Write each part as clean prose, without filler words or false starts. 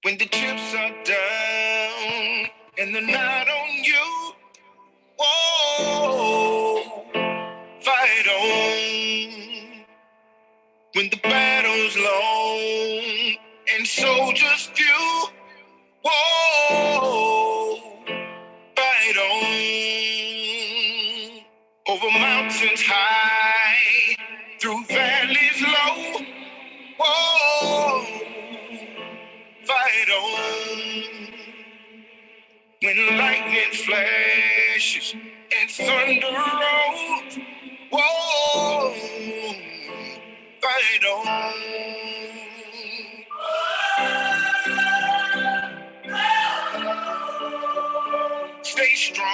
When the chips are down and they're not on you, whoa, fight on. When the battle's long and soldiers few, whoa, fight on. Over mountains high, through valleys low, whoa, fight on. When lightning flashes and thunder rolls, whoa, fight on. Stay strong,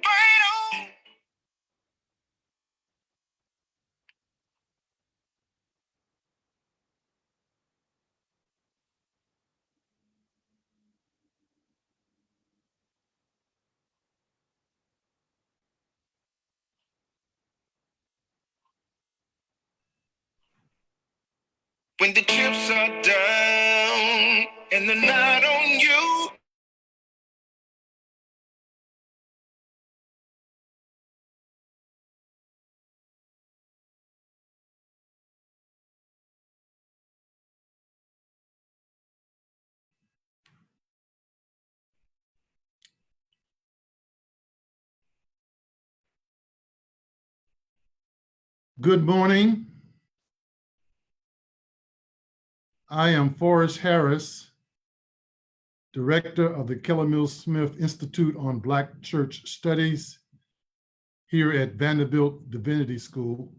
fight on. When the chips are down and they're not on you. Good morning. I am Forrest Harris, Director of the Keller Mills Smith Institute on Black Church Studies here at Vanderbilt Divinity School.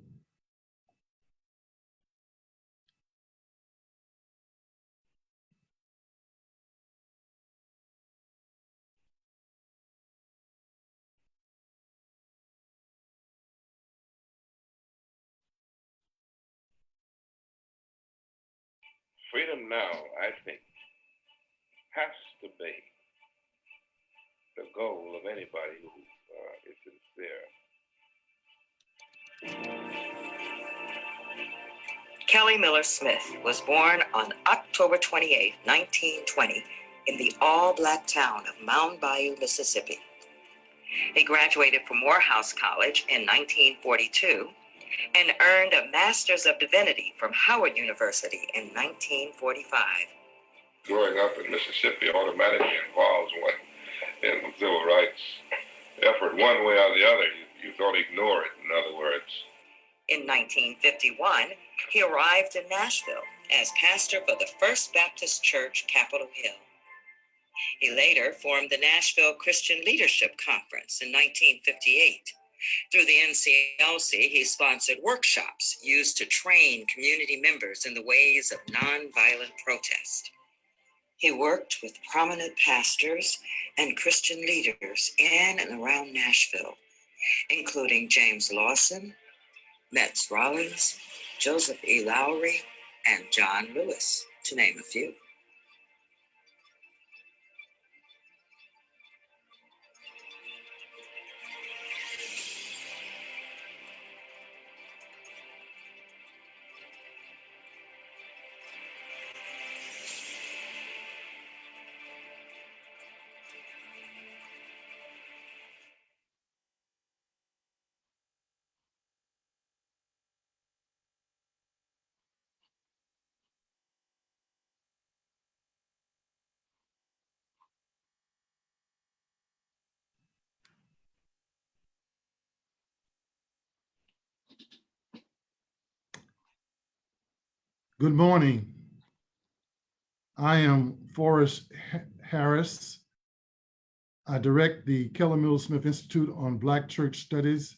Freedom now, I think, has to be the goal of anybody who is sincere. Kelly Miller Smith was born on October 28, 1920, in the all-Black town of Mound Bayou, Mississippi. He graduated from Morehouse College in 1942 and earned a Master's of Divinity from Howard University in 1945. Growing up in Mississippi automatically involves one in the civil rights effort one way or the other. You don't ignore it, in other words. In 1951, he arrived in Nashville as pastor for the First Baptist Church, Capitol Hill. He later formed the Nashville Christian Leadership Conference in 1958. Through the NCLC, he sponsored workshops used to train community members in the ways of nonviolent protest. He worked with prominent pastors and Christian leaders in and around Nashville, including James Lawson, Metz Rollins, Joseph E. Lowry, and John Lewis, to name a few. Good morning. I am Forrest Harris. I direct the Keller Mills Smith Institute on Black Church Studies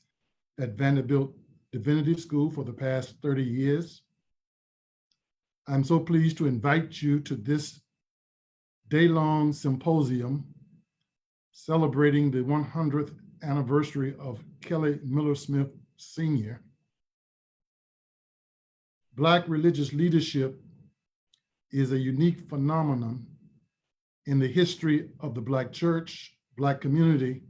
at Vanderbilt Divinity School for the past 30 years. I'm so pleased to invite you to this day-long symposium celebrating the 100th anniversary of Kelly Miller Smith Sr. Black religious leadership is a unique phenomenon in the history of the Black church, Black community,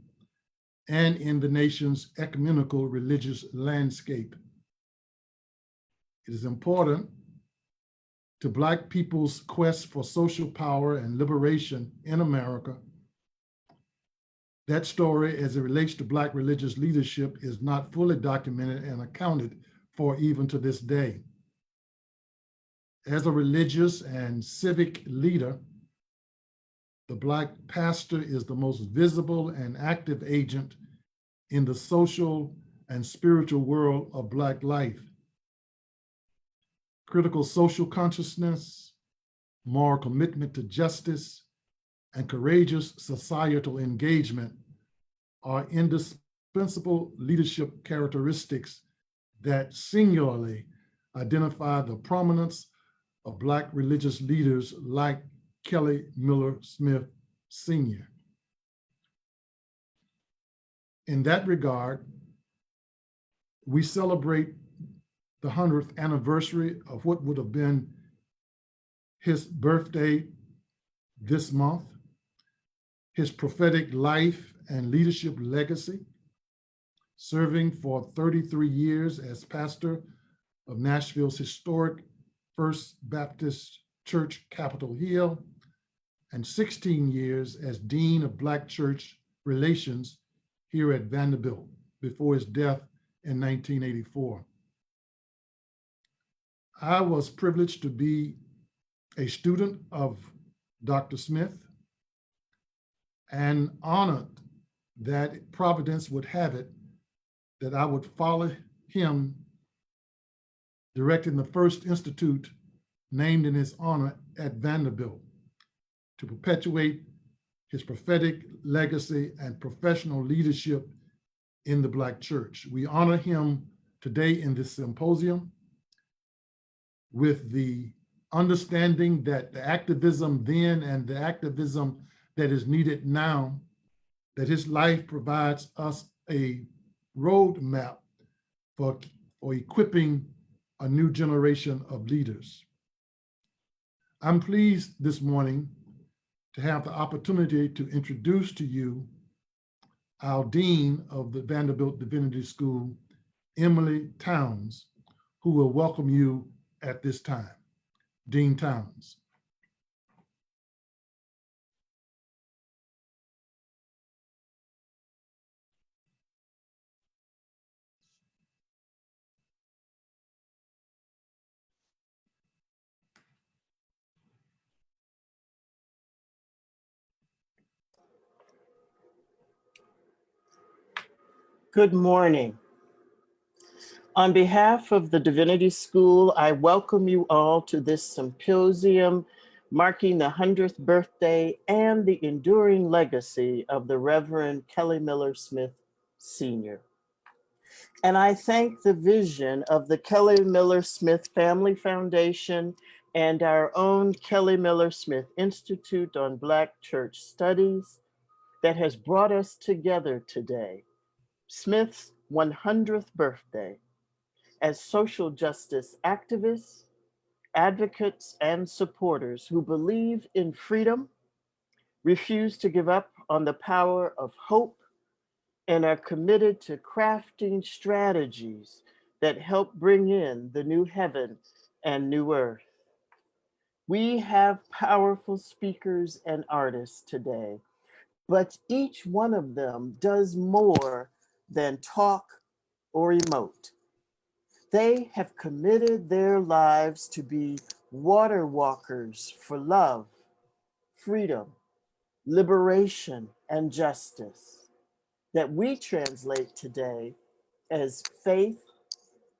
and in the nation's ecumenical religious landscape. It is important to Black people's quest for social power and liberation in America. That story, as it relates to Black religious leadership, is not fully documented and accounted for even to this day. As a religious and civic leader, the Black pastor is the most visible and active agent in the social and spiritual world of Black life. Critical social consciousness, moral commitment to justice, and courageous societal engagement are indispensable leadership characteristics that singularly identify the prominence of Black religious leaders like Kelly Miller Smith Sr. In that regard, we celebrate the 100th anniversary of what would have been his birthday this month, his prophetic life and leadership legacy, serving for 33 years as pastor of Nashville's historic First Baptist Church, Capitol Hill, and 16 years as Dean of Black Church Relations here at Vanderbilt before his death in 1984. I was privileged to be a student of Dr. Smith and honored that Providence would have it that I would follow him directing the first institute named in his honor at Vanderbilt to perpetuate his prophetic legacy and professional leadership in the Black church. We honor him today in this symposium with the understanding that the activism then and the activism that is needed now, that his life provides us a roadmap for equipping a new generation of leaders. I'm pleased this morning to have the opportunity to introduce to you our Dean of the Vanderbilt Divinity School, Emily Towns, who will welcome you at this time. Dean Towns. Good morning. On behalf of the Divinity School, I welcome you all to this symposium marking the 100th birthday and the enduring legacy of the Reverend Kelly Miller Smith Sr. And I thank the vision of the Kelly Miller Smith Family Foundation and our own Kelly Miller Smith Institute on Black Church Studies that has brought us together today. Smith's 100th birthday as social justice activists, advocates, and supporters who believe in freedom, refuse to give up on the power of hope, and are committed to crafting strategies that help bring in the new heaven and new earth. We have powerful speakers and artists today, but each one of them does more than talk or emote. They have committed their lives to be water walkers for love, freedom, liberation, and justice that we translate today as faith,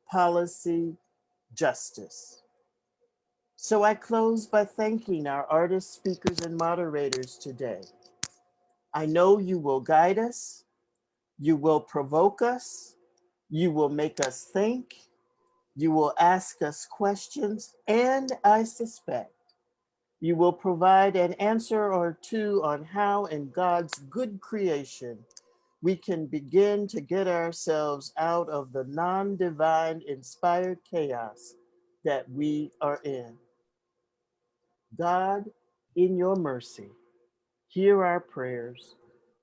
policy, justice. So I close by thanking our artists, speakers, and moderators today. I know you will guide us, you will provoke us, you will make us think, you will ask us questions, and I suspect you will provide an answer or two on how in God's good creation we can begin to get ourselves out of the non-divine inspired chaos that we are in. God, in your mercy, hear our prayers,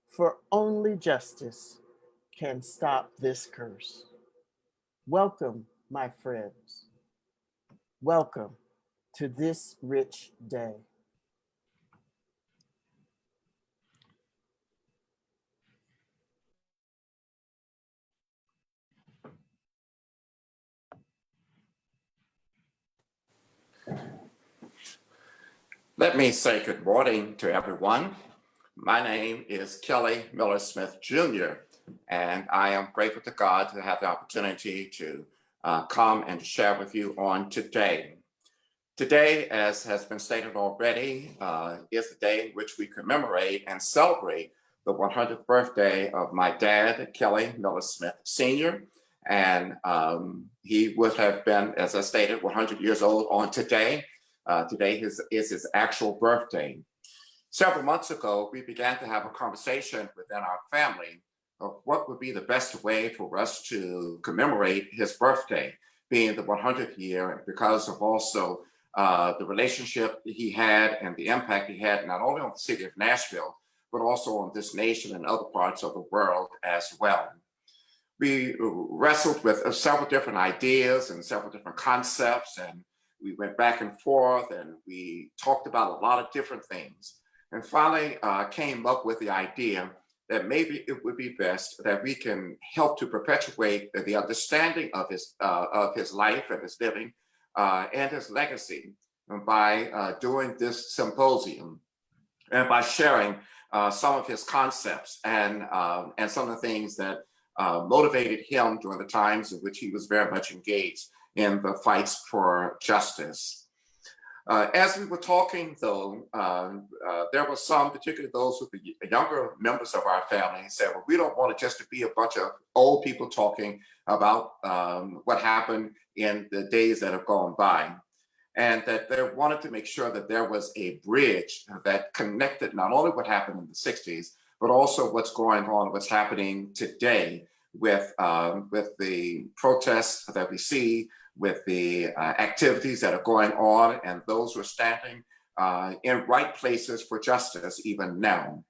for only justice can stop this curse. Welcome, my friends. Welcome to this rich day. Let me say good morning to everyone. My name is Kelly Miller Smith Jr., and I am grateful to God to have the opportunity to come and share with you on today. Today, as has been stated already, is the day in which we commemorate and celebrate the 100th birthday of my dad, Kelly Miller Smith Sr., and he would have been, as I stated, 100 years old on today. Today is his actual birthday. Several months ago, we began to have a conversation within our family of what would be the best way for us to commemorate his birthday, being the 100th year, because of also the relationship he had and the impact he had not only on the city of Nashville, but also on this nation and other parts of the world as well. We wrestled with several different ideas and several different concepts, and we went back and forth, and we talked about a lot of different things, and finally came up with the idea that maybe it would be best that we can help to perpetuate the understanding of his life and his living and his legacy by doing this symposium and by sharing some of his concepts and some of the things that motivated him during the times in which he was very much engaged in the fights for justice. As we were talking, though, there were some, particularly those with the younger members of our family, said, well, we don't want it just to be a bunch of old people talking about what happened in the days that have gone by. And that they wanted to make sure that there was a bridge that connected not only what happened in the 60s, but also what's going on, what's happening today with the protests that we see, with the activities that are going on, and those who are standing in right places for justice even now.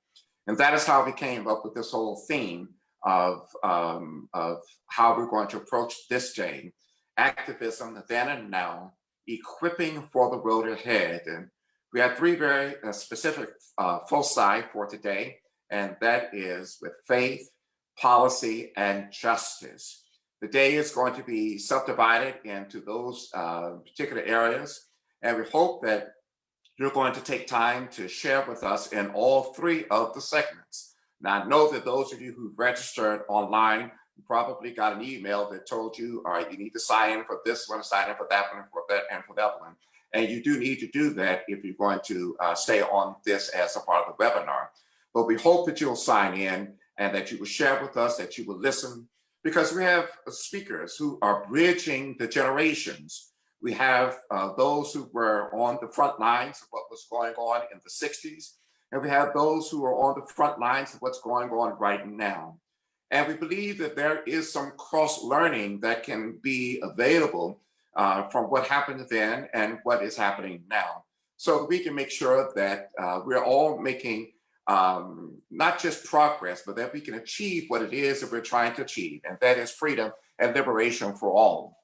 And that is how we came up with this whole theme of how we're going to approach this day: activism then and now, equipping for the road ahead. And we have three very specific foci for today, and that is with faith, policy, and justice. The day is going to be subdivided into those particular areas, and we hope that you're going to take time to share with us in all three of the segments. Now, I know that those of you who've registered online probably got an email that told you, all right, you need to sign in for this one, sign in for that one, for that, and for that one. And you do need to do that if you're going to stay on this as a part of the webinar. But we hope that you'll sign in and that you will share with us, that you will listen, because we have speakers who are bridging the generations. We have those who were on the front lines of what was going on in the 60s, and we have those who are on the front lines of what's going on right now. And we believe that there is some cross-learning that can be available from what happened then and what is happening now. So we can make sure that we're all making not just progress, but that we can achieve what it is that we're trying to achieve, and that is freedom and liberation for all.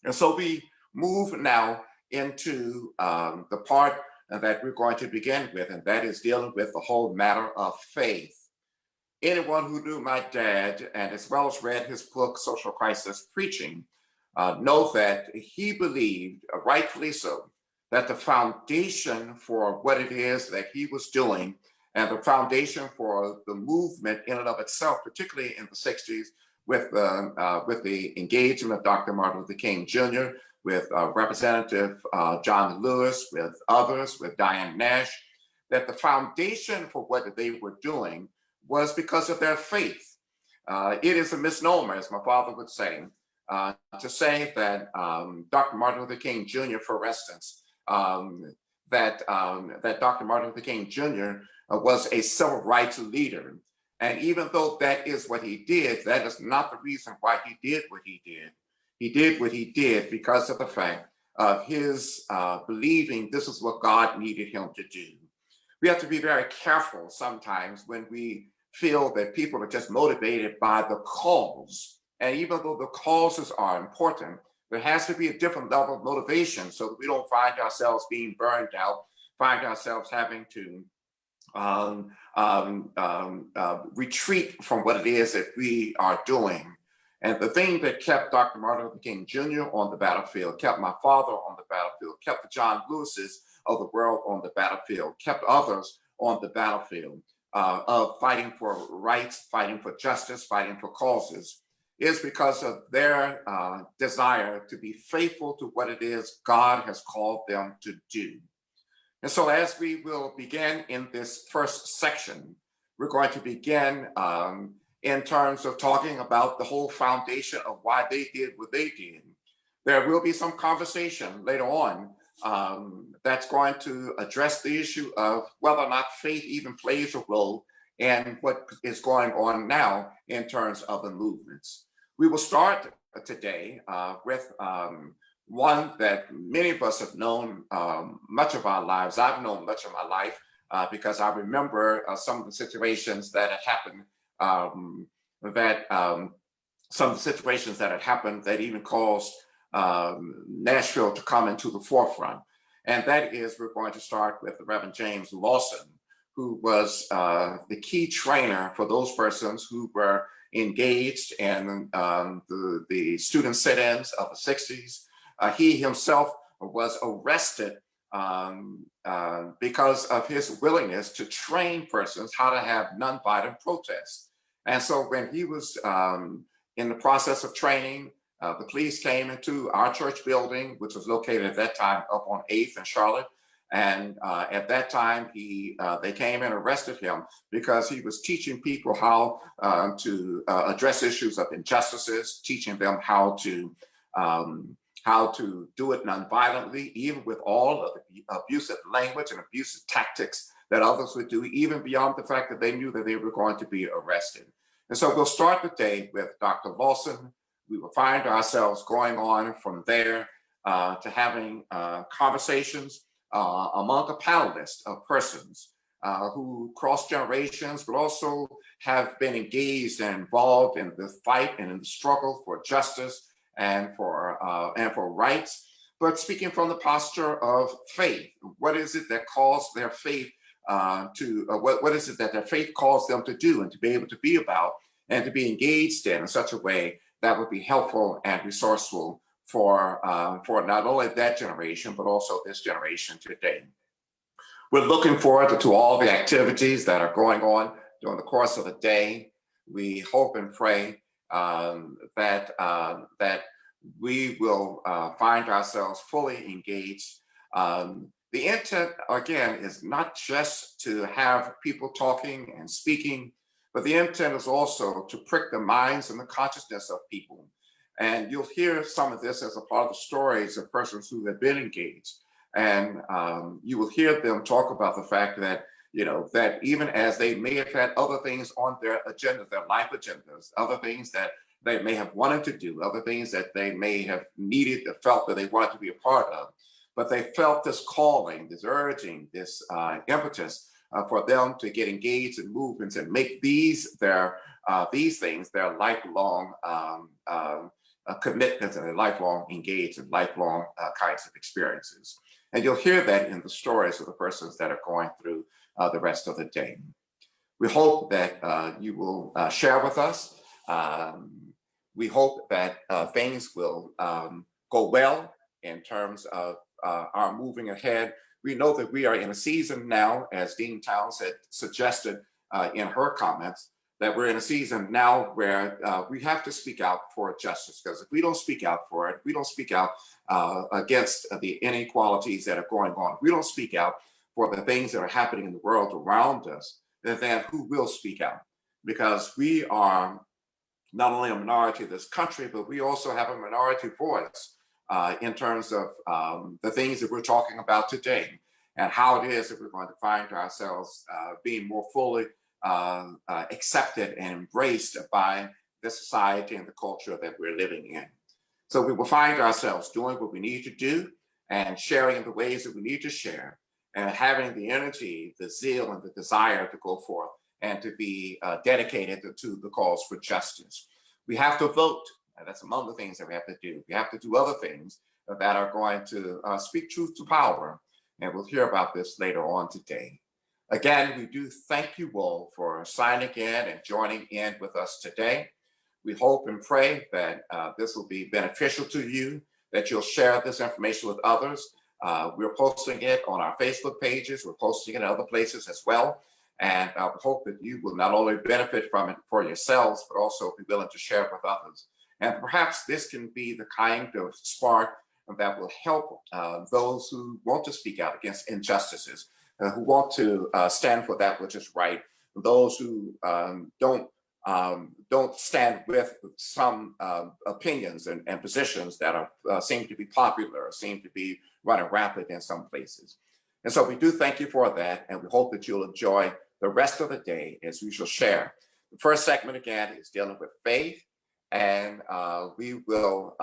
And so we move now into the part that we're going to begin with, and that is dealing with the whole matter of faith. Anyone who knew my dad, and as well as read his book, Social Crisis Preaching, know that he believed, rightfully so, that the foundation for what it is that he was doing and the foundation for the movement in and of itself, particularly in the 60s, with the engagement of Dr. Martin Luther King Jr., with Representative John Lewis, with others, with Diane Nash, that the foundation for what they were doing was because of their faith. It is a misnomer, as my father would say, to say that Dr. Martin Luther King Jr., for instance, that Dr. Martin Luther King Jr. Was a civil rights leader. And even though that is what he did, that is not the reason why he did what he did. He did what he did because of the fact of his believing this is what God needed him to do. We have to be very careful sometimes when we feel that people are just motivated by the cause. And even though the causes are important, There has to be a different level of motivation so that we don't find ourselves being burned out, find ourselves having to retreat from what it is that we are doing. And the thing that kept Dr. Martin Luther King Jr. on the battlefield, kept my father on the battlefield, kept the John Lewis's of the world on the battlefield, kept others on the battlefield of fighting for rights, fighting for justice, fighting for causes, is because of their desire to be faithful to what it is God has called them to do. And so as we will begin in this first section, we're going to begin in terms of talking about the whole foundation of why they did what they did. There will be some conversation later on that's going to address the issue of whether or not faith even plays a role in what is going on now in terms of the movements. We will start today with one that many of us have known much of our lives. I've known much of my life because I remember some of the situations that had happened, some of the situations that had happened that even caused Nashville to come into the forefront. And that is, we're going to start with the Reverend James Lawson, who was the key trainer for those persons who were engaged in the student sit-ins of the 60s. He himself was arrested because of his willingness to train persons how to have nonviolent protests. And so when he was in the process of training, the police came into our church building, which was located at that time up on 8th in Charlotte. And at that time, they came and arrested him because he was teaching people how to address issues of injustices, teaching them how to do it nonviolently, even with all of the abusive language and abusive tactics that others would do, even beyond the fact that they knew that they were going to be arrested. And so we'll start the day with Dr. Lawson. We will find ourselves going on from there to having conversations among a panel list of persons who cross generations, but also have been engaged and involved in the fight and in the struggle for justice and for rights, but speaking from the posture of faith. What is it that calls their faith what is it that their faith calls them to do and to be able to be about and to be engaged in such a way that would be helpful and resourceful for not only that generation, but also this generation today. We're looking forward to all the activities that are going on during the course of the day. We hope and pray that we will find ourselves fully engaged. The intent, again, is not just to have people talking and speaking, but the intent is also to prick the minds and the consciousness of people. And you'll hear some of this as a part of the stories of persons who have been engaged. And you will hear them talk about the fact that, that even as they may have had other things on their agenda, their life agendas, other things that they may have wanted to do, other things that they may have needed or felt that they wanted to be a part of, but they felt this calling, this urging, this impetus for them to get engaged in movements and make these things their lifelong commitments and their lifelong engaged and lifelong kinds of experiences. And you'll hear that in the stories of the persons that are going through the rest of the day. We hope that you will share with us. We hope that things will go well in terms of our moving ahead. We know that we are in a season now, as Dean Towns had suggested in her comments, that we're in a season now where we have to speak out for justice, because if we don't speak out for it, we don't speak out against the inequalities that are going on, if we don't speak out for the things that are happening in the world around us, then who will speak out? Because we are not only a minority of this country, but we also have a minority voice in terms of the things that we're talking about today and how it is that we're going to find ourselves being more fully accepted and embraced by the society and the culture that we're living in. So we will find ourselves doing what we need to do and sharing in the ways that we need to share and having the energy, the zeal, and the desire to go forth and to be dedicated to the cause for justice. We have to vote. That's among the things that we have to do. We have to do other things that are going to speak truth to power. And we'll hear about this later on today. Again, we do thank you all for signing in and joining in with us today. We hope and pray that this will be beneficial to you, that you'll share this information with others. We're posting it on our Facebook pages. We're posting it in other places as well. And I hope that you will not only benefit from it for yourselves, but also be willing to share it with others. And perhaps this can be the kind of spark that will help those who want to speak out against injustices, who want to stand for that which is right, those who don't stand with some opinions and positions that are seem to be popular or seem to be running rampant in some places. And so we do thank you for that, and we hope that you'll enjoy the rest of the day as we shall share. The first segment, again, is dealing with faith, and we will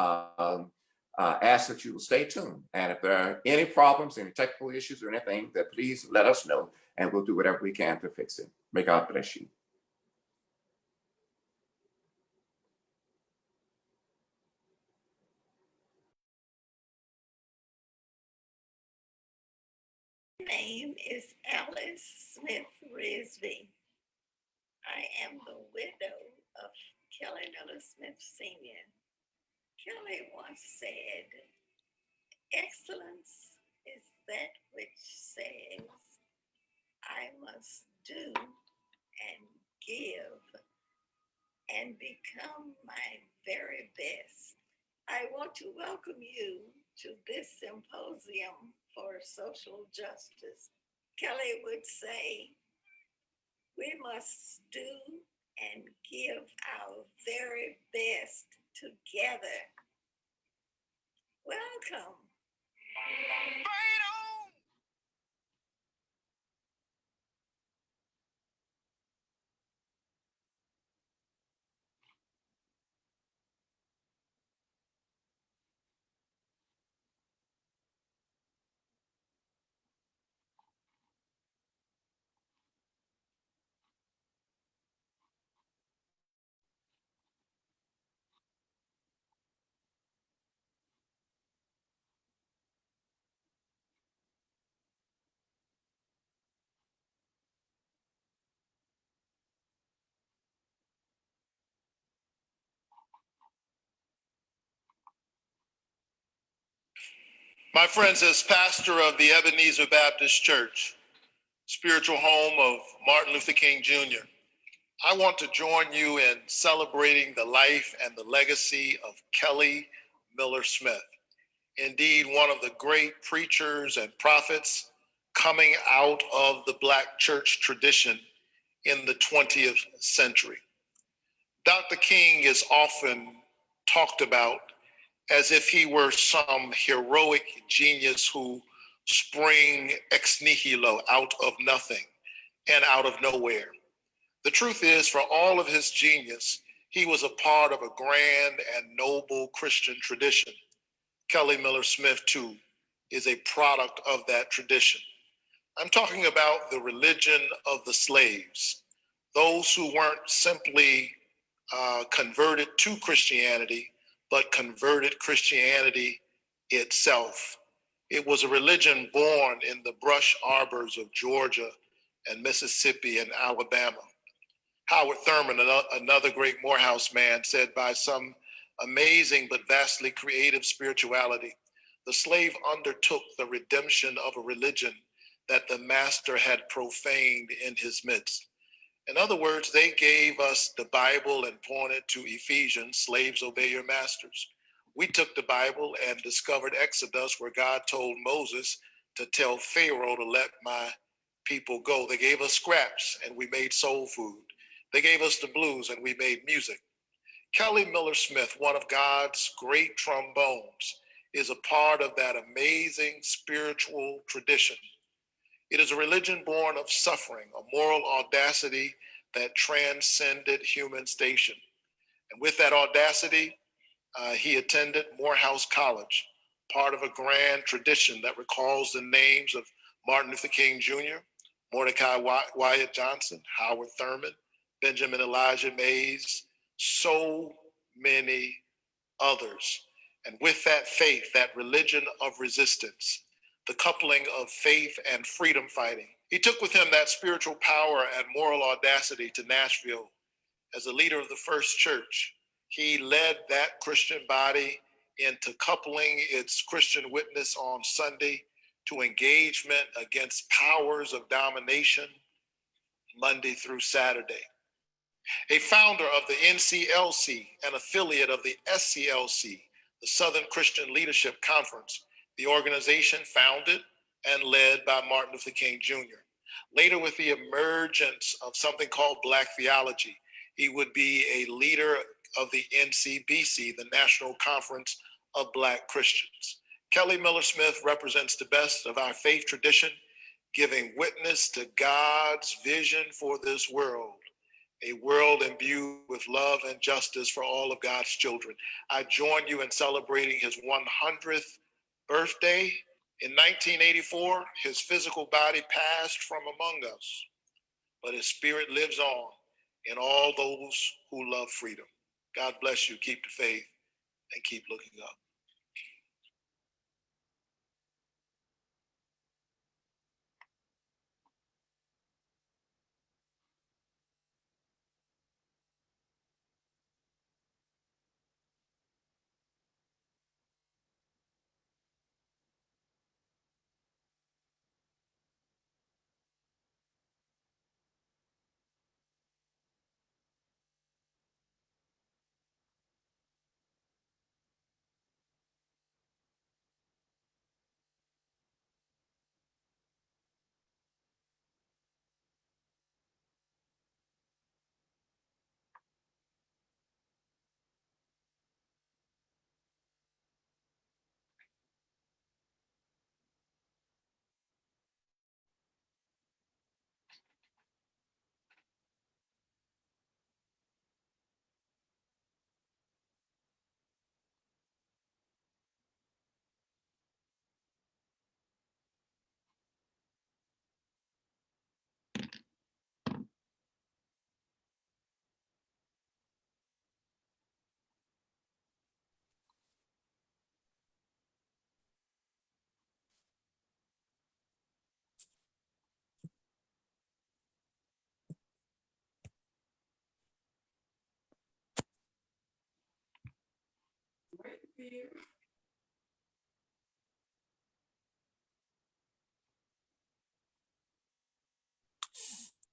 ask that you will stay tuned. And if there are any problems, any technical issues or anything, that please let us know, and we'll do whatever we can to fix it. May God bless you. Name is Alice Smith Risby. I am the widow of Kelly Miller Smith Sr. Kelly once said, "Excellence is that which says, I must do and give and become my very best." I want to welcome you to this symposium for social justice. Kelly would say, we must do and give our very best together. Welcome. Fight on! My friends, as pastor of the Ebenezer Baptist Church, spiritual home of Martin Luther King Jr., I want to join you in celebrating the life and the legacy of Kelly Miller Smith. Indeed, one of the great preachers and prophets coming out of the Black church tradition in the 20th century. Dr. King is often talked about as if he were some heroic genius who sprang ex nihilo, out of nothing and out of nowhere. The truth is, for all of his genius, he was a part of a grand and noble Christian tradition. Kelly Miller Smith, too, is a product of that tradition. I'm talking about the religion of the slaves, those who weren't simply converted to Christianity, but converted Christianity itself. It was a religion born in the brush arbors of Georgia and Mississippi and Alabama. Howard Thurman, another great Morehouse man, said, by some amazing but vastly creative spirituality, the slave undertook the redemption of a religion that the master had profaned in his midst. In other words, they gave us the Bible and pointed to Ephesians, slaves, obey your masters. We took the Bible and discovered Exodus, where God told Moses to tell Pharaoh to let my people go. They gave us scraps and we made soul food. They gave us the blues and we made music. Kelly Miller Smith, one of God's great trombones, is a part of that amazing spiritual tradition. It is a religion born of suffering, a moral audacity that transcended human station. And with that audacity, he attended Morehouse College, part of a grand tradition that recalls the names of Martin Luther King Jr., Mordecai Wyatt Johnson, Howard Thurman, Benjamin Elijah Mays, so many others. And with that faith, that religion of resistance, the coupling of faith and freedom fighting, he took with him that spiritual power and moral audacity to Nashville. As a leader of the first church, he led that Christian body into coupling its Christian witness on Sunday to engagement against powers of domination Monday through Saturday. A founder of the NCLC, an affiliate of the SCLC, the Southern Christian Leadership Conference, the organization founded and led by Martin Luther King Jr. Later, with the emergence of something called Black theology, he would be a leader of the NCBC, the National Conference of Black Christians. Kelly Miller Smith represents the best of our faith tradition, giving witness to God's vision for this world, a world imbued with love and justice for all of God's children. I join you in celebrating his 100th birthday. In 1984, his physical body passed from among us, but his spirit lives on in all those who love freedom. God bless you. Keep the faith and keep looking up.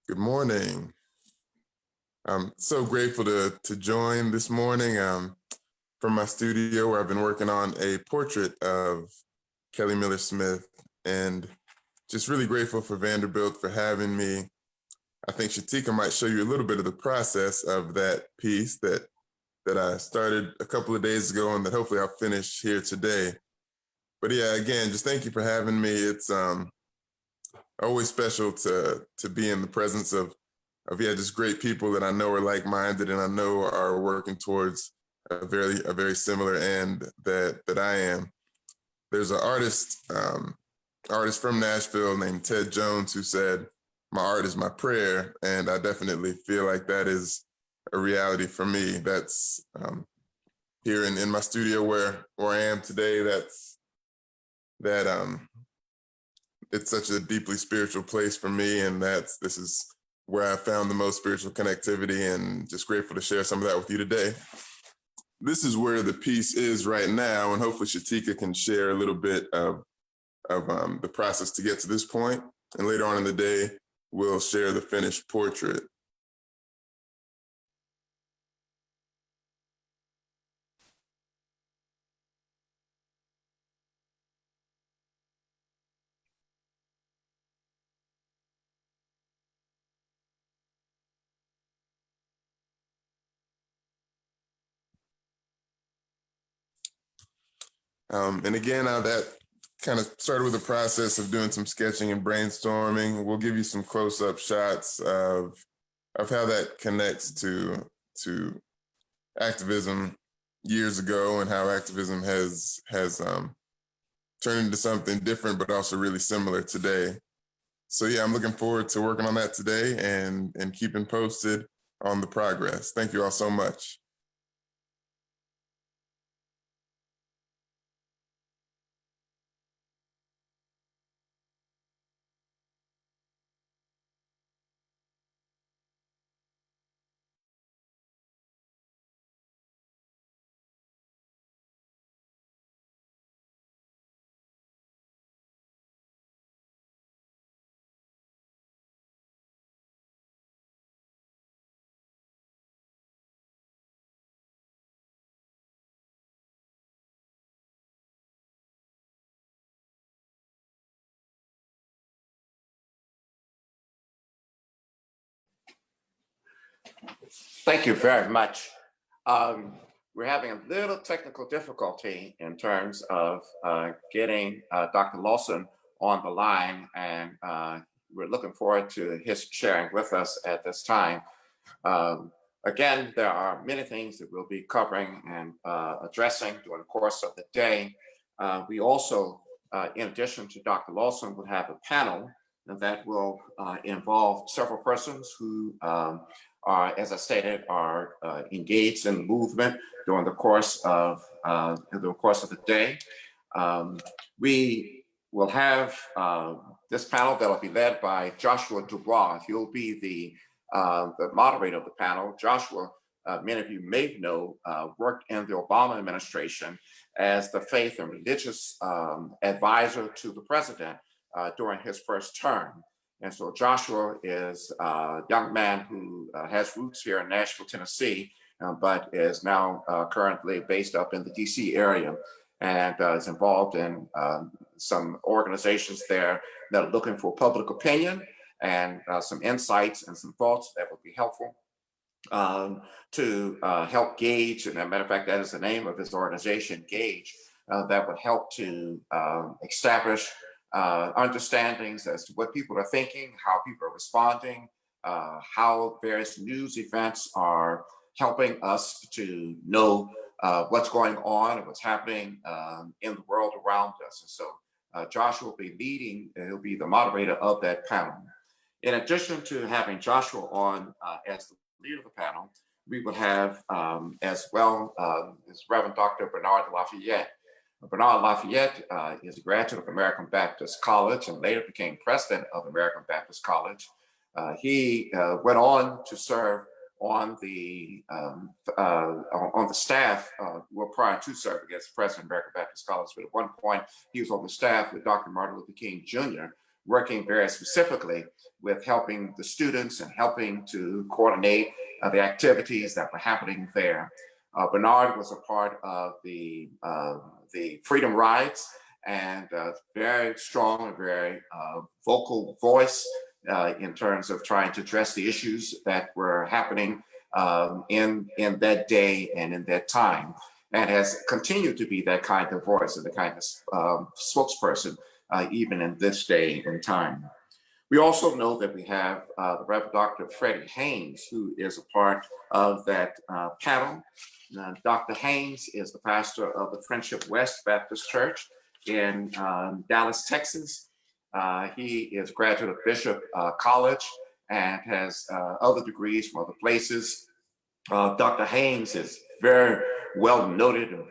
Good morning. I'm so grateful to join this morning from my studio where I've been working on a portrait of Kelly Miller Smith, and just really grateful for Vanderbilt for having me. I think Shatika might show you a little bit of the process of that piece that I started a couple of days ago and that hopefully I'll finish here today. But yeah, again, just thank you for having me. It's always special to be in the presence of just great people that I know are like-minded and I know are working towards a very similar end that I am. There's an artist from Nashville named Ted Jones who said, "My art is my prayer," and I definitely feel like that is a reality for me. That's here in my studio where I am today. It's such a deeply spiritual place for me, and this is where I found the most spiritual connectivity, and just grateful to share some of that with you today. This is where the piece is right now, and hopefully Shatika can share a little bit of the process to get to this point. And later on in the day, we'll share the finished portrait. And again, that kind of started with the process of doing some sketching and brainstorming. We'll give you some close-up shots of how that connects to activism years ago, and how activism has turned into something different, but also really similar today. So yeah, I'm looking forward to working on that today and keeping posted on the progress. Thank you all so much. Thank you very much. We're having a little technical difficulty in terms of getting Dr. Lawson on the line, and we're looking forward to his sharing with us at this time. Again, there are many things that we'll be covering and addressing during the course of the day. We also, in addition to Dr. Lawson, will have a panel that will involve several persons who are, as I stated, are engaged in the movement during the course of the day. We will have this panel that will be led by Joshua DuBois. He'll be the moderator of the panel. Joshua, many of you may know, worked in the Obama administration as the faith and religious advisor to the president during his first term. And so Joshua is a young man who has roots here in Nashville, Tennessee, but is now currently based up in the DC area, and is involved in some organizations there that are looking for public opinion and some insights and some thoughts that would be helpful to help gauge, and as a matter of fact, that is the name of his organization, Gauge, that would help to establish understandings as to what people are thinking, how people are responding, how various news events are helping us to know what's going on and what's happening in the world around us. And so Joshua will be leading, and he'll be the moderator of that panel. In addition to having Joshua on as the leader of the panel, we will have as well as Reverend Dr. Bernard Lafayette. Bernard Lafayette is a graduate of American Baptist College and later became president of American Baptist College. He went on to serve on the staff, well, prior to serving as president of American Baptist College, but at one point he was on the staff with Dr. Martin Luther King Jr., working very specifically with helping the students and helping to coordinate the activities that were happening there. Bernard was a part of the Freedom Rides, and very strong and very vocal voice in terms of trying to address the issues that were happening in that day and in that time, and has continued to be that kind of voice and the kind of spokesperson even in this day and time. We also know that we have the Reverend Dr. Frederick Haynes, who is a part of that panel. Dr. Haynes is the pastor of the Friendship West Baptist Church in Dallas, Texas. He is a graduate of Bishop College and has other degrees from other places. Dr. Haynes is very well noted and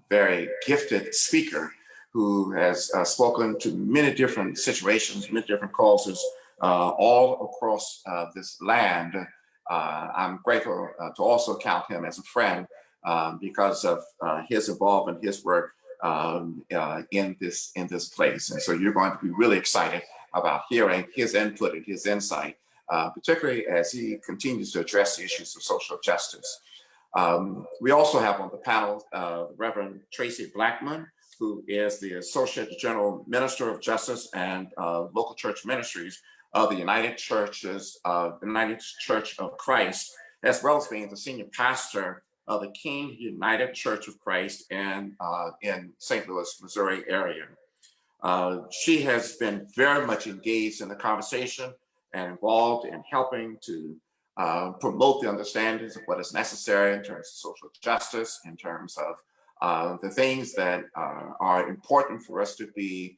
very gifted speaker who has spoken to many different situations, many different causes all across this land. I'm grateful to also count him as a friend because of his involvement, his work in this place. And so you're going to be really excited about hearing his input and his insight, particularly as he continues to address the issues of social justice. We also have on the panel Reverend Traci Blackmon, who is the Associate General Minister of Justice and Local Church Ministries of the United Church of Christ, as well as being the senior pastor of the King United Church of Christ in St. Louis, Missouri area. She has been very much engaged in the conversation and involved in helping to promote the understandings of what is necessary in terms of social justice, in terms of the things that are important for us to be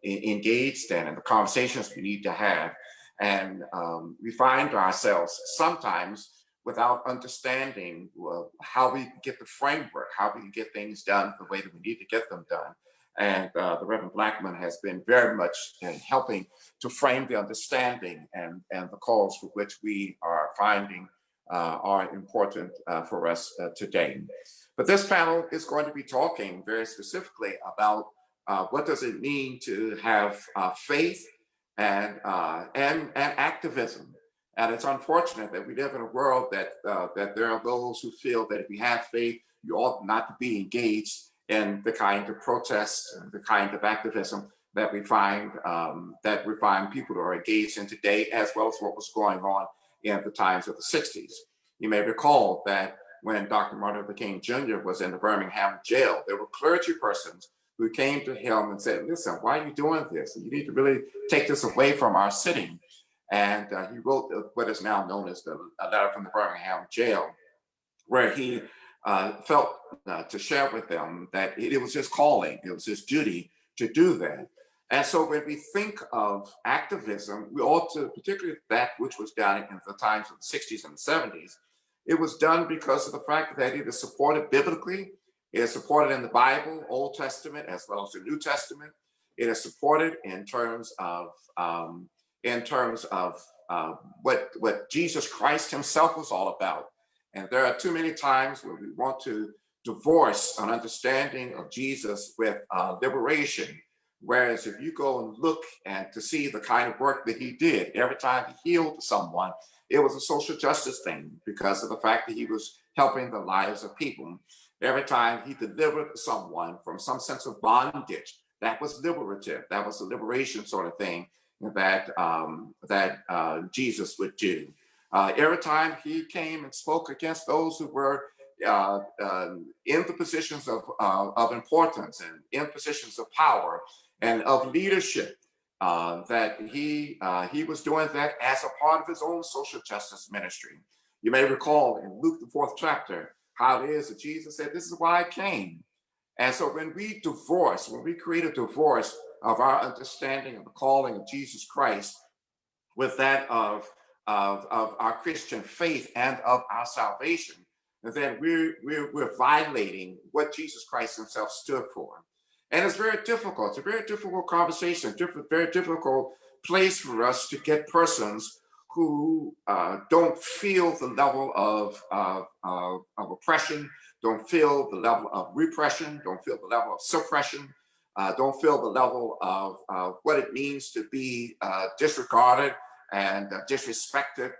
engaged in, and the conversations we need to have. And we find ourselves sometimes without understanding how we get the framework, how we can get things done the way that we need to get them done. And the Reverend Blackmon has been very much in helping to frame the understanding and the calls for which we are finding are important for us today. But this panel is going to be talking very specifically about what does it mean to have faith and activism. And it's unfortunate that we live in a world that there are those who feel that if you have faith, you ought not to be engaged in the kind of protests and the kind of activism that we find people who are engaged in today, as well as what was going on in the times of the 60s. You may recall that when Dr. Martin Luther King Jr. was in the Birmingham jail, there were clergy persons who came to him and said, listen, why are you doing this? You need to really take this away from our city. And he wrote what is now known as a letter from the Birmingham jail, where he felt to share with them that it was his calling, it was his duty to do that. And so when we think of activism, we ought to, particularly that which was done in the times of the 60s and the 70s, it was done because of the fact that it is supported biblically, it is supported in the Bible, Old Testament, as well as the New Testament. It is supported in terms of what Jesus Christ himself was all about. And there are too many times where we want to divorce an understanding of Jesus with liberation. Whereas if you go and look and to see the kind of work that he did, every time he healed someone, it was a social justice thing because of the fact that he was helping the lives of people. Every time he delivered someone from some sense of bondage, that was liberative. That was a liberation sort of thing that Jesus would do. Every time he came and spoke against those who were in the positions of importance and in positions of power and of leadership, that he was doing that as a part of his own social justice ministry. You may recall in Luke, the 4th chapter, how it is that Jesus said, this is why I came. And so when we create a divorce of our understanding of the calling of Jesus Christ with that of our Christian faith and of our salvation, then we're violating what Jesus Christ himself stood for. And it's very difficult. It's a very difficult conversation, very difficult place for us to get persons who don't feel the level of oppression, don't feel the level of repression, don't feel the level of suppression, don't feel the level of what it means to be disregarded and disrespected.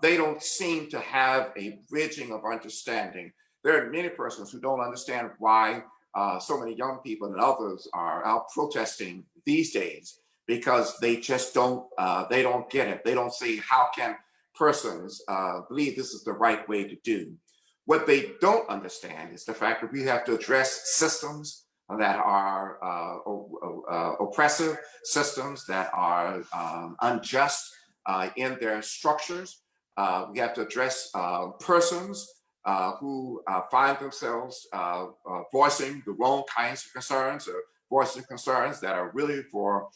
They don't seem to have a bridging of understanding. There are many persons who don't understand why so many young people and others are out protesting these days, because they just don't get it. They don't see how can persons believe this is the right way to do. What they don't understand is the fact that we have to address systems that are oppressive, systems that are unjust in their structures. We have to address persons who find themselves voicing the wrong kinds of concerns, or voicing concerns that are really for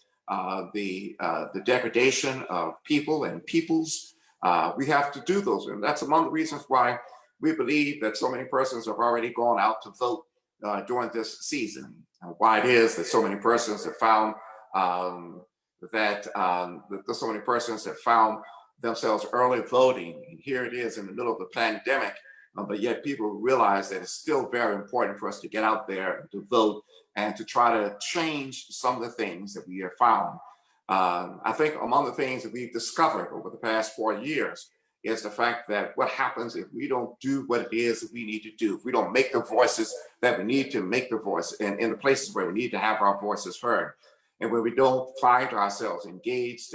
the degradation of people and peoples. We have to do those, and that's among the reasons why we believe that so many persons have already gone out to vote during this season. Why it is that so many persons have found so many persons have found themselves early voting. And here it is in the middle of the pandemic, but yet people realize that it's still very important for us to get out there and to vote and to try to change some of the things that we have found. I think among the things that we've discovered over the past 4 years is the fact that what happens if we don't do what it is that we need to do, if we don't make the voices that we need to make the voice in the places where we need to have our voices heard, and where we don't find ourselves engaged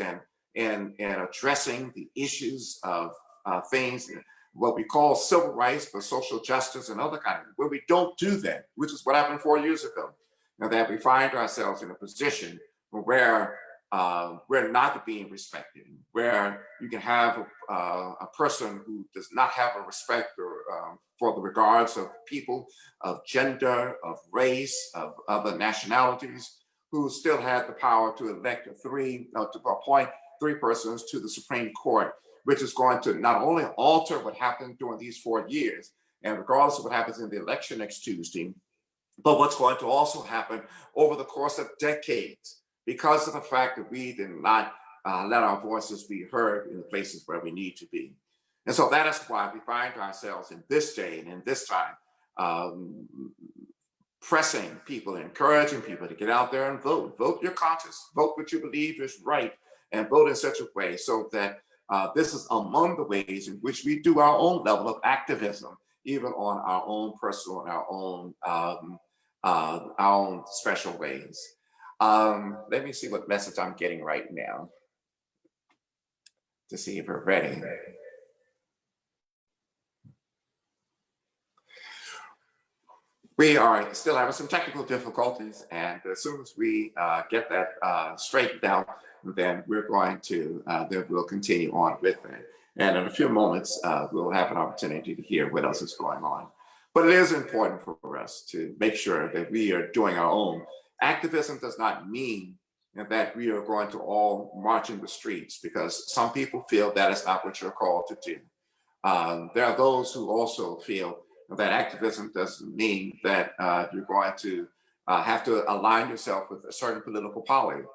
in addressing the issues of things, what we call civil rights, but social justice and other kinds of, where we don't do that, which is what happened 4 years ago, and that we find ourselves in a position where we're not being respected, where you can have a person who does not have a respect for the regards of people, of gender, of race, of other nationalities, who still had the power to elect to appoint 3 persons to the Supreme Court, which is going to not only alter what happened during these 4 years, and regardless of what happens in the election next Tuesday, but what's going to also happen over the course of decades, because of the fact that we did not let our voices be heard in the places where we need to be. And so that is why we find ourselves in this day and in this time, pressing people, encouraging people to get out there and vote. Vote your conscience, vote what you believe is right, and vote in such a way so that this is among the ways in which we do our own level of activism, even on our own personal and our own special ways. Let me see what message I'm getting right now. to see if we're ready. We are still having some technical difficulties, and as soon as we get that straightened out, then we're going to, then we'll continue on with it. And in a few moments, we'll have an opportunity to hear what else is going on. But it is important for us to make sure that we are doing our own. Activism does not mean that we are going to all march in the streets, because some people feel that is not what you're called to do. There are those who also feel that activism doesn't mean that you're going to have to align yourself with a certain political parties.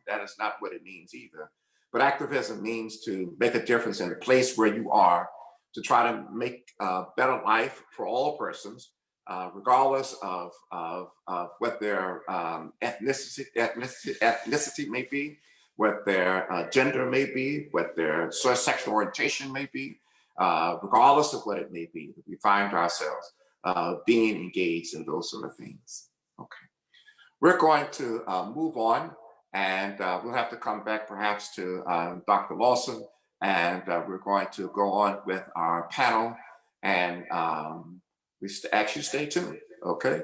That is not what it means either. But activism means to make a difference in the place where you are, to try to make a better life for all persons, regardless of what their ethnicity may be, what their gender may be, what their sexual orientation may be. Regardless of what it may be, we find ourselves being engaged in those sort of things. Okay, we're going to move on, and we'll have to come back perhaps to Dr. Lawson, and we're going to go on with our panel, and we actually stay tuned, okay?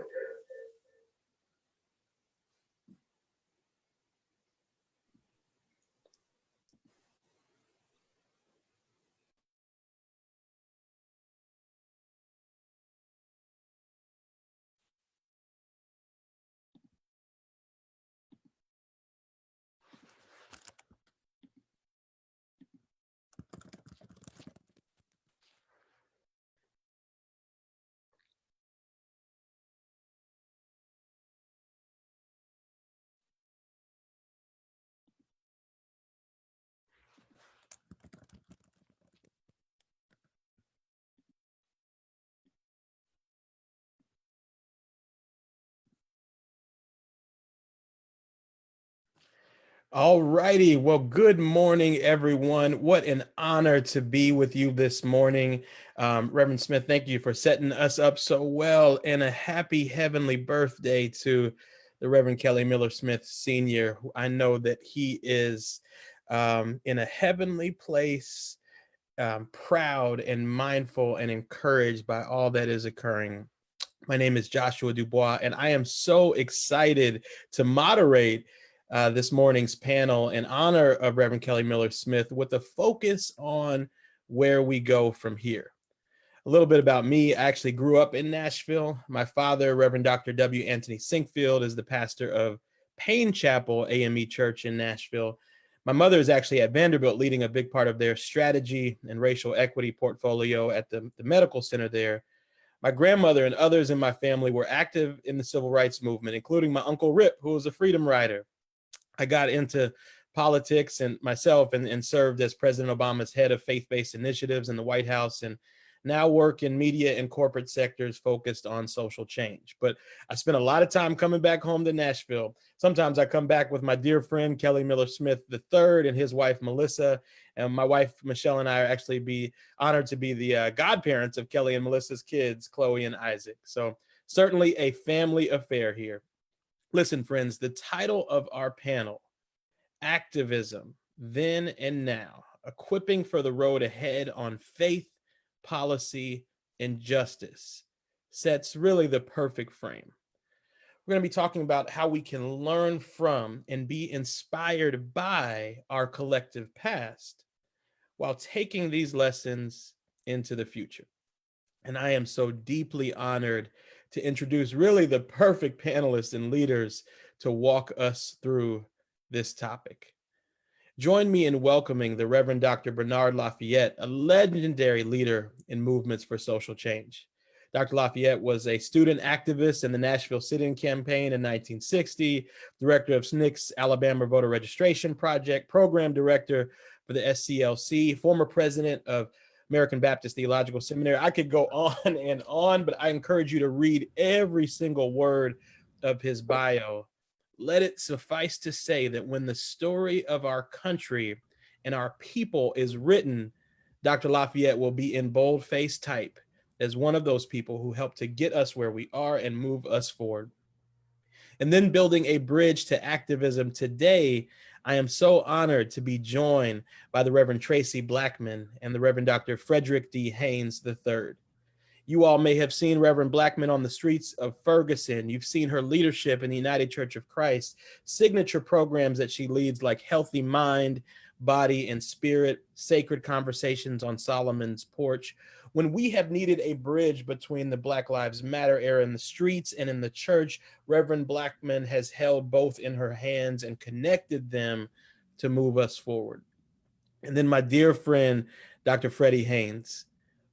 All righty. Well, good morning, everyone. What an honor to be with you this morning. Reverend Smith, thank you for setting us up so well, and a happy heavenly birthday to the Reverend Kelly Miller Smith Sr. I know that he is in a heavenly place, proud and mindful and encouraged by all that is occurring. My name is Joshua DuBois, and I am so excited to moderate this morning's panel in honor of Reverend Kelly Miller Smith, with a focus on where we go from here. A little bit about me: I actually grew up in Nashville. My father, Reverend Dr. W. Anthony Sinkfield, is the pastor of Payne Chapel AME Church in Nashville. My mother is actually at Vanderbilt, leading a big part of their strategy and racial equity portfolio at the medical center there. My grandmother and others in my family were active in the civil rights movement, including my Uncle Rip, who was a freedom rider. I got into politics and myself and served as President Obama's head of faith-based initiatives in the White House, and now work in media and corporate sectors focused on social change. But I spent a lot of time coming back home to Nashville. Sometimes I come back with my dear friend, Kelly Miller Smith III, and his wife, Melissa. And my wife, Michelle, and I are actually honored to be the godparents of Kelly and Melissa's kids, Chloe and Isaac. So certainly a family affair here. Listen, friends, the title of our panel, Activism, Then and Now, Equipping for the Road Ahead on Faith, Policy, and Justice, sets really the perfect frame. We're going to be talking about how we can learn from and be inspired by our collective past while taking these lessons into the future. And I am so deeply honored to introduce really the perfect panelists and leaders to walk us through this topic. Join me in welcoming the Reverend Dr. Bernard Lafayette, a legendary leader in movements for social change. Dr. Lafayette was a student activist in the Nashville sit-in campaign in 1960, director of SNCC's Alabama Voter Registration Project, program director for the SCLC, former president of American Baptist Theological Seminary. I could go on and on, but I encourage you to read every single word of his bio. Let it suffice to say that when the story of our country and our people is written, Dr. Lafayette will be in bold-face type as one of those people who helped to get us where we are and move us forward. And then building a bridge to activism today, I am so honored to be joined by the Reverend Traci Blackmon and the Reverend Dr. Frederick D. Haynes III. You all may have seen Reverend Blackmon on the streets of Ferguson. You've seen her leadership in the United Church of Christ, signature programs that she leads like Healthy Mind, Body and Spirit, Sacred Conversations on Solomon's Porch. When we have needed a bridge between the Black Lives Matter era in the streets and in the church, Reverend Blackmon has held both in her hands and connected them to move us forward. And then my dear friend, Dr. Freddie Haynes,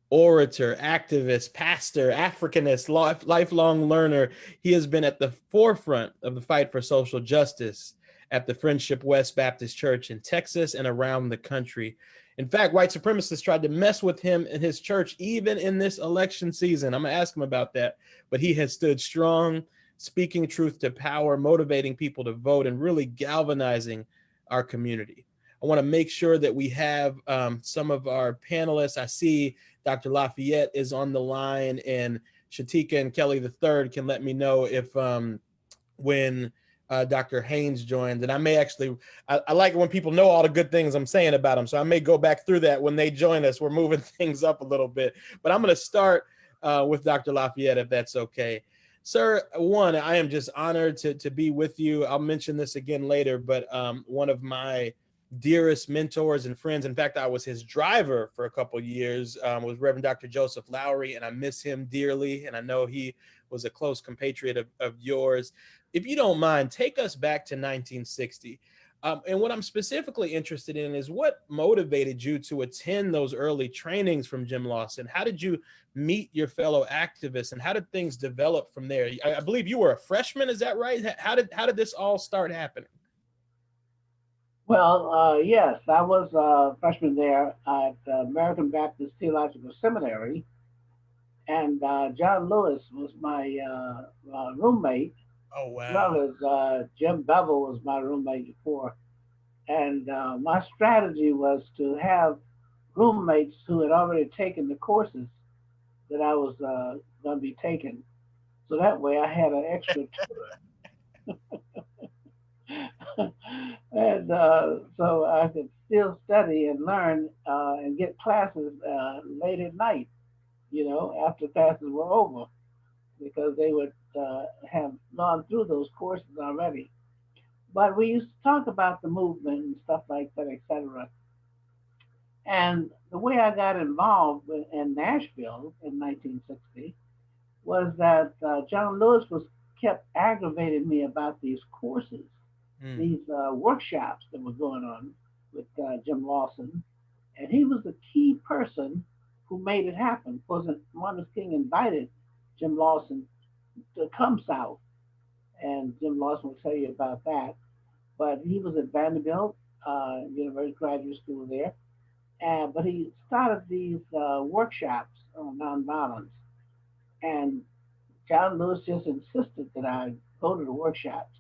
orator, activist, pastor, Africanist, lifelong learner. He has been at the forefront of the fight for social justice at the Friendship West Baptist Church in Texas and around the country. In fact, white supremacists tried to mess with him and his church even in this election season. I'm gonna ask him about that, but he has stood strong, speaking truth to power, motivating people to vote, and really galvanizing our community. I want to make sure that we have some of our panelists. I see Dr. Lafayette is on the line, and Shatika and Kelly III can let me know if when Dr. Haynes joins. And I may actually, I like it when people know all the good things I'm saying about them. So I may go back through that when they join us. We're moving things up a little bit. But I'm going to start with Dr. Lafayette, if that's okay. Sir, one, I am just honored to be with you. I'll mention this again later, but one of my dearest mentors and friends, in fact, I was his driver for a couple of years, was Reverend Dr. Joseph Lowry, and I miss him dearly, and I know he was a close compatriot of yours. If you don't mind, take us back to 1960. And what I'm specifically interested in is what motivated you to attend those early trainings from Jim Lawson? How did you meet your fellow activists, and how did things develop from there? I believe you were a freshman, is that right? How did this all start happening? Well, yes, I was a freshman there at American Baptist Theological Seminary, and John Lewis was my roommate. Oh, wow. As well as Jim Bevel was my roommate before. And my strategy was to have roommates who had already taken the courses that I was going to be taking. So that way I had an extra tutor. And so I could still study and learn and get classes late at night, you know, after classes were over, because they would have gone through those courses already. But we used to talk about the movement and stuff like that, etc. And the way I got involved in Nashville in 1960 was that John Lewis kept aggravating me about these courses, these workshops that were going on with Jim Lawson. And he was the key person who made it happen. President Martin Luther King invited Jim Lawson to come south, and Jim Lawson will tell you about that. But he was at Vanderbilt University Graduate School there, but he started these workshops on nonviolence, and John Lewis just insisted that I go to the workshops.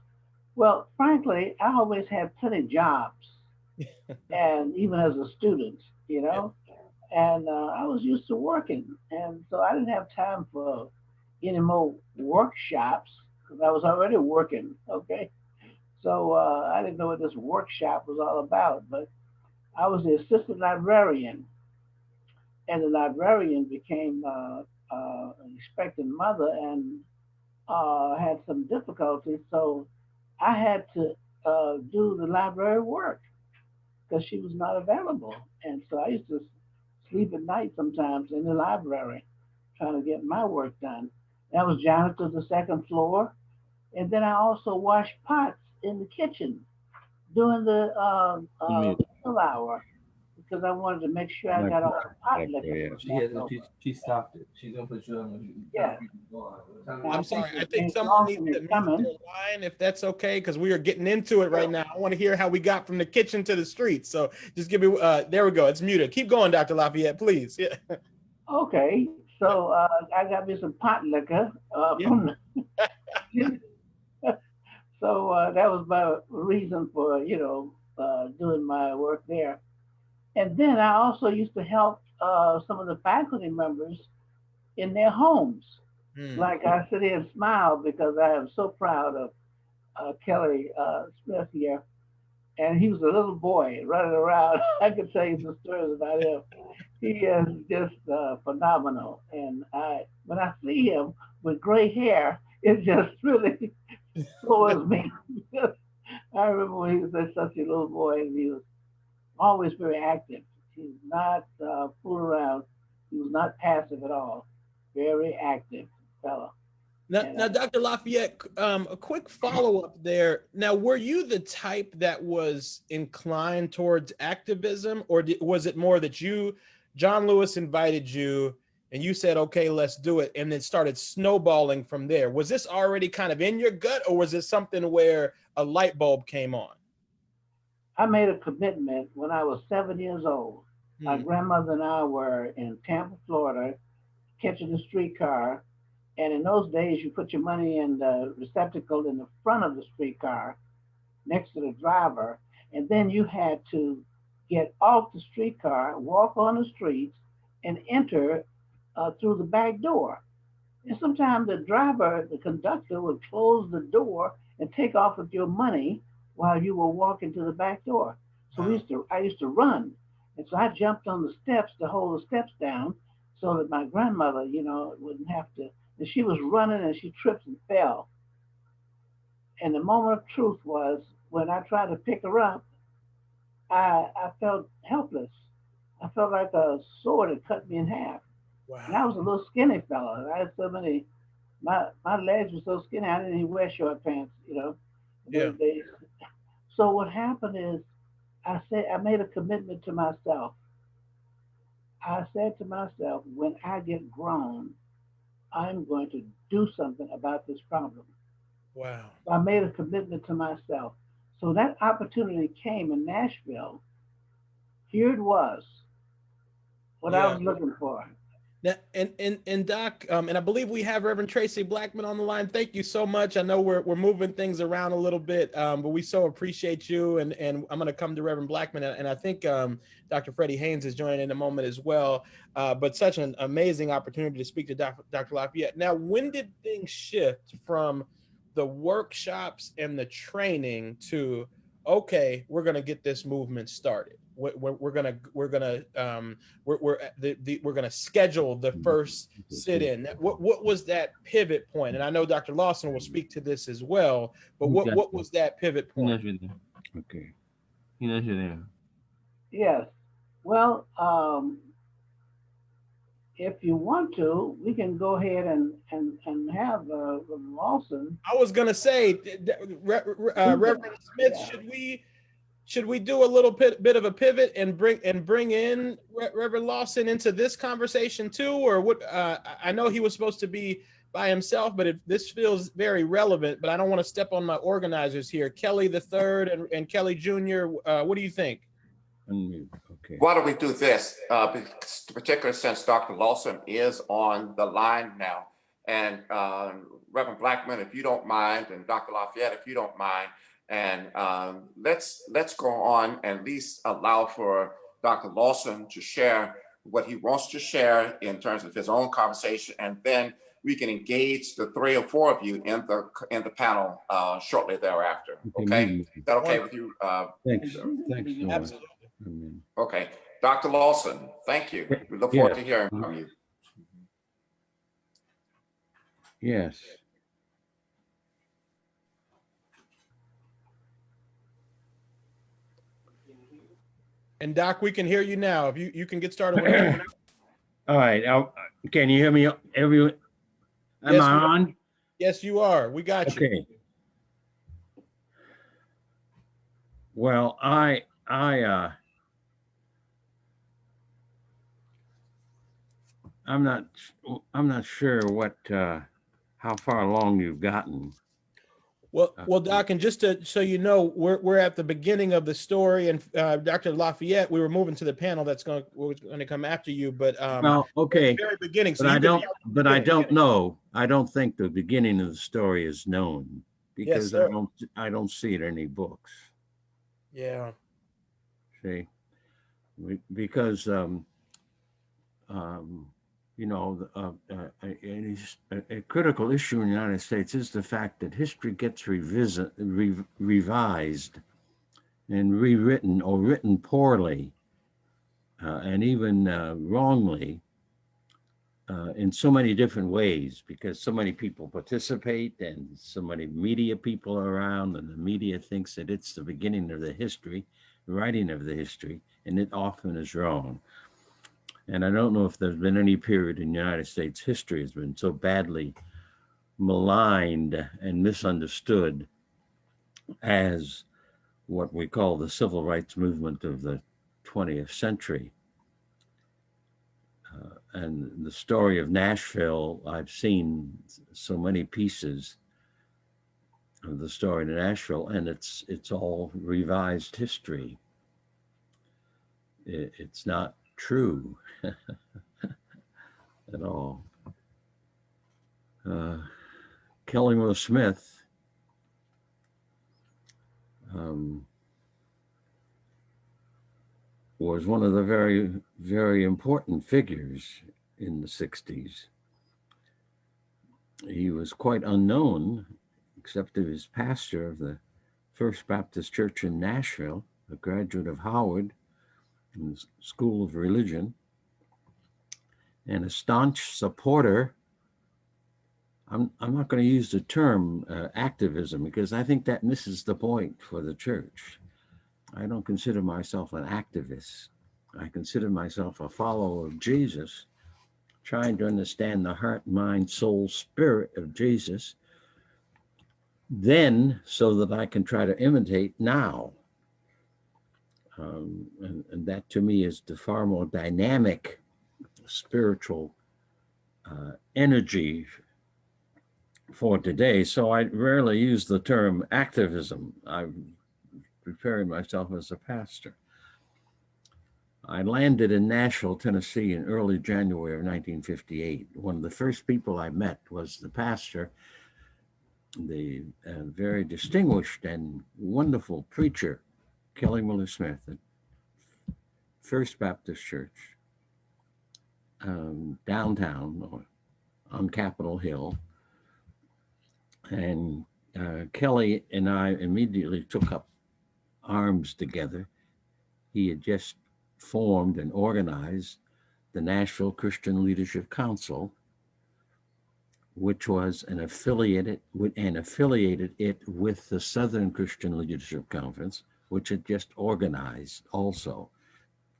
Well, frankly, I always had plenty of jobs, and even as a student, you know, and I was used to working, and so I didn't have time for any more workshops because I was already working. Okay, so I didn't know what this workshop was all about, but I was the assistant librarian, and the librarian became an expectant mother and had some difficulties, so I had to do the library work because she was not available. And so I used to sleep at night sometimes in the library trying to get my work done. I was janitor of the second floor. And then I also washed pots in the kitchen during the meal hour because I wanted to make sure I got all the pot liquor. She stopped it. She's gonna put you on. Yeah. I'm sorry. I think someone needs to mute their line, if that's okay, because we are getting into it right now. I want to hear how we got from the kitchen to the street. So just give me. There we go. It's muted. Keep going, Dr. Lafayette, please. Yeah. Okay. So I got me some pot liquor from the so that was my reason for, you know, doing my work there. And then I also used to help some of the faculty members in their homes. Like I sit here and smile because I am so proud of Kelly Smith here. and he was a little boy running around. I could tell you some stories about him. He is just phenomenal. And when I see him with gray hair, it just really floors me. I remember when he was such a little boy, and he was always very active. He was not fool around. He was not passive at all. Very active fellow. Now, Dr. Lafayette, a quick follow-up there. Now, were you the type that was inclined towards activism, or was it more that John Lewis invited you and you said, okay, let's do it, and it started snowballing from there? Was this already kind of in your gut, or was it something where a light bulb came on? I made a commitment when I was 7 years old. My grandmother and I were in Tampa, Florida, catching a streetcar. And in those days, you put your money in the receptacle in the front of the streetcar next to the driver. And then you had to get off the streetcar, walk on the streets, and enter through the back door. And sometimes the driver, the conductor, would close the door and take off with your money while you were walking to the back door. So I used to run. And so I jumped on the steps to hold the steps down so that my grandmother, wouldn't have to. And she was running and she tripped and fell. And the moment of truth was when I tried to pick her up, I felt helpless. I felt like a sword had cut me in half. Wow. And I was a little skinny fella. I had so many, my legs were so skinny, I didn't even wear short pants, in those days. So what happened is I made a commitment to myself. I said to myself, when I get grown, I'm going to do something about this problem. Wow. So I made a commitment to myself. So that opportunity came in Nashville. Here it was, what I was looking for. Now, and Doc, and I believe we have Reverend Traci Blackmon on the line. Thank you so much. I know we're moving things around a little bit, but we so appreciate you. And I'm going to come to Reverend Blackmon, and I think Dr. Freddie Haynes is joining in a moment as well. But such an amazing opportunity to speak to Dr. Lafayette. Now, when did things shift from the workshops and the training to, okay, we're going to get this movement started? We're gonna schedule the first sit-in. What was that pivot point? And I know Dr. Lawson will speak to this as well. But what was that pivot point? Okay. Yes. Well, if you want to, we can go ahead and have Lawson. I was gonna say, Reverend Smith, should we do a little bit of a pivot and bring in Reverend Lawson into this conversation too, or what? I know he was supposed to be by himself, but this feels very relevant. But I don't want to step on my organizers here. Kelly III and Kelly Jr. What do you think? Okay. Why don't we do this? Particularly since Dr. Lawson is on the line now, and Reverend Blackmon, if you don't mind, and Dr. Lafayette, if you don't mind. And let's go on and at least allow for Dr. Lawson to share what he wants to share in terms of his own conversation, and then we can engage the 3 or 4 of you in the panel shortly thereafter. Okay, is that okay with you? Thanks. Thanks. Absolutely. Okay, Dr. Lawson, thank you. We look forward to hearing from you. Yes. And Doc, we can hear you now. If you can get started whenever. All right. Can you hear me? Everyone? Am I on? Yes, you are. We got you. Okay. Well, I'm not sure what how far along you've gotten. Well, Doc, and just so you know, we're at the beginning of the story, and Dr. Lafayette, we were moving to the panel that's going to come after you, but well, okay, very beginning. So I don't know. I don't think the beginning of the story is known because I don't see it in any books. Yeah. See, because a critical issue in the United States is the fact that history gets revised and rewritten or written poorly and even wrongly in so many different ways, because so many people participate and so many media people are around, and the media thinks that it's the beginning of the history, writing of the history, and it often is wrong. And I don't know if there's been any period in United States history has been so badly maligned and misunderstood as what we call the civil rights movement of the 20th century. And the story of Nashville, I've seen so many pieces of the story of Nashville, and it's all revised history. It's not true at all. Kelly Moore Smith was one of the very, very important figures in the 60s. He was quite unknown, except he was pastor of the First Baptist Church in Nashville, a graduate of Howard in the School of Religion, and a staunch supporter. I'm not going to use the term activism, because I think that misses the point for the church. I don't consider myself an activist. I consider myself a follower of Jesus, trying to understand the heart, mind, soul, spirit of Jesus, then so that I can try to imitate now. And that to me is the far more dynamic spiritual energy for today. So I rarely use the term activism. I'm preparing myself as a pastor. I landed in Nashville, Tennessee in early January of 1958. One of the first people I met was the pastor, the very distinguished and wonderful preacher, Kelly Miller Smith at First Baptist Church, downtown on Capitol Hill. And Kelly and I immediately took up arms together. He had just formed and organized the Nashville Christian Leadership Council, which was affiliated it with the Southern Christian Leadership Conference, which had just organized also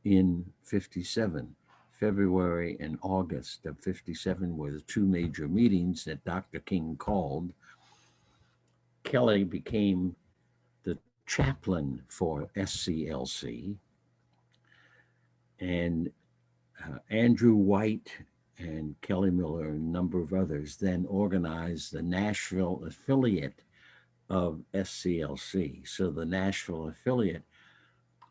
in 57. February and August of 57 were the two major meetings that Dr. King called. Kelly became the chaplain for SCLC, and Andrew White and Kelly Miller and a number of others then organized the Nashville affiliate of SCLC. So the Nashville affiliate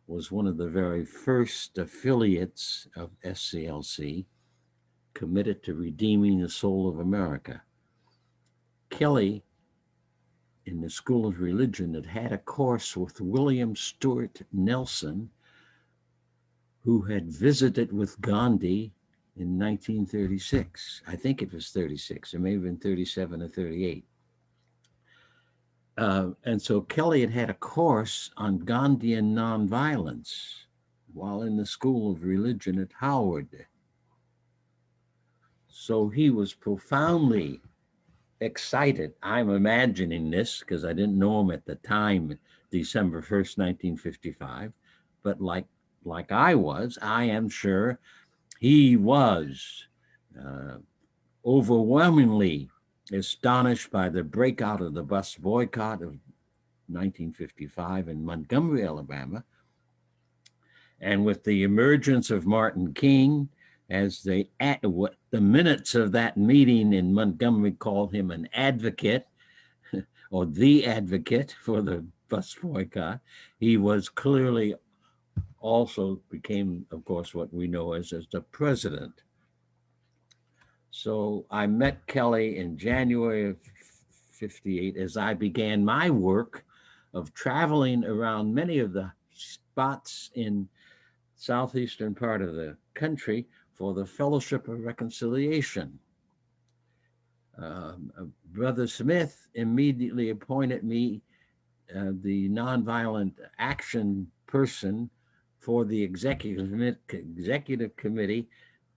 was one of the very first affiliates of SCLC committed to redeeming the soul of America. Kelly, in the School of Religion, had a course with William Stewart Nelson, who had visited with Gandhi in 1936. I think it was 36. It may have been 37 or 38. And so Kelly had a course on Gandhian nonviolence while in the School of Religion at Howard. So he was profoundly excited. I'm imagining this because I didn't know him at the time, December 1st, 1955, but like I was, I am sure he was overwhelmingly astonished by the breakout of the bus boycott of 1955 in Montgomery, Alabama, and with the emergence of Martin King, as the minutes of that meeting in Montgomery called him an advocate, or the advocate for the bus boycott. He was clearly also became, of course, what we know as the president. So I met Kelly in January of 58 as I began my work of traveling around many of the spots in southeastern part of the country for the Fellowship of Reconciliation. Brother Smith immediately appointed me the nonviolent action person for the executive committee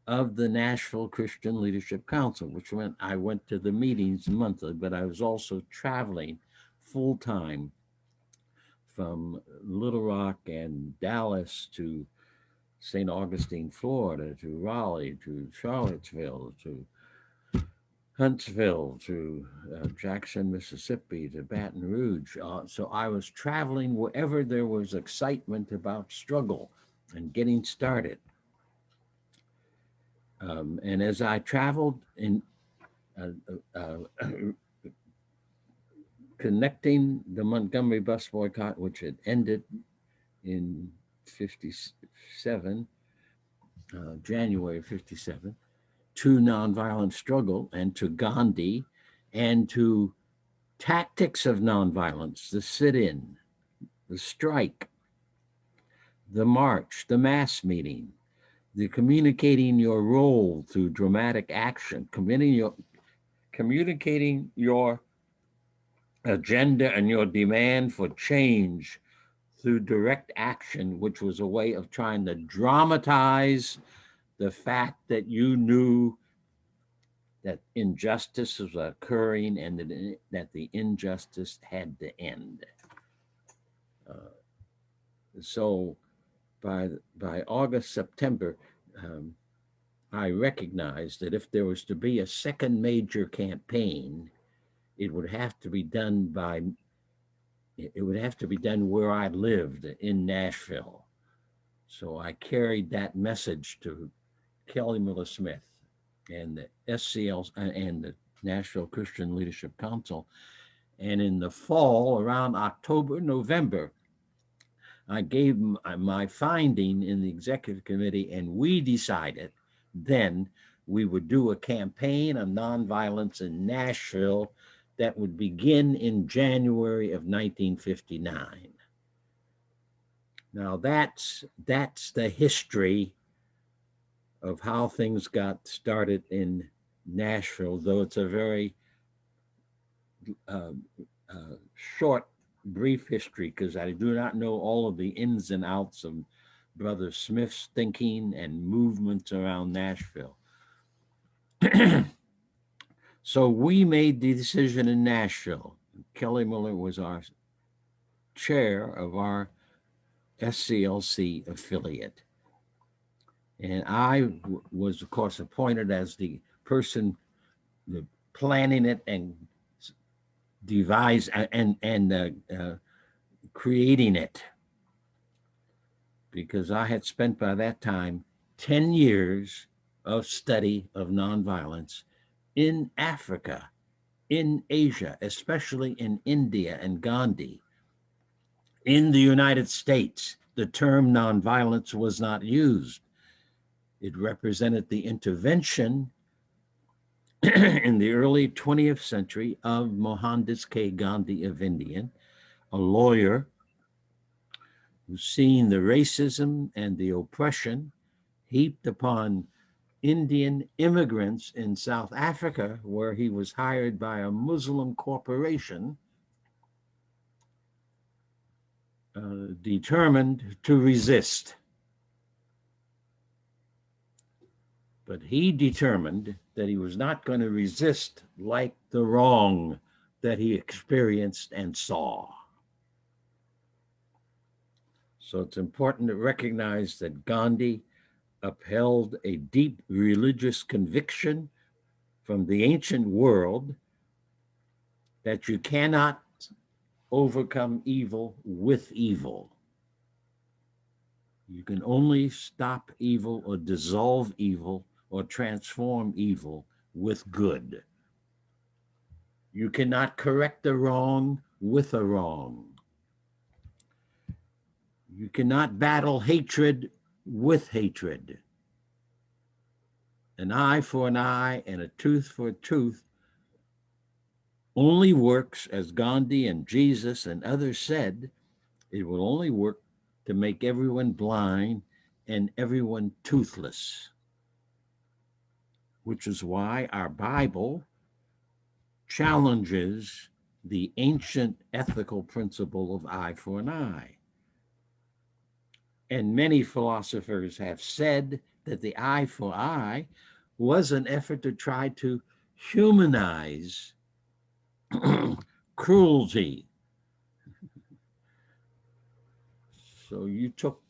of the Nashville Christian Leadership Council, which meant I went to the meetings monthly, but I was also traveling full time from Little Rock and Dallas to St. Augustine, Florida, to Raleigh, to Charlottesville, to Huntsville, to Jackson, Mississippi, to Baton Rouge. So I was traveling wherever there was excitement about struggle and getting started. And as I traveled in connecting the Montgomery bus boycott, which had ended in 57, January of 57, to nonviolent struggle and to Gandhi and to tactics of nonviolence, the sit-in, the strike, the march, the mass meeting, the communicating your role through dramatic action, communicating your agenda and your demand for change through direct action, which was a way of trying to dramatize the fact that you knew that injustice was occurring and that the injustice had to end. So by August, September, I recognized that if there was to be a second major campaign, it would have to be done where I lived in Nashville. So I carried that message to Kelly Miller Smith and the SCL and the Nashville Christian Leadership Council. And in the fall, around October, November, I gave my finding in the executive committee, and we decided then we would do a campaign of nonviolence in Nashville that would begin in January of 1959. Now that's the history of how things got started in Nashville, though it's a very short, brief history, because I do not know all of the ins and outs of Brother Smith's thinking and movements around Nashville. So we made the decision in Nashville. Kelly Miller was our chair of our SCLC affiliate. And I was, of course, appointed as the person planning it and creating it, because I had spent by that time 10 years of study of nonviolence in Africa, in Asia, especially in India and Gandhi. In the United States, the term nonviolence was not used. It represented the intervention in the early 20th century of Mohandas K. Gandhi of India, a lawyer who's seen the racism and the oppression heaped upon Indian immigrants in South Africa, where he was hired by a Muslim corporation, determined to resist. But he determined that he was not going to resist like the wrong that he experienced and saw. So it's important to recognize that Gandhi upheld a deep religious conviction from the ancient world that you cannot overcome evil with evil. You can only stop evil or dissolve evil or transform evil with good. You cannot correct a wrong with a wrong. You cannot battle hatred with hatred. An eye for an eye and a tooth for a tooth only works, as Gandhi and Jesus and others said, it will only work to make everyone blind and everyone toothless, which is why our Bible challenges the ancient ethical principle of eye for an eye. And many philosophers have said that the eye for eye was an effort to try to humanize cruelty. So you took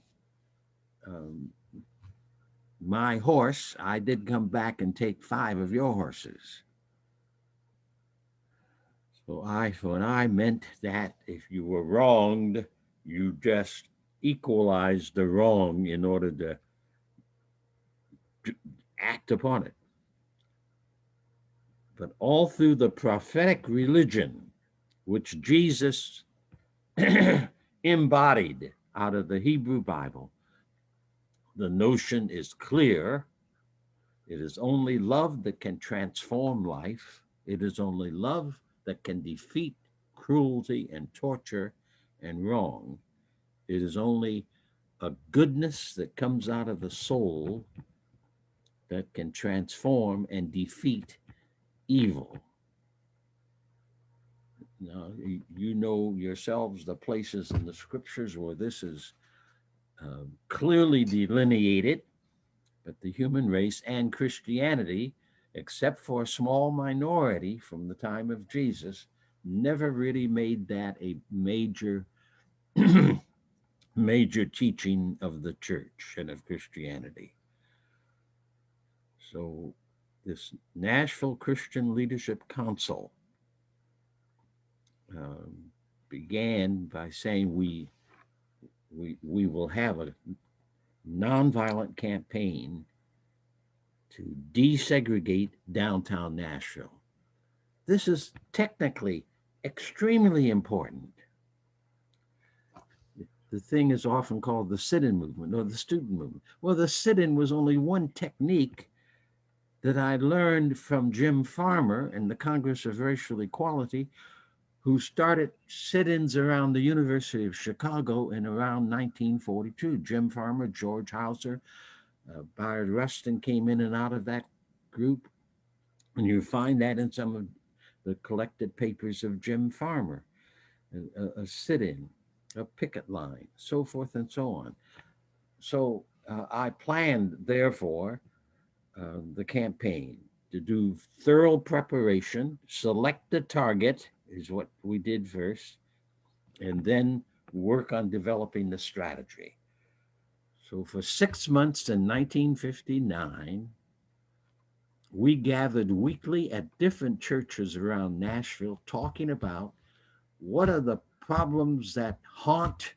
my horse, I did come back and take 5 of your horses. So eye for an eye meant that if you were wronged, you just equalized the wrong in order to act upon it. But all through the prophetic religion, which Jesus embodied out of the Hebrew Bible, the notion is clear. It is only love that can transform life. It is only love that can defeat cruelty and torture and wrong. It is only a goodness that comes out of the soul that can transform and defeat evil. Now, you know yourselves the places in the scriptures where this is clearly delineated, but the human race and Christianity, except for a small minority from the time of Jesus, never really made that a major major teaching of the church and of Christianity. So this Nashville Christian Leadership Council began by saying we will have a nonviolent campaign to desegregate downtown Nashville. This is technically extremely important. The thing is often called the sit-in movement or the student movement. Well, the sit-in was only one technique that I learned from Jim Farmer and the Congress of Racial Equality, who started sit-ins around the University of Chicago in around 1942. Jim Farmer, George Hauser, Bayard Rustin came in and out of that group. And you find that in some of the collected papers of Jim Farmer, a sit-in, a picket line, so forth and so on. So I planned, therefore, the campaign to do thorough preparation, select the target is what we did first, and then work on developing the strategy. So for 6 months in 1959, we gathered weekly at different churches around Nashville talking about what are the problems that haunt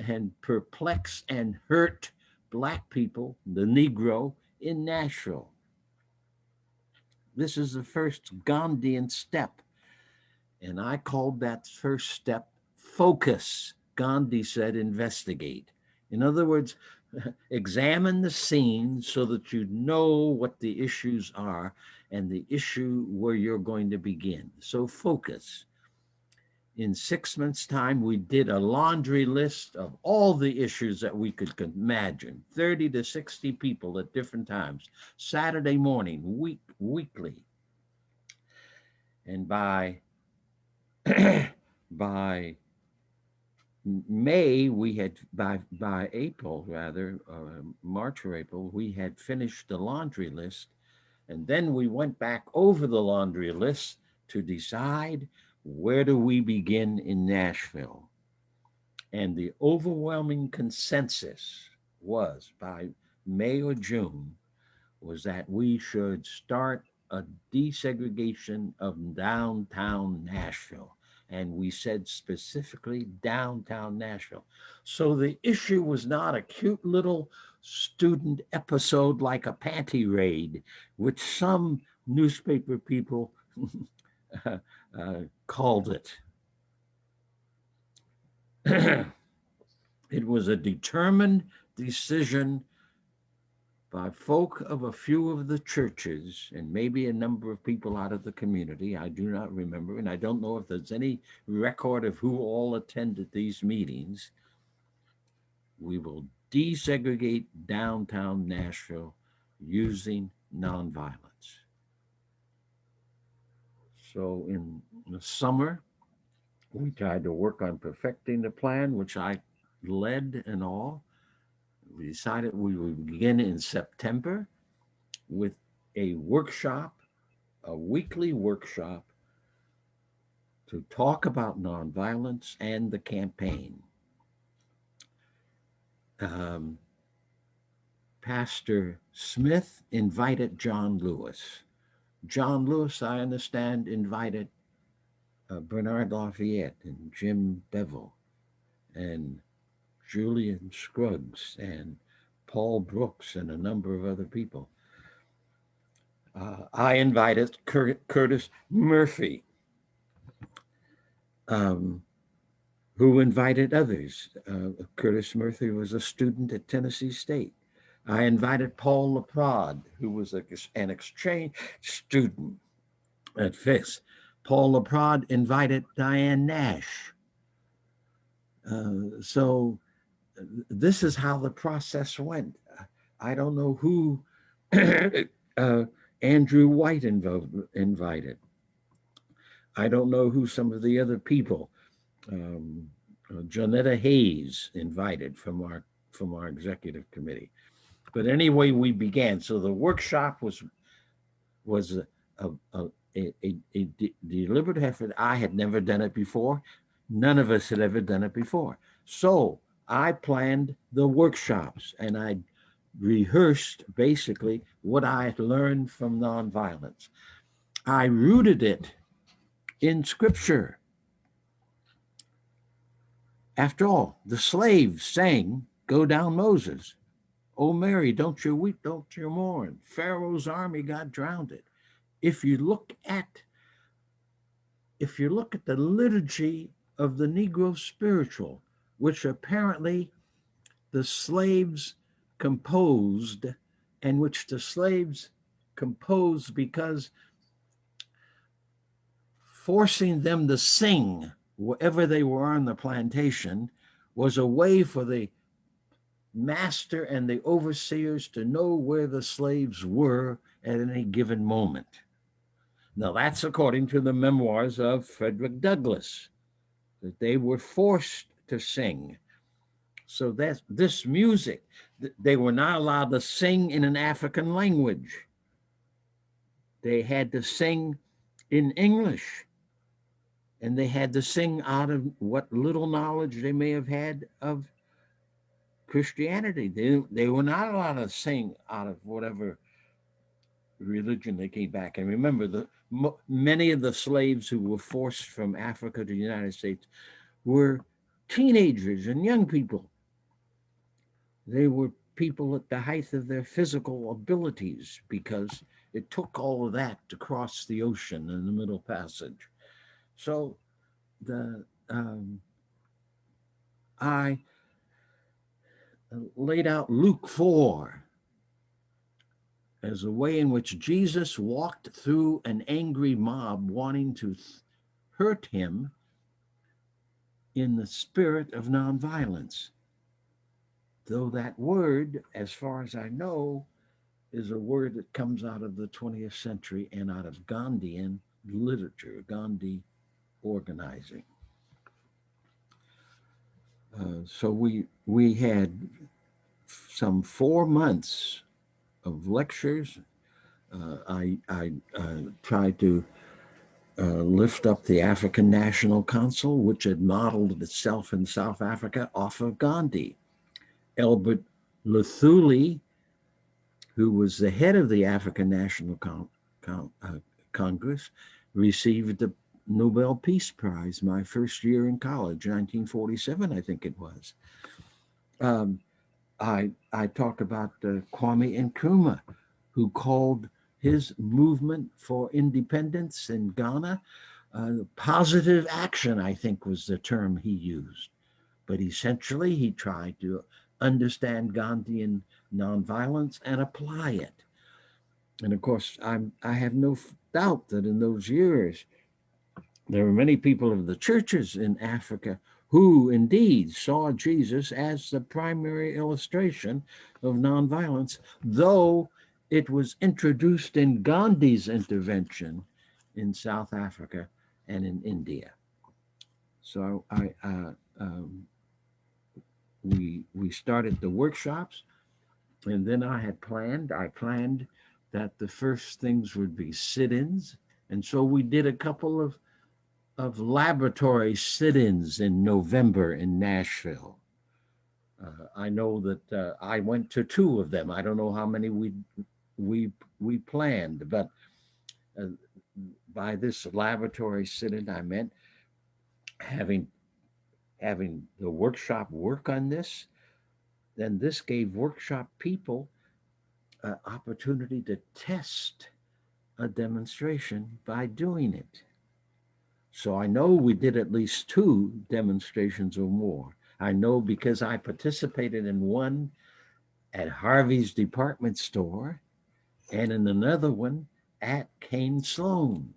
and perplex and hurt Black people, the Negro, in Nashville. This is the first Gandhian step. And I called that first step focus. Gandhi said, investigate. In other words, examine the scene so that you know what the issues are and the issue where you're going to begin. So focus. In 6 months' time, we did a laundry list of all the issues that we could imagine, 30 to 60 people at different times, Saturday morning, weekly. And by May, we had, by April rather, March or April, we had finished the laundry list. And then we went back over the laundry list to decide where do we begin in Nashville. And the overwhelming consensus was by May or June was that we should start a desegregation of downtown Nashville. And we said specifically downtown Nashville. So the issue was not a cute little student episode like a panty raid, which some newspaper people called it. It was a determined decision by folk of a few of the churches and maybe a number of people out of the community. I do not remember, and I don't know if there's any record of who all attended these meetings. We will desegregate downtown Nashville using nonviolence. So in the summer, we tried to work on perfecting the plan, which I led and all. We decided we would begin in September with a workshop, a weekly workshop to talk about nonviolence and the campaign. Pastor Smith invited John Lewis. John Lewis, I understand, invited Bernard Lafayette and Jim Bevel and Julian Scruggs and Paul Brooks and a number of other people. I invited Curtis Murphy, who invited others. Curtis Murphy was a student at Tennessee State. I invited Paul Laprade, who was an exchange student at Fisk. Paul Laprade invited Diane Nash. So this is how the process went. I don't know who Andrew White invited. I don't know who some of the other people, Janetta Hayes invited from our executive committee. But anyway, we began. So the workshop was a deliberate effort. I had never done it before. None of us had ever done it before. So I planned the workshops and I rehearsed basically what I had learned from nonviolence. I rooted it in scripture. After all, the slaves sang, "Go down, Moses. Oh, Mary, don't you weep, don't you mourn. Pharaoh's army got drowned." If you look at the liturgy of the Negro spiritual, which apparently the slaves composed, and which the slaves composed because forcing them to sing wherever they were on the plantation was a way for the master and the overseers to know where the slaves were at any given moment. Now that's according to the memoirs of Frederick Douglass, that they were forced to sing. So that this music, they were not allowed to sing in an African language. They had to sing in English, and they had to sing out of what little knowledge they may have had of Christianity. They were not allowed to sing out of whatever religion they came back. And remember, many of the slaves who were forced from Africa to the United States were teenagers and young people. They were people at the height of their physical abilities because it took all of that to cross the ocean in the Middle Passage. So I laid out Luke 4 as a way in which Jesus walked through an angry mob wanting to hurt him in the spirit of nonviolence. Though that word, as far as I know, is a word that comes out of the 20th century and out of Gandhian literature, Gandhi organizing. So we had some 4 months of lectures. I tried to lift up the African National Council, which had modeled itself in South Africa off of Gandhi. Albert Luthuli, who was the head of the African National Congress, received the Nobel Peace Prize my first year in college, 1947, I think it was. I talked about Kwame Nkrumah, who called his movement for independence in Ghana positive action, I think was the term he used. But essentially, he tried to understand Gandhian nonviolence and apply it. And of course, I have no doubt that in those years, there were many people of the churches in Africa who indeed saw Jesus as the primary illustration of nonviolence, though it was introduced in Gandhi's intervention in South Africa and in India. So we started the workshops, and then I planned that the first things would be sit-ins. And so we did a couple of laboratory sit-ins in November in Nashville. I know that I went to 2 of them. I don't know how many we planned, but by this laboratory sit-in, I meant having the workshop work on this. Then this gave workshop people an opportunity to test a demonstration by doing it. So I know we did at least 2 demonstrations or more. I know because I participated in one at Harvey's department store and in another one at Kane Sloan.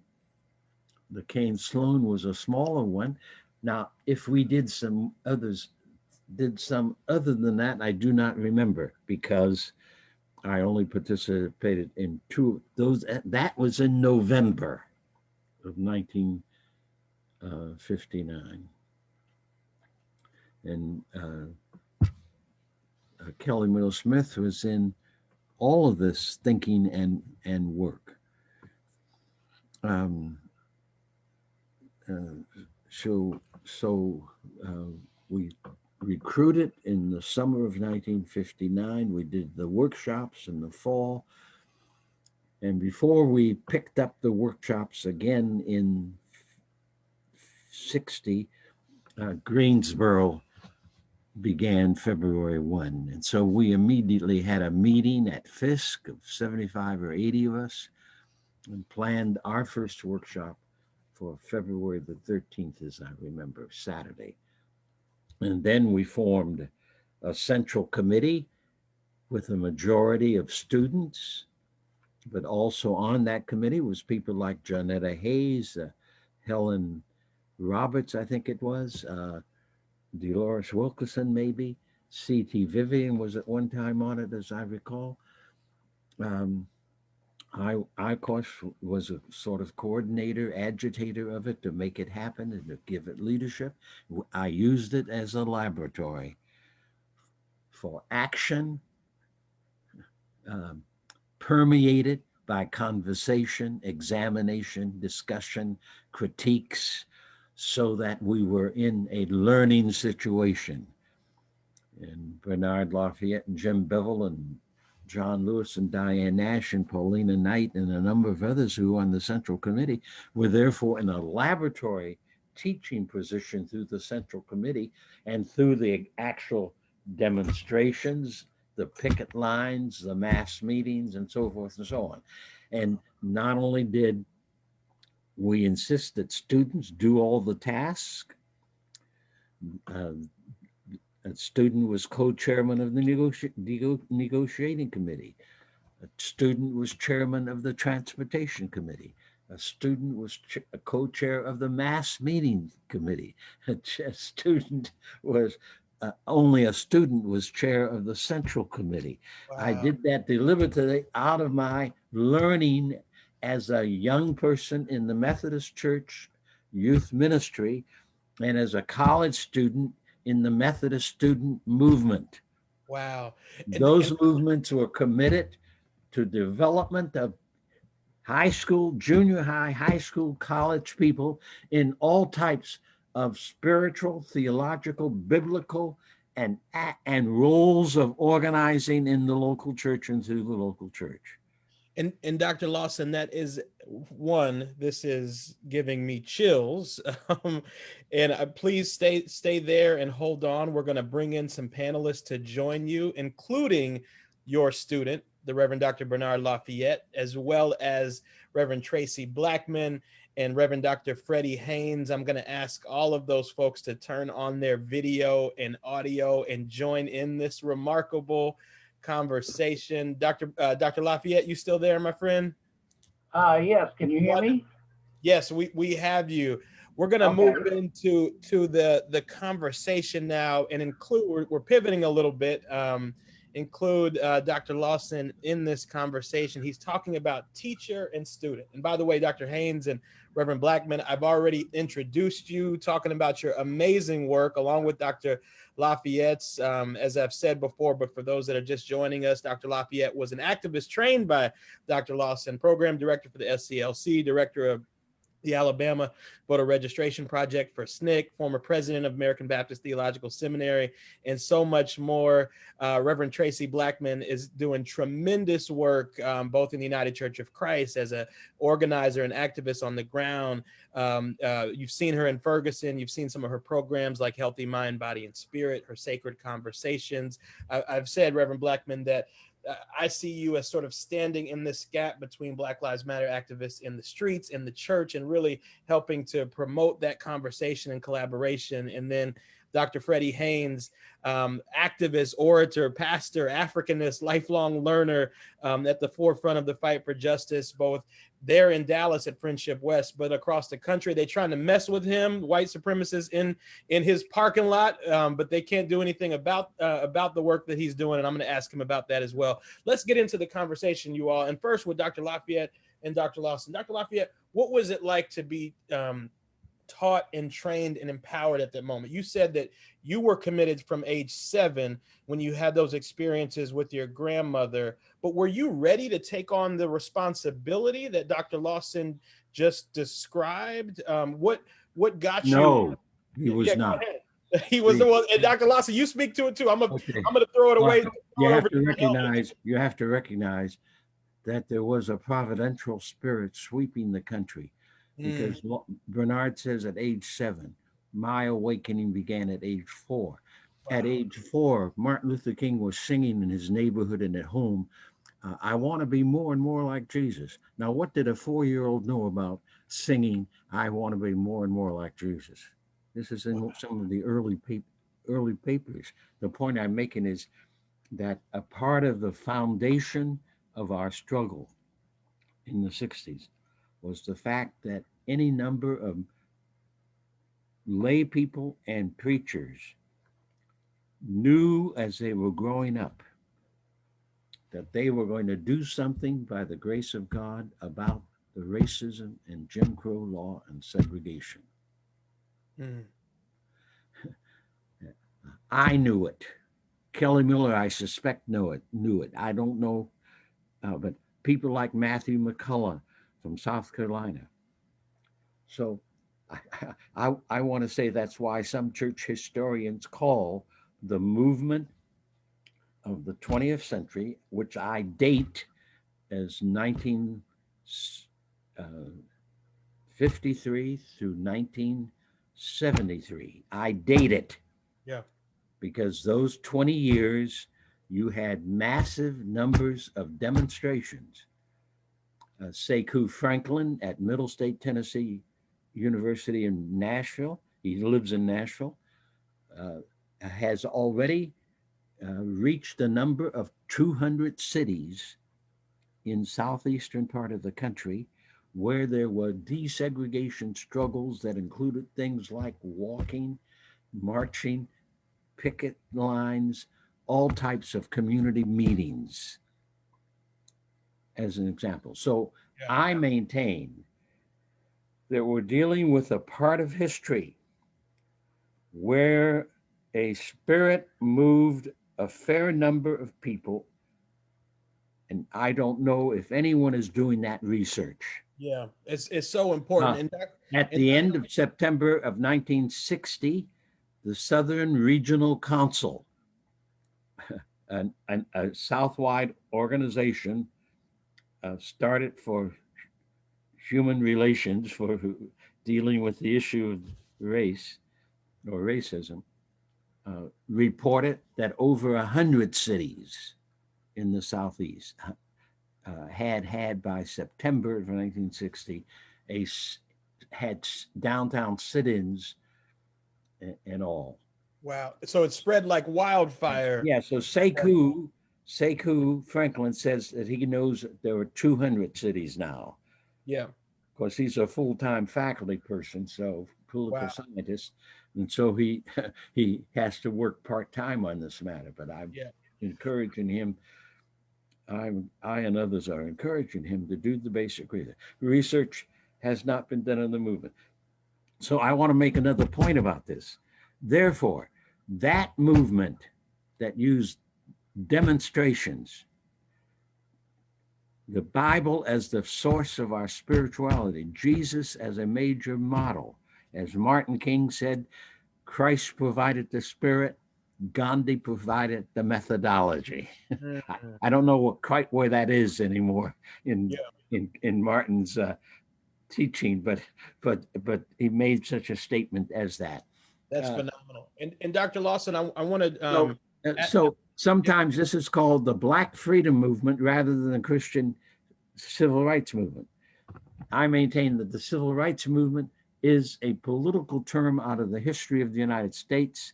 The Kane Sloan was a smaller one. Now, if we did some other than that, I do not remember, because I only participated in 2 those. That was in November of 1959. And Kelly Miller Smith was in all of this thinking and work. We recruited in the summer of 1959. We did the workshops in the fall. And before we picked up the workshops again in 60, Greensboro began February 1. And so we immediately had a meeting at Fisk of 75 or 80 of us and planned our first workshop for February the 13th, as I remember, Saturday. And then we formed a central committee with a majority of students, but also on that committee was people like Jonetta Hayes, Helen Roberts, I think it was, Dolores Wilkerson, maybe. C.T. Vivian was at one time on it, as I recall. I, of course, was a sort of coordinator, agitator of it to make it happen and to give it leadership. I used it as a laboratory for action, permeated by conversation, examination, discussion, critiques, so that we were in a learning situation. And Bernard Lafayette and Jim Bevel and John Lewis and Diane Nash and Paulina Knight and a number of others who were on the Central Committee were therefore in a laboratory teaching position through the Central Committee and through the actual demonstrations, the picket lines, the mass meetings, and so forth and so on. And not only did we insist that students do all the tasks, a student was co-chairman of the negotiating committee. A student was chairman of the transportation committee. A student was a co-chair of the mass meeting committee. Only a student was chair of the central committee. Wow. I did that deliberately out of my learning as a young person in the Methodist Church youth ministry and as a college student in the Methodist student movement. Wow. Those movements were committed to development of high school, junior high, high school, college people in all types of spiritual, theological, biblical, and roles of organizing in the local church and through the local church. And Dr. Lawson, that is this is giving me chills. And please stay there and hold on. We're going to bring in some panelists to join you, including your student, the Reverend Dr. Bernard Lafayette, as well as Reverend Traci Blackmon and Reverend Dr. Freddie Haynes. I'm going to ask all of those folks to turn on their video and audio and join in this remarkable conversation. Dr. Lafayette, you still there, my friend? Yes. Can you hear me? Yes, we have you. We're going to move into the conversation now and include. We're pivoting a little bit, include Dr. Lawson in this conversation. He's talking about teacher and student. And by the way, Dr. Haynes and Reverend Blackmon, I've already introduced you, talking about your amazing work along with Dr. Lafayette's, as I've said before, but for those that are just joining us, Dr. Lafayette was an activist trained by Dr. Lawson, program director for the SCLC, director of the Alabama Voter Registration Project for SNCC, former president of American Baptist Theological Seminary, and so much more. Reverend Traci Blackmon is doing tremendous work, both in the United Church of Christ as an organizer and activist on the ground. You've seen her in Ferguson. You've seen some of her programs like Healthy Mind, Body, and Spirit, her Sacred Conversations. I've said, Reverend Blackmon, that I see you as sort of standing in this gap between Black Lives Matter activists in the streets, in the church, and really helping to promote that conversation and collaboration. And then Dr. Freddie Haynes, activist, orator, pastor, Africanist, lifelong learner, at the forefront of the fight for justice, both there in Dallas at Friendship West, but across the country. They're trying to mess with him, white supremacists in his parking lot, but they can't do anything about the work that he's doing. And I'm going to ask him about that as well. Let's get into the conversation, you all. And first with Dr. Lafayette and Dr. Lawson. Dr. Lafayette, what was it like to be taught and trained and empowered at that moment? You said that you were committed from age 7 when you had those experiences with your grandmother, but were you ready to take on the responsibility that Dr. Lawson just described? What got you? No, he was not. He was the one. And Dr. Lawson, you speak to it too. I'm gonna throw it away. You have to recognize that there was a providential spirit sweeping the country. Because Bernard says at age 7, my awakening began at age 4. Wow. At age 4, Martin Luther King was singing in his neighborhood and at home, I want to be more and more like Jesus. Now, what did a 4-year-old know about singing, I want to be more and more like Jesus? This is in some of the early papers. The point I'm making is that a part of the foundation of our struggle in the 60s was the fact that any number of lay people and preachers knew as they were growing up that they were going to do something by the grace of God about the racism and Jim Crow law and segregation. I knew it. Kelly Miller, I suspect, knew it. I don't know, but people like Matthew McCullough from South Carolina. So I want to say that's why some church historians call the movement of the 20th century, which I date as 1953 through 1973. I date it. Yeah. Because those 20 years, you had massive numbers of demonstrations. Sekou Franklin at Middle State Tennessee University in Nashville, he lives in Nashville, has already reached the number of 200 cities in southeastern part of the country where there were desegregation struggles that included things like walking, marching, picket lines, all types of community meetings, as an example. So I maintain that we're dealing with a part of history where a spirit moved a fair number of people, and I don't know if anyone is doing that research. Yeah, it's so important. At the end of September of 1960, the Southern Regional Council, a Southwide organization started for human relations, for dealing with the issue of race or racism, reported that over 100 cities in the Southeast had by September of 1960 had downtown sit-ins and all. Wow. So it spread like wildfire. Yeah. So Sekou Franklin says that he knows that there are 200 cities now. Yeah. Of course, he's a full-time faculty person, so political scientist. And so he has to work part-time on this matter. But encouraging him. I and others are encouraging him to do the basic research. Research has not been done on the movement. So I want to make another point about this. Therefore, that movement that used demonstrations, the Bible as the source of our spirituality, Jesus as a major model. As Martin King said, Christ provided the spirit, Gandhi provided the methodology. I don't know quite where that is anymore in Martin's teaching, but he made such a statement as that. That's phenomenal. And Dr. Lawson, I wanted so sometimes this is called the Black Freedom Movement rather than the Christian Civil Rights Movement. I maintain that the Civil Rights Movement is a political term out of the history of the United States.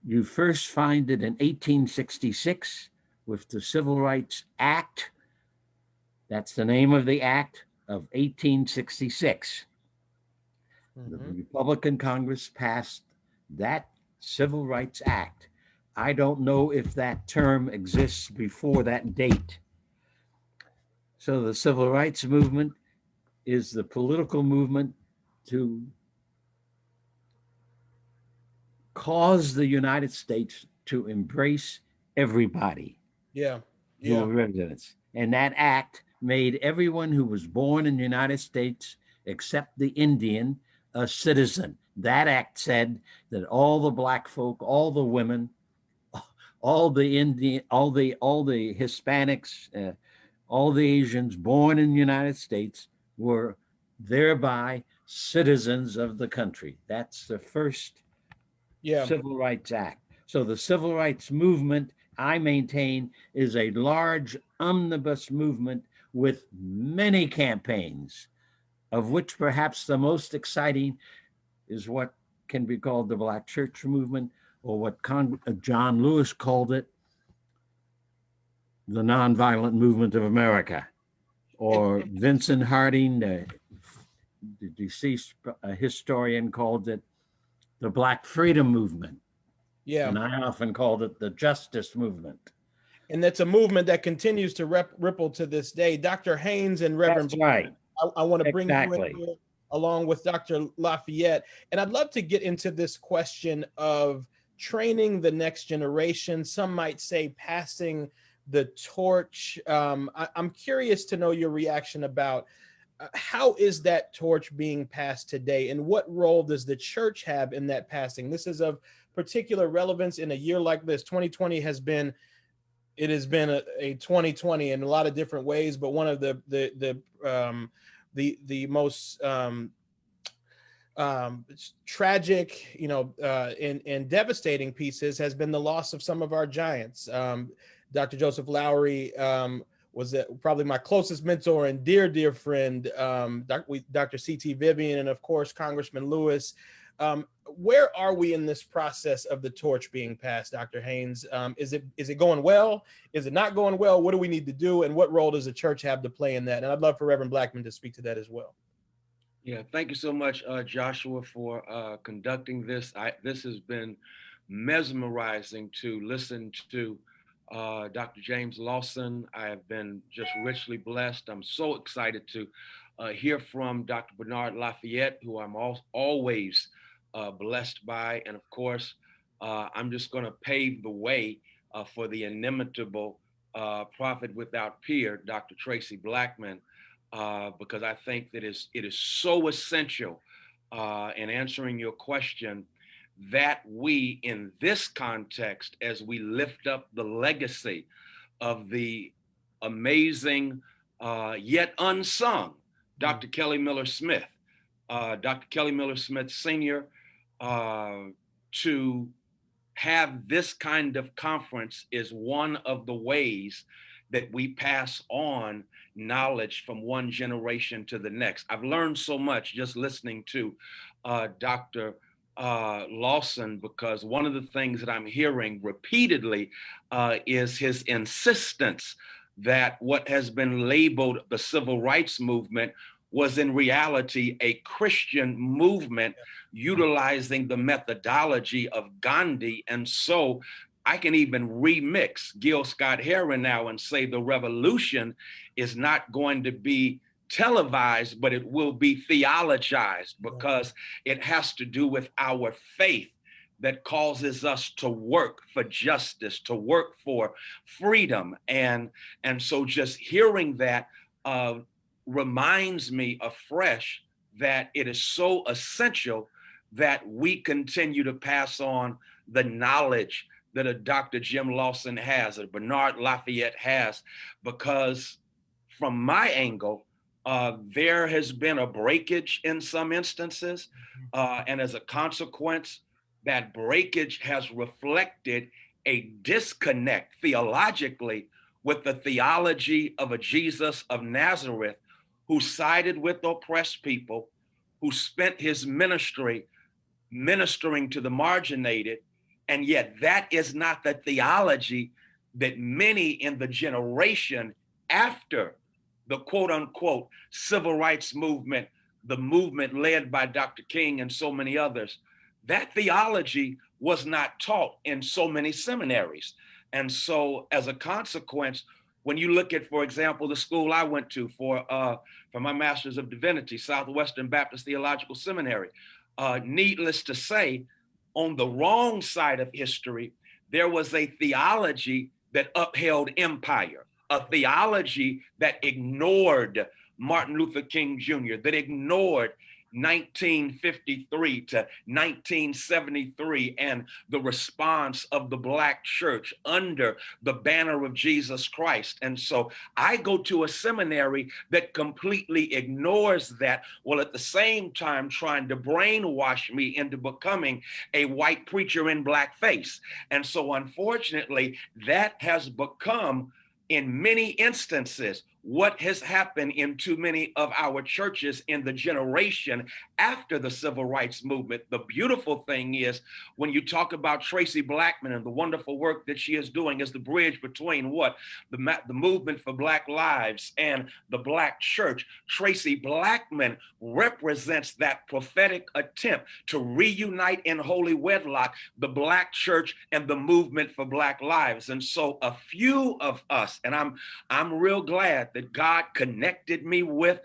You first find it in 1866 with the Civil Rights Act. That's the name of the act of 1866. The Republican Congress passed that Civil Rights Act. I don't know if that term exists before that date. So the Civil Rights Movement is the political movement to cause the United States to embrace everybody. Who are residents. And that act made everyone who was born in the United States, except the Indian, a citizen. That act said that all the Black folk, all the women, all the Indian, all the Hispanics, all the Asians born in the United States were thereby citizens of the country. That's the first Civil Rights Act. So the Civil Rights Movement, I maintain, is a large omnibus movement with many campaigns, of which perhaps the most exciting is what can be called the Black Church Movement, or what John Lewis called it, the Nonviolent Movement of America, or Vincent Harding, the deceased historian, called it the Black Freedom Movement. And I often called it the Justice Movement. And that's a movement that continues to ripple to this day. Dr. Haynes and Reverend Blackmon, I want to bring you in here along with Dr. Lafayette. And I'd love to get into this question of training the next generation. Some might say passing the torch. I'm curious to know your reaction about how is that torch being passed today, and what role does the church have in that passing? This is of particular relevance in a year like this. 2020 has been a 2020 in a lot of different ways, but one of the most tragic, and devastating pieces has been the loss of some of our giants. Dr. Joseph Lowery was probably my closest mentor and dear friend, Dr. C.T. Vivian, and of course, Congressman Lewis. Where are we in this process of the torch being passed, Dr. Haynes? Is it going well? Is it not going well? What do we need to do? And what role does the church have to play in that? And I'd love for Reverend Blackmon to speak to that as well. Yeah, thank you so much, Joshua, for conducting this. This has been mesmerizing to listen to Dr. James Lawson. I have been just richly blessed. I'm so excited to hear from Dr. Bernard Lafayette, who I'm always blessed by. And of course, I'm just going to pave the way for the inimitable prophet without peer, Dr. Traci Blackmon, because I think that it is so essential in answering your question that we, in this context, as we lift up the legacy of the amazing, yet unsung Dr. Kelly Miller Smith, Dr. Kelly Miller Smith Sr., to have this kind of conference is one of the ways that we pass on knowledge from one generation to the next. I've learned so much just listening to Dr. Lawson, because one of the things that I'm hearing repeatedly is his insistence that what has been labeled the civil rights movement was in reality a Christian movement utilizing the methodology of Gandhi. And so I can even remix Gil Scott-Heron now and say the revolution is not going to be televised, but it will be theologized, because it has to do with our faith that causes us to work for justice, to work for freedom. And so just hearing that reminds me afresh that it is so essential that we continue to pass on the knowledge that a Dr. Jim Lawson has, a Bernard Lafayette has, because from my angle, there has been a breakage in some instances. And as a consequence, that breakage has reflected a disconnect theologically with the theology of a Jesus of Nazareth who sided with oppressed people, who spent his ministry ministering to the marginated. And yet that is not the theology that many in the generation after the quote unquote civil rights movement, the movement led by Dr. King and so many others, that theology was not taught in so many seminaries. And so as a consequence, when you look at, for example, the school I went to for my Master's of Divinity, Southwestern Baptist Theological Seminary, needless to say, on the wrong side of history, there was a theology that upheld empire, a theology that ignored Martin Luther King Jr., that ignored 1953 to 1973 and the response of the Black church under the banner of Jesus Christ. And so I go to a seminary that completely ignores that, while at the same time trying to brainwash me into becoming a white preacher in blackface. And so unfortunately, that has become, in many instances, what has happened in too many of our churches in the generation after the civil rights movement. The beautiful thing is, when you talk about Traci Blackmon and the wonderful work that she is doing as the bridge between what? The movement for Black lives and the Black church. Traci Blackmon represents that prophetic attempt to reunite in holy wedlock the Black church and the movement for Black lives. And so a few of us, and I'm real glad that God connected me with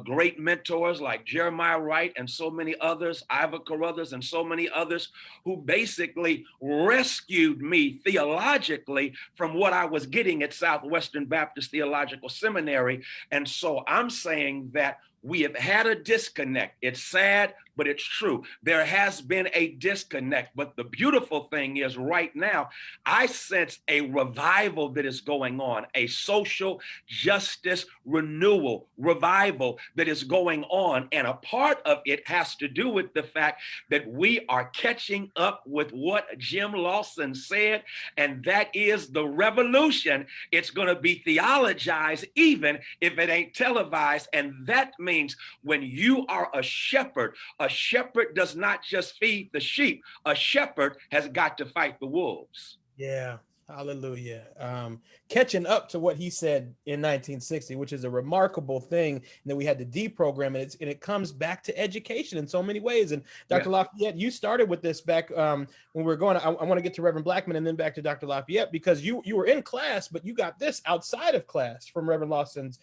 great mentors like Jeremiah Wright and so many others, Ivor Carruthers and so many others, who basically rescued me theologically from what I was getting at Southwestern Baptist Theological Seminary. And so I'm saying that we have had a disconnect. It's sad, but it's true. There has been a disconnect. But the beautiful thing is, right now, I sense a revival that is going on, a social justice renewal, revival that is going on. And a part of it has to do with the fact that we are catching up with what Jim Lawson said, and that is the revolution. It's going to be theologized, even if it ain't televised. And that means when you are a shepherd does not just feed the sheep. A shepherd has got to fight the wolves. Yeah. Hallelujah. Catching up to what he said in 1960, which is a remarkable thing, and that we had to deprogram it. And it comes back to education in so many ways. And Dr. Lafayette, you started with this back when we were going. I want to get to Reverend Blackmon and then back to Dr. Lafayette, because you were in class, but you got this outside of class from Reverend Lawson's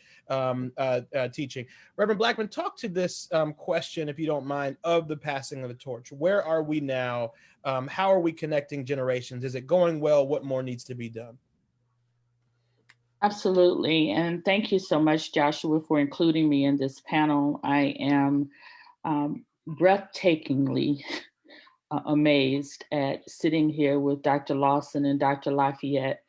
teaching. Reverend Blackmon, talk to this question, if you don't mind, of the passing of the torch. Where are we now? How are we connecting generations? Is it going well? What more needs to be done? Absolutely. And thank you so much, Joshua, for including me in this panel. I am breathtakingly amazed at sitting here with Dr. Lawson and Dr. Lafayette,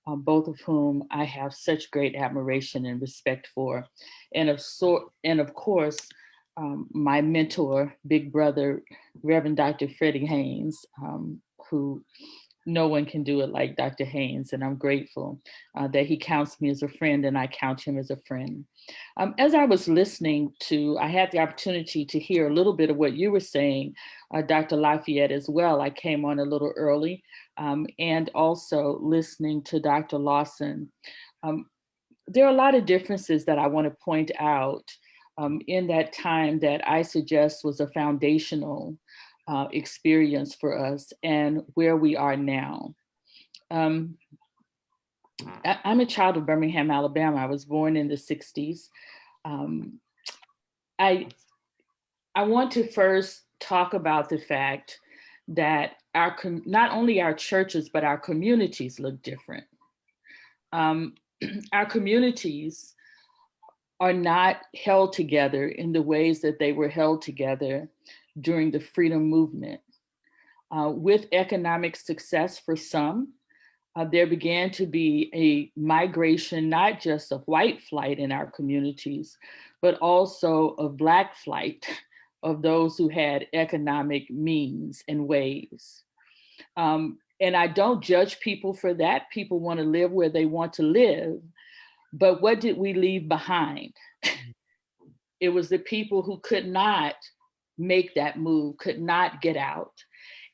both of whom I have such great admiration and respect for. And of course, my mentor, big brother, Reverend Dr. Freddie Haynes, who no one can do it like Dr. Haynes, and I'm grateful that he counts me as a friend and I count him as a friend. As I was listening I had the opportunity to hear a little bit of what you were saying, Dr. Lafayette, as well. I came on a little early, and also listening to Dr. Lawson. There are a lot of differences that I want to point out in that time that I suggest was a foundational experience for us and where we are now. I'm a child of Birmingham, Alabama. I was born in the 60s. I want to first talk about the fact that not only our churches, but our communities look different. Our communities are not held together in the ways that they were held together during the freedom movement. With economic success for some, there began to be a migration, not just of white flight in our communities, but also of Black flight, of those who had economic means and ways. And I don't judge people for that. People want to live where they want to live. But what did we leave behind? It was the people who could not make that move, could not get out.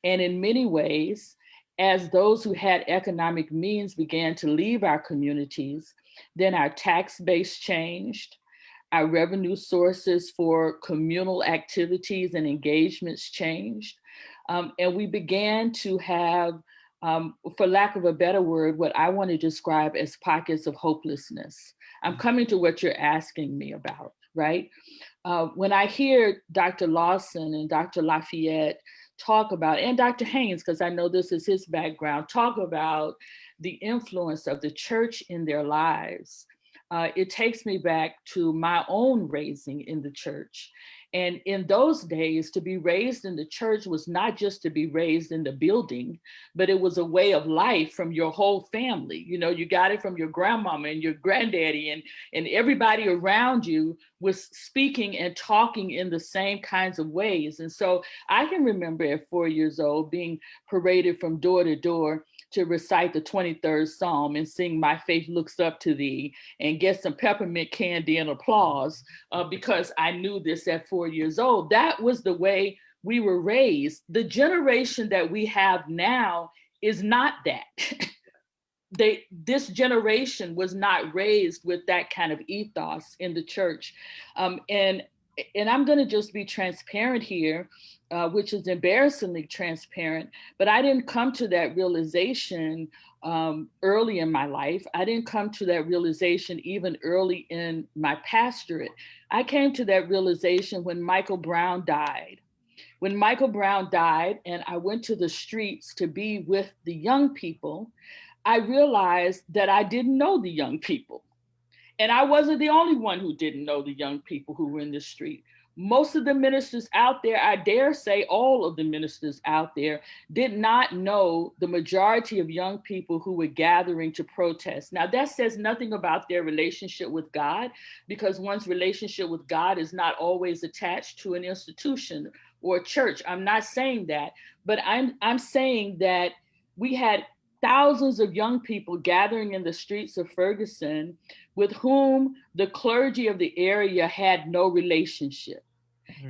And in many ways, as those who had economic means began to leave our communities, then our tax base changed, our revenue sources for communal activities and engagements changed. And we began to have, for lack of a better word, what I want to describe as pockets of hopelessness. I'm coming to what you're asking me about, right? When I hear Dr. Lawson and Dr. Lafayette talk about, and Dr. Haynes, because I know this is his background, talk about the influence of the church in their lives, it takes me back to my own raising in the church. And in those days, to be raised in the church was not just to be raised in the building, but it was a way of life from your whole family. You know, you got it from your grandmama and your granddaddy, and everybody around you was speaking and talking in the same kinds of ways. And so I can remember at 4 years old being paraded from door to door to recite the 23rd Psalm and sing "My Faith Looks Up to Thee" and get some peppermint candy and applause because I knew this at 4 years old. That was the way we were raised. The generation that we have now is not that. This generation was not raised with that kind of ethos in the church. And I'm going to just be transparent here, which is embarrassingly transparent, but I didn't come to that realization early in my life. I didn't come to that realization even early in my pastorate. I came to that realization when Michael Brown died. When Michael Brown died and I went to the streets to be with the young people, I realized that I didn't know the young people. And I wasn't the only one who didn't know the young people who were in the street. Most of the ministers out there, I dare say all of the ministers out there, did not know the majority of young people who were gathering to protest. Now, that says nothing about their relationship with God, because one's relationship with God is not always attached to an institution or a church. I'm not saying that, but I'm saying that we had thousands of young people gathering in the streets of Ferguson with whom the clergy of the area had no relationship.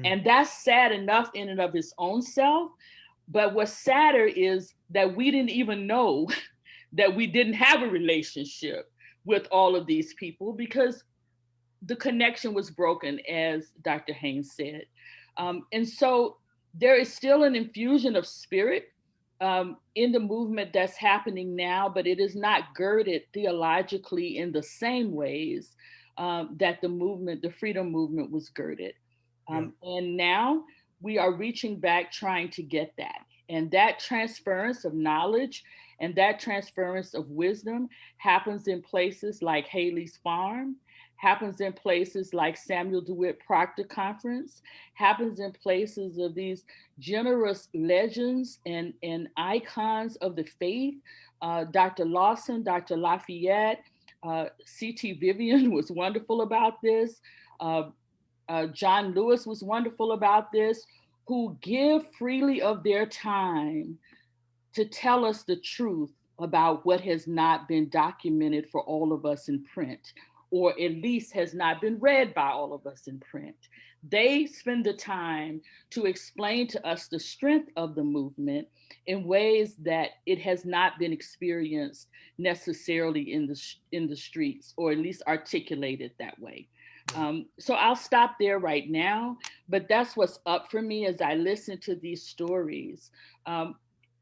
And that's sad enough in and of its own self. But what's sadder is that we didn't even know that we didn't have a relationship with all of these people because the connection was broken, as Dr. Haynes said. And so there is still an infusion of spirit in the movement that's happening now, but it is not girded theologically in the same ways that the freedom movement was girded. And now we are reaching back trying to get that. And that transference of knowledge and that transference of wisdom happens in places like Haley's Farm, happens in places like Samuel DeWitt Proctor Conference, happens in places of these generous legends and icons of the faith. Dr. Lawson, Dr. Lafayette, C.T. Vivian was wonderful about this. John Lewis was wonderful about this, who give freely of their time to tell us the truth about what has not been documented for all of us in print, or at least has not been read by all of us in print. They spend the time to explain to us the strength of the movement in ways that it has not been experienced necessarily in the streets, or at least articulated that way. So I'll stop there right now, but that's what's up for me as I listen to these stories.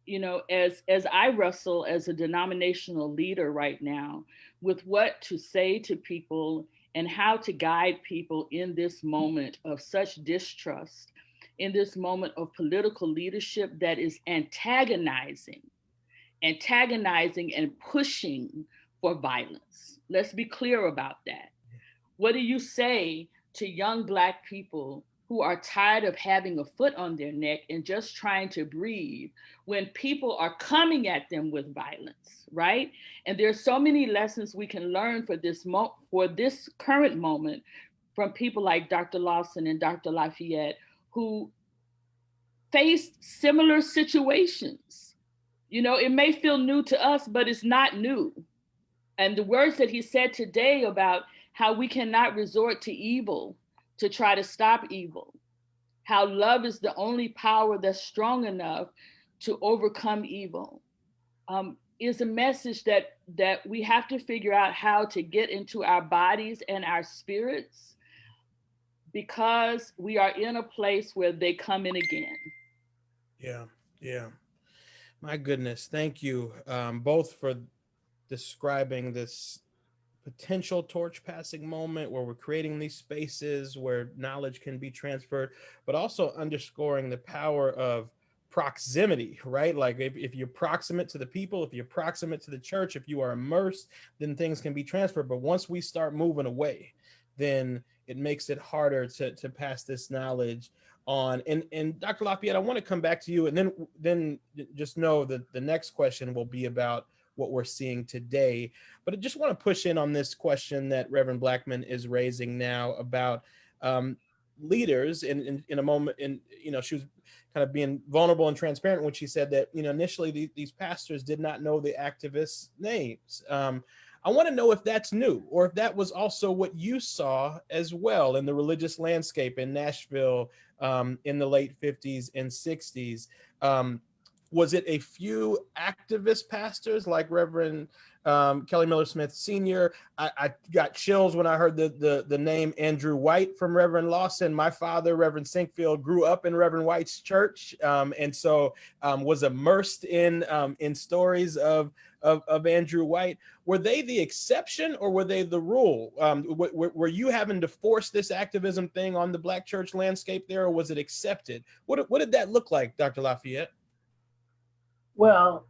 you know, as I wrestle as a denominational leader right now with what to say to people and how to guide people in this moment of such distrust, in this moment of political leadership that is antagonizing and pushing for violence. Let's be clear about that. What do you say to young Black people who are tired of having a foot on their neck and just trying to breathe when people are coming at them with violence, right? And there's so many lessons we can learn for this current moment from people like Dr. Lawson and Dr. Lafayette, who faced similar situations. You know, it may feel new to us, but it's not new. And the words that he said today about how we cannot resort to evil to try to stop evil, how love is the only power that's strong enough to overcome evil, is a message that we have to figure out how to get into our bodies and our spirits, because we are in a place where they come in again. Yeah, yeah. My goodness, thank you both for describing this potential torch passing moment where we're creating these spaces where knowledge can be transferred, but also underscoring the power of proximity, right? Like if you're proximate to the people, if you're proximate to the church, if you are immersed, then things can be transferred. But once we start moving away, then it makes it harder to pass this knowledge on. And Dr. Lafayette, I want to come back to you, and then just know that the next question will be about what we're seeing today. But I just want to push in on this question that Reverend Blackmon is raising now about leaders in a moment. And, you know, she was kind of being vulnerable and transparent when she said that, you know, initially these pastors did not know the activists' names. I want to know if that's new, or if that was also what you saw as well in the religious landscape in Nashville in the late 50s and 60s. Was it a few activist pastors like Reverend Kelly Miller Smith Sr.? I got chills when I heard the name Andrew White from Reverend Lawson. My father, Reverend Sinkfield, grew up in Reverend White's church, and so was immersed in stories of Andrew White. Were they the exception, or were they the rule? Were you having to force this activism thing on the Black church landscape there, or was it accepted? What did that look like, Dr. Lafayette? Well,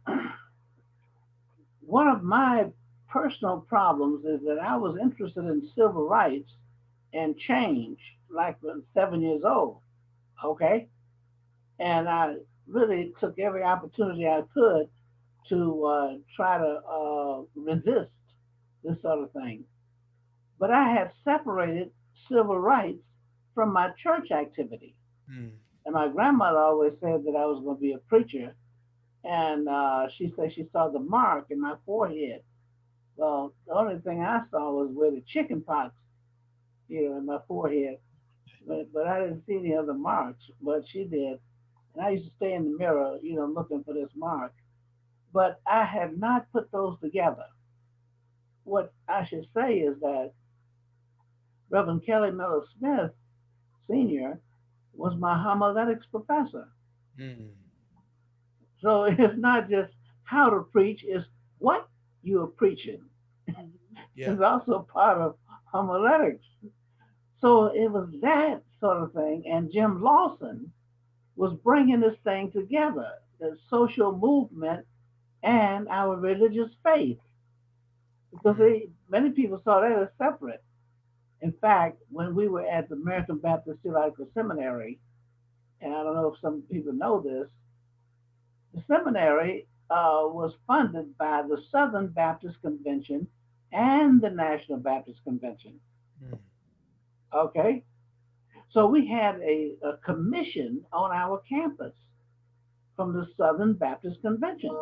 one of my personal problems is that I was interested in civil rights and change like when 7 years old, okay? And I really took every opportunity I could to try to resist this sort of thing. But I had separated civil rights from my church activity. And my grandmother always said that I was going to be a preacher. And she said she saw the mark in my forehead. Well, the only thing I saw was where the chicken pox, you know, in my forehead. But I didn't see any other marks, but she did. And I used to stay in the mirror, you know, looking for this mark. But I have not put those together. What I should say is that Reverend Kelly Miller Smith Sr. was my homiletics professor. So it's not just how to preach, it's what you are preaching. Yeah. It's also part of homiletics. So it was that sort of thing. And Jim Lawson was bringing this thing together, the social movement and our religious faith. Because many people saw that as separate. In fact, when we were at the American Baptist Theological Seminary, and I don't know if some people know this, the seminary was funded by the Southern Baptist Convention and the National Baptist Convention. Okay? So we had a commission on our campus from the Southern Baptist Convention.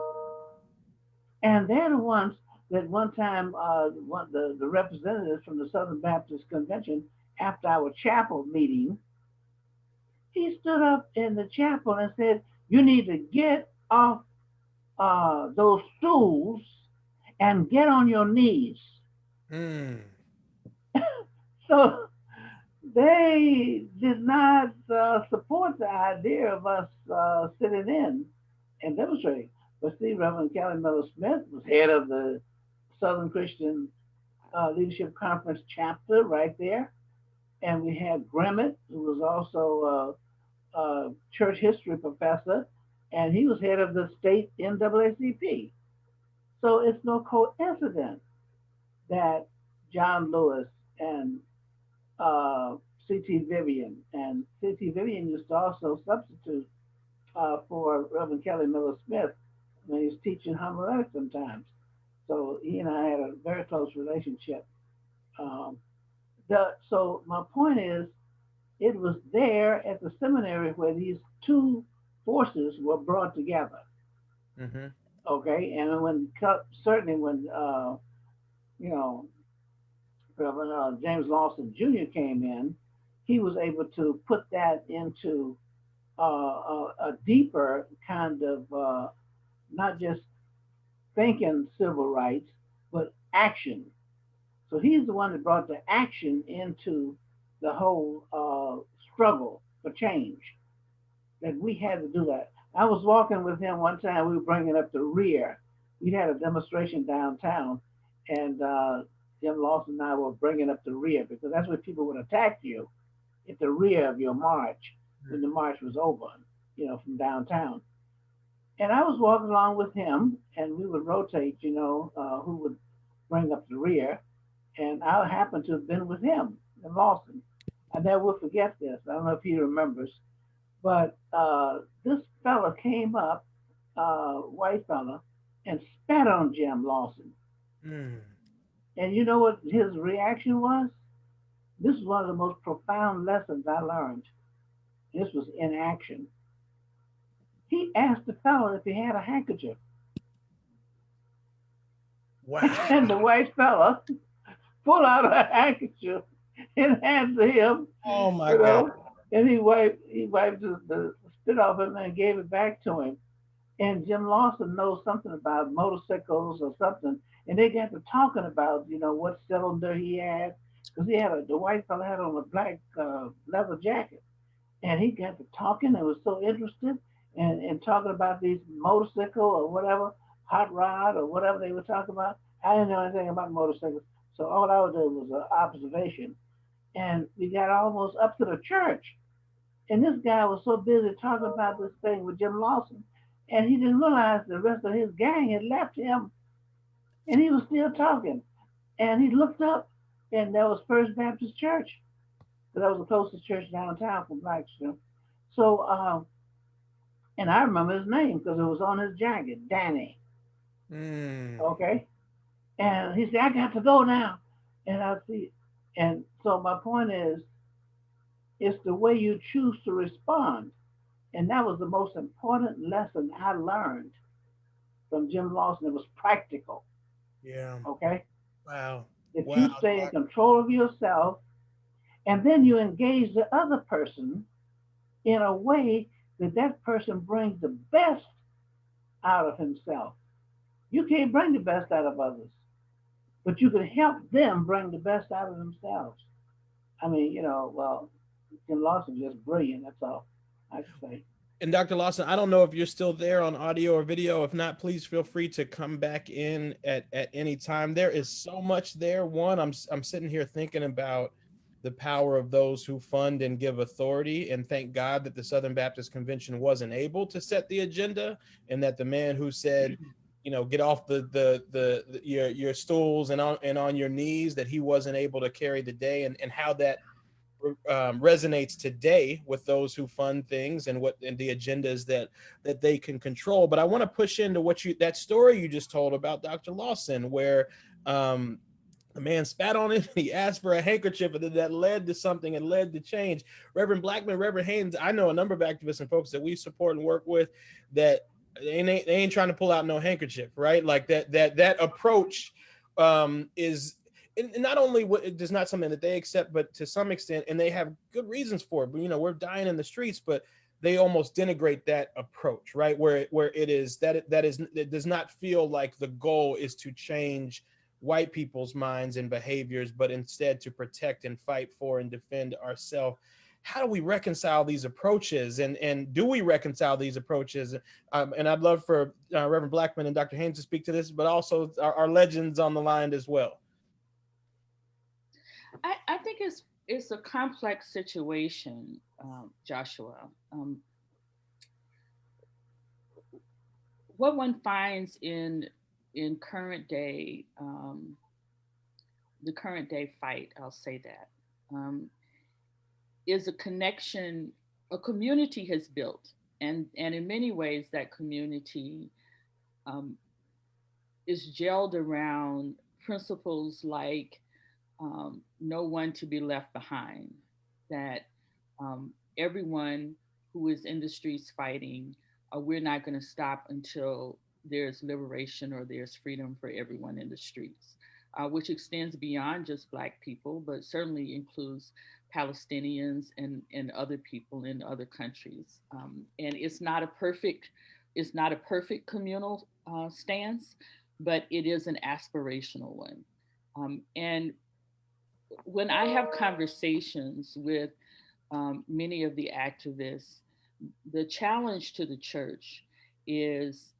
And they're the ones that one time, the representatives from the Southern Baptist Convention, after our chapel meeting, he stood up in the chapel and said, you need to get off those stools and get on your knees. So they did not support the idea of us sitting in. and demonstrating. But see, Reverend Kelly Miller Smith was head of the Southern Christian Leadership Conference chapter right there. And we had Grimmett, who was also a church history professor, and he was head of the state NAACP. So it's no coincidence that John Lewis and C.T. Vivian, and C.T. Vivian used to also substitute for Reverend Kelly Miller Smith when he was teaching homiletics sometimes. So he and I had a very close relationship. Um, so my point is, it was there at the seminary where these two forces were brought together. Mm-hmm. Okay, and when certainly when you know Reverend James Lawson Jr. came in, he was able to put that into a deeper kind of not just thinking civil rights, but action. So he's the one that brought the action into the whole struggle for change. That we had to do that. I was walking with him one time. We were bringing up the rear. We had a demonstration downtown, and Jim Lawson and I were bringing up the rear because that's where people would attack you at the rear of your march when the march was over, from downtown. And I was walking along with him, and we would rotate, who would bring up the rear. And I happened to have been with him in Lawson. I never will forget this. I don't know if he remembers, but this fella came up, white fella, and spat on Jim Lawson. Mm. And you know what his reaction was? This is one of the most profound lessons I learned. This was in action. He asked the fellow if he had a handkerchief. Wow. And the white fella pulled out a handkerchief and handed to him. Oh my God. And he wiped the spit off him and gave it back to him. And Jim Lawson knows something about motorcycles or something. And they got to talking about, what cylinder he had. Because the white fella had on a black leather jacket. And he got to talking and was so interested in talking about these motorcycle or whatever, hot rod or whatever they were talking about. I didn't know anything about motorcycles. So all I would do was an observation. And we got almost up to the church. And this guy was so busy talking about this thing with Jim Lawson. And he didn't realize the rest of his gang had left him. And he was still talking. And he looked up, and that was First Baptist Church. So that was the closest church downtown from blacks. So, and I remember his name because it was on his jacket, Danny. Mm. Okay. And he said, I got to go now. And I see, and so my point is, it's the way you choose to respond. And that was the most important lesson I learned from Jim Lawson. It was practical. Yeah. Okay. Wow. If you stay in control of yourself, and then you engage the other person in a way that person brings the best out of himself. You can't bring the best out of others, but you can help them bring the best out of themselves. I mean, Jim Lawson just brilliant. That's all I can say. And Dr. Lawson, I don't know if you're still there on audio or video. If not, please feel free to come back in at any time. There is so much there. One, I'm sitting here thinking about the power of those who fund and give authority, and thank God that the Southern Baptist Convention wasn't able to set the agenda, and that the man who said, get off your stools and on your knees, that he wasn't able to carry the day, and how that resonates today with those who fund things and the agendas that they can control. But I want to push into that story you just told about Dr. Lawson, where the man spat on it, he asked for a handkerchief, and then that led to something and led to change. Reverend Blackmon, Reverend Haynes, I know a number of activists and folks that we support and work with that they ain't trying to pull out no handkerchief, right? Like that approach is, and not only it is not something that they accept, but to some extent, and they have good reasons for it, but we're dying in the streets, but they almost denigrate that approach, right? Where it does not feel like the goal is to change white people's minds and behaviors, but instead to protect and fight for and defend ourselves. how do we reconcile these approaches, and do we reconcile these approaches? And I'd love for Reverend Blackmon and Dr. Haynes to speak to this, but also our legends on the line as well. I think it's a complex situation, Joshua. What one finds in current day, the current day fight, I'll say that, is a connection a community has built, and in many ways that community is gelled around principles like no one to be left behind, that everyone who is in the streets fighting, we're not going to stop until there's liberation or there's freedom for everyone in the streets, which extends beyond just Black people, but certainly includes Palestinians and other people in other countries. And it's not a perfect communal stance, but it is an aspirational one. And when I have conversations with many of the activists, the challenge to the church is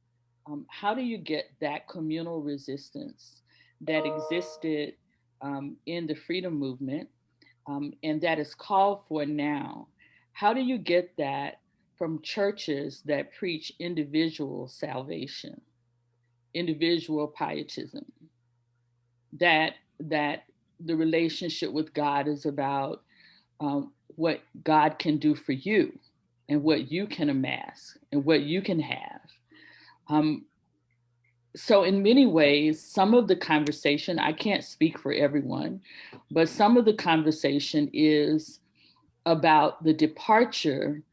how do you get that communal resistance that existed in the freedom movement and that is called for now? How do you get that from churches that preach individual salvation, individual pietism, that the relationship with God is about what God can do for you and what you can amass and what you can have. So in many ways, some of the conversation, I can't speak for everyone, but some of the conversation is about the departure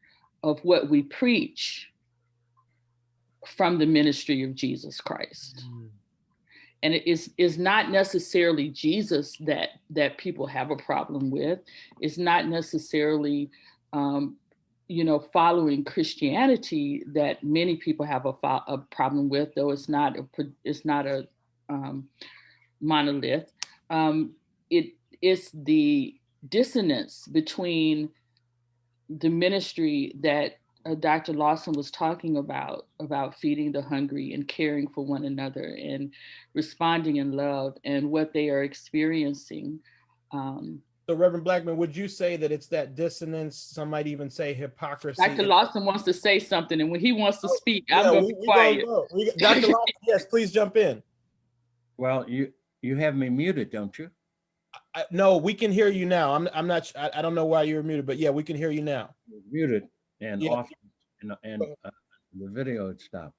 of what we preach from the ministry of Jesus Christ. And it is not necessarily Jesus that people have a problem with. It's not necessarily, following Christianity that many people have a problem with, though it's not a monolith. It's the dissonance between the ministry that Dr. Lawson was talking about feeding the hungry and caring for one another and responding in love, and what they are experiencing. So Reverend Blackmon, would you say that it's that dissonance, some might even say hypocrisy? Dr. Lawson wants to say something, and when he wants to speak, I'm going to be quiet. Dr. Lawson, yes, please jump in. Well, you have me muted, don't you? No, we can hear you now. I'm not. I don't know why you were muted, but yeah, we can hear you now. Muted and off, and the video had stopped.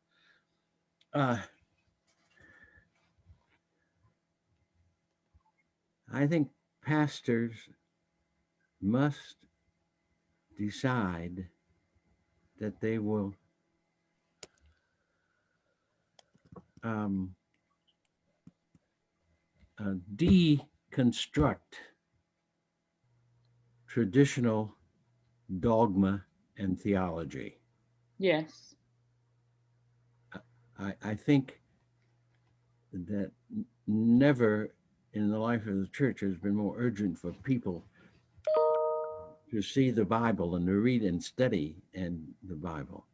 I think pastors must decide that they will deconstruct traditional dogma and theology. Yes. I think that never in the life of the church has been more urgent for people to see the Bible and to read and study in the Bible.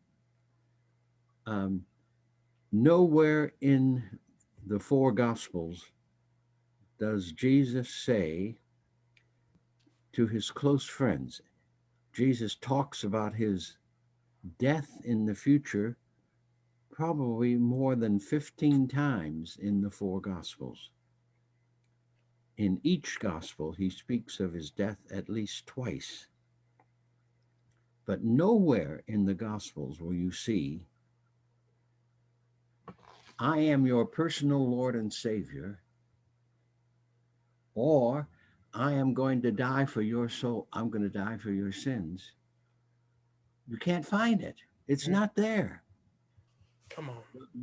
Nowhere in the four Gospels does Jesus say to his close friends, Jesus talks about his death in the future probably more than 15 times in the four Gospels. In each Gospel, he speaks of his death at least twice. But nowhere in the Gospels will you see, I am your personal Lord and Savior, or I am going to die for your soul. I'm going to die for your sins. You can't find it. It's not there. Come on.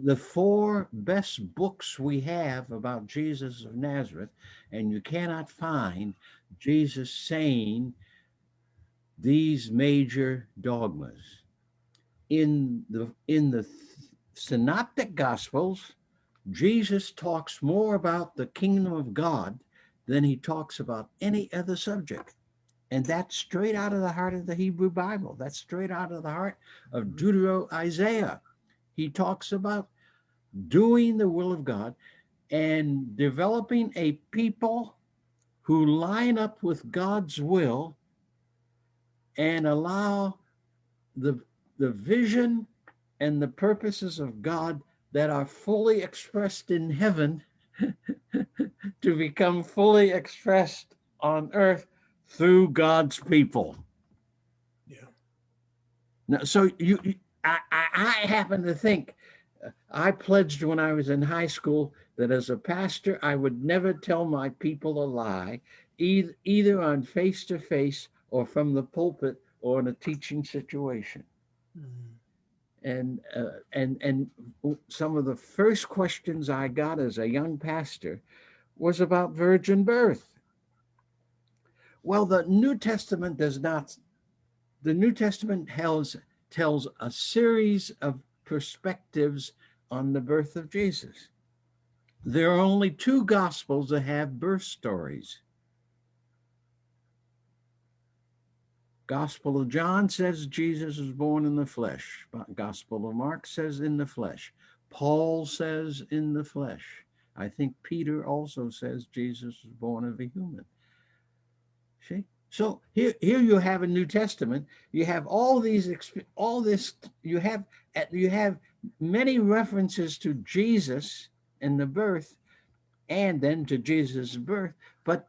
The four best books we have about Jesus of Nazareth, and you cannot find Jesus saying these major dogmas. In the synoptic Gospels, Jesus talks more about the kingdom of God than he talks about any other subject. And that's straight out of the heart of the Hebrew Bible. That's straight out of the heart of Isaiah. He talks about doing the will of God and developing a people who line up with God's will and allow the vision and the purposes of God that are fully expressed in heaven to become fully expressed on earth through God's people. Yeah. Now, so I happen to think I pledged when I was in high school that as a pastor, I would never tell my people a lie, either on face-to-face or from the pulpit or in a teaching situation. And some of the first questions I got as a young pastor was about virgin birth. Well, the New Testament does not. The New Testament tells a series of perspectives on the birth of Jesus. There are only two gospels that have birth stories. Gospel of John says Jesus was born in the flesh. Gospel of Mark says in the flesh. Paul says in the flesh. I think Peter also says Jesus was born of a human. See? So here you have a New Testament. You have all this. You have many references to Jesus and the birth, and then to Jesus' birth, but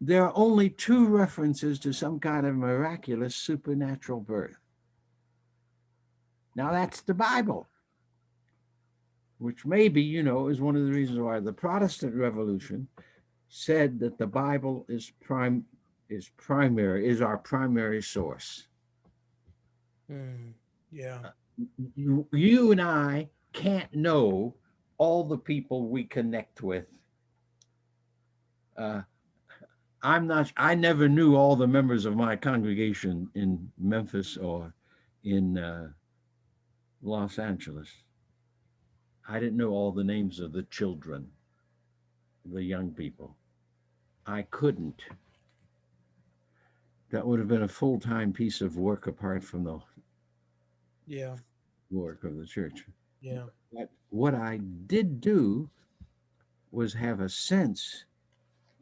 there are only two references to some kind of miraculous supernatural birth. Now that's the Bible, which maybe, is one of the reasons why the Protestant Revolution said that the Bible is our primary source. Yeah. You and I can't know all the people we connect with. I never knew all the members of my congregation in Memphis or in Los Angeles. I didn't know all the names of the children, the young people. I couldn't. That would have been a full-time piece of work apart from the work of the church. Yeah. But what I did do was have a sense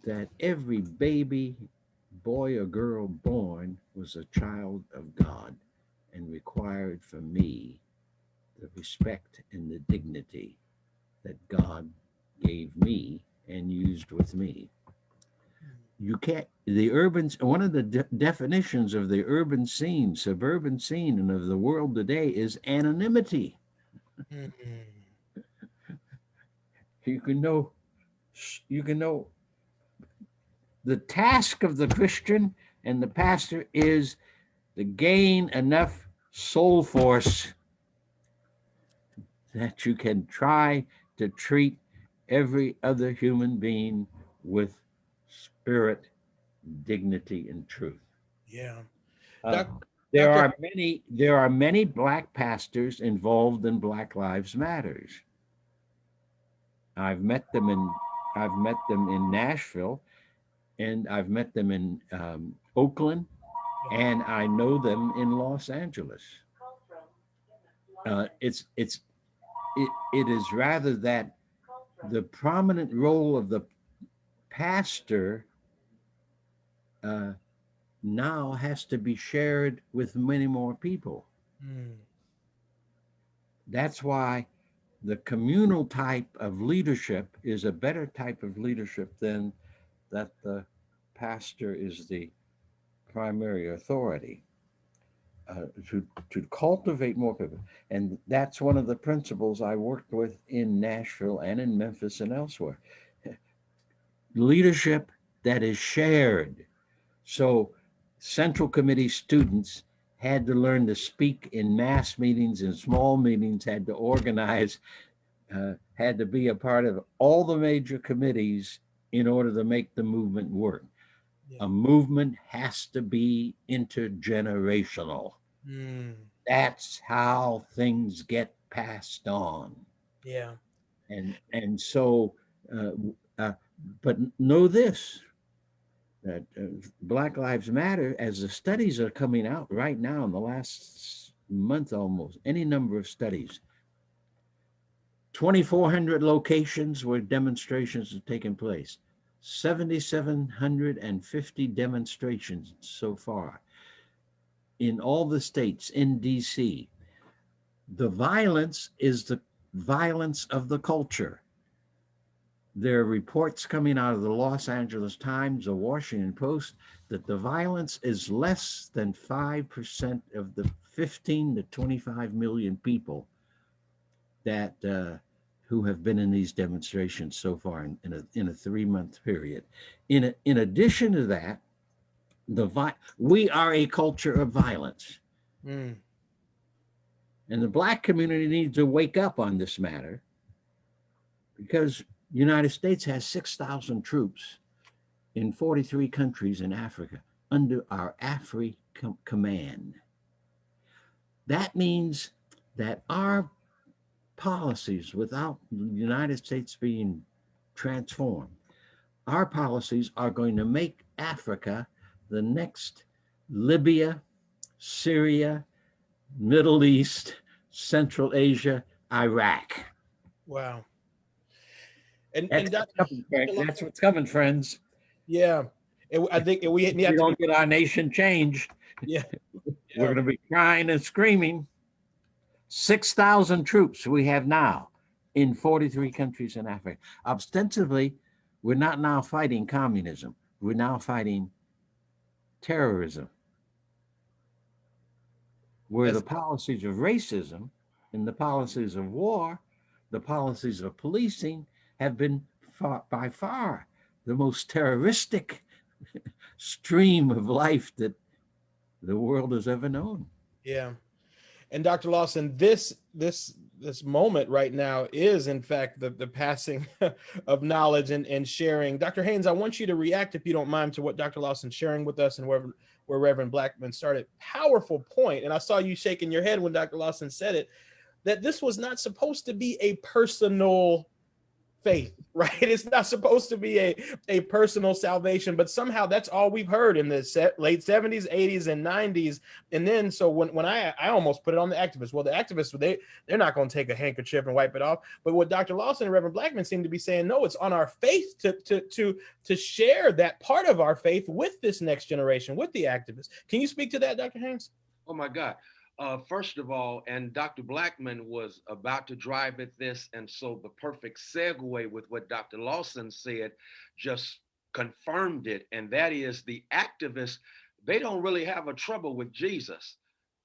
that every baby, boy or girl born was a child of God and required from me the respect and the dignity that God gave me and used with me. You can't, one of the definitions of the urban scene, suburban scene, and of the world today is anonymity. You can know the task of the Christian and the pastor is to gain enough soul force that you can try to treat every other human being with spirit, dignity, and truth. Yeah. There are many Black pastors involved in Black Lives Matters. I've met them in Nashville, and I've met them in Oakland, and I know them in Los Angeles. It is rather that the prominent role of the pastor now has to be shared with many more people. That's why the communal type of leadership is a better type of leadership than that the pastor is the primary authority. To cultivate more people. And that's one of the principles I worked with in Nashville and in Memphis and elsewhere. Leadership that is shared. So Central Committee students had to learn to speak in mass meetings and small meetings, had to organize, had to be a part of all the major committees in order to make the movement work. A movement has to be intergenerational. That's how things get passed on. Yeah. And so, but know this, that Black Lives Matter, as the studies are coming out right now in the last month almost, any number of studies, 2,400 locations where demonstrations have taken place, 7,750 demonstrations so far in all the states, in DC. The violence is the violence of the culture. There are reports coming out of the Los Angeles Times, the Washington Post, that the violence is less than 5% of the 15 to 25 million people that who have been in these demonstrations so far in a 3-month period. In addition to that, we are a culture of violence. Mm. And the Black community needs to wake up on this matter, because the United States has 6,000 troops in 43 countries in Africa under our Afri command. That means that our policies, without the United States being transformed, our policies are going to make Africa the next Libya, Syria, Middle East, Central Asia, Iraq. Wow. That's what's coming, friends. Yeah. I think we if we don't get our nation changed, yeah. We're going to be crying and screaming. 6,000 troops we have now in 43 countries in Africa. Ostensibly, we're not now fighting communism. We're now fighting terrorism, where the policies of racism and the policies of war, the policies of policing have been by far the most terroristic stream of life that the world has ever known. Yeah. And Dr. Lawson, this moment right now is in fact the passing of knowledge and sharing. Dr. Haynes, I want you to react, if you don't mind, to what Dr. Lawson's sharing with us and where Reverend Blackmon started. Powerful point. And I saw you shaking your head when Dr. Lawson said it, that this was not supposed to be a personal faith, right? It's not supposed to be a personal salvation, but somehow that's all we've heard in the late 70s, 80s, and 90s. And then, so when I almost put it on the activists. Well, the activists, they're not going to take a handkerchief and wipe it off. But what Dr. Lawson and Reverend Blackmon seem to be saying, no, it's on our faith to share that part of our faith with this next generation, with the activists. Can you speak to that, Dr. Haynes? Oh my God. First of all, and Dr. Blackmon was about to drive at this, and so the perfect segue with what Dr. Lawson said just confirmed it, and that is the activists, they don't really have a trouble with Jesus.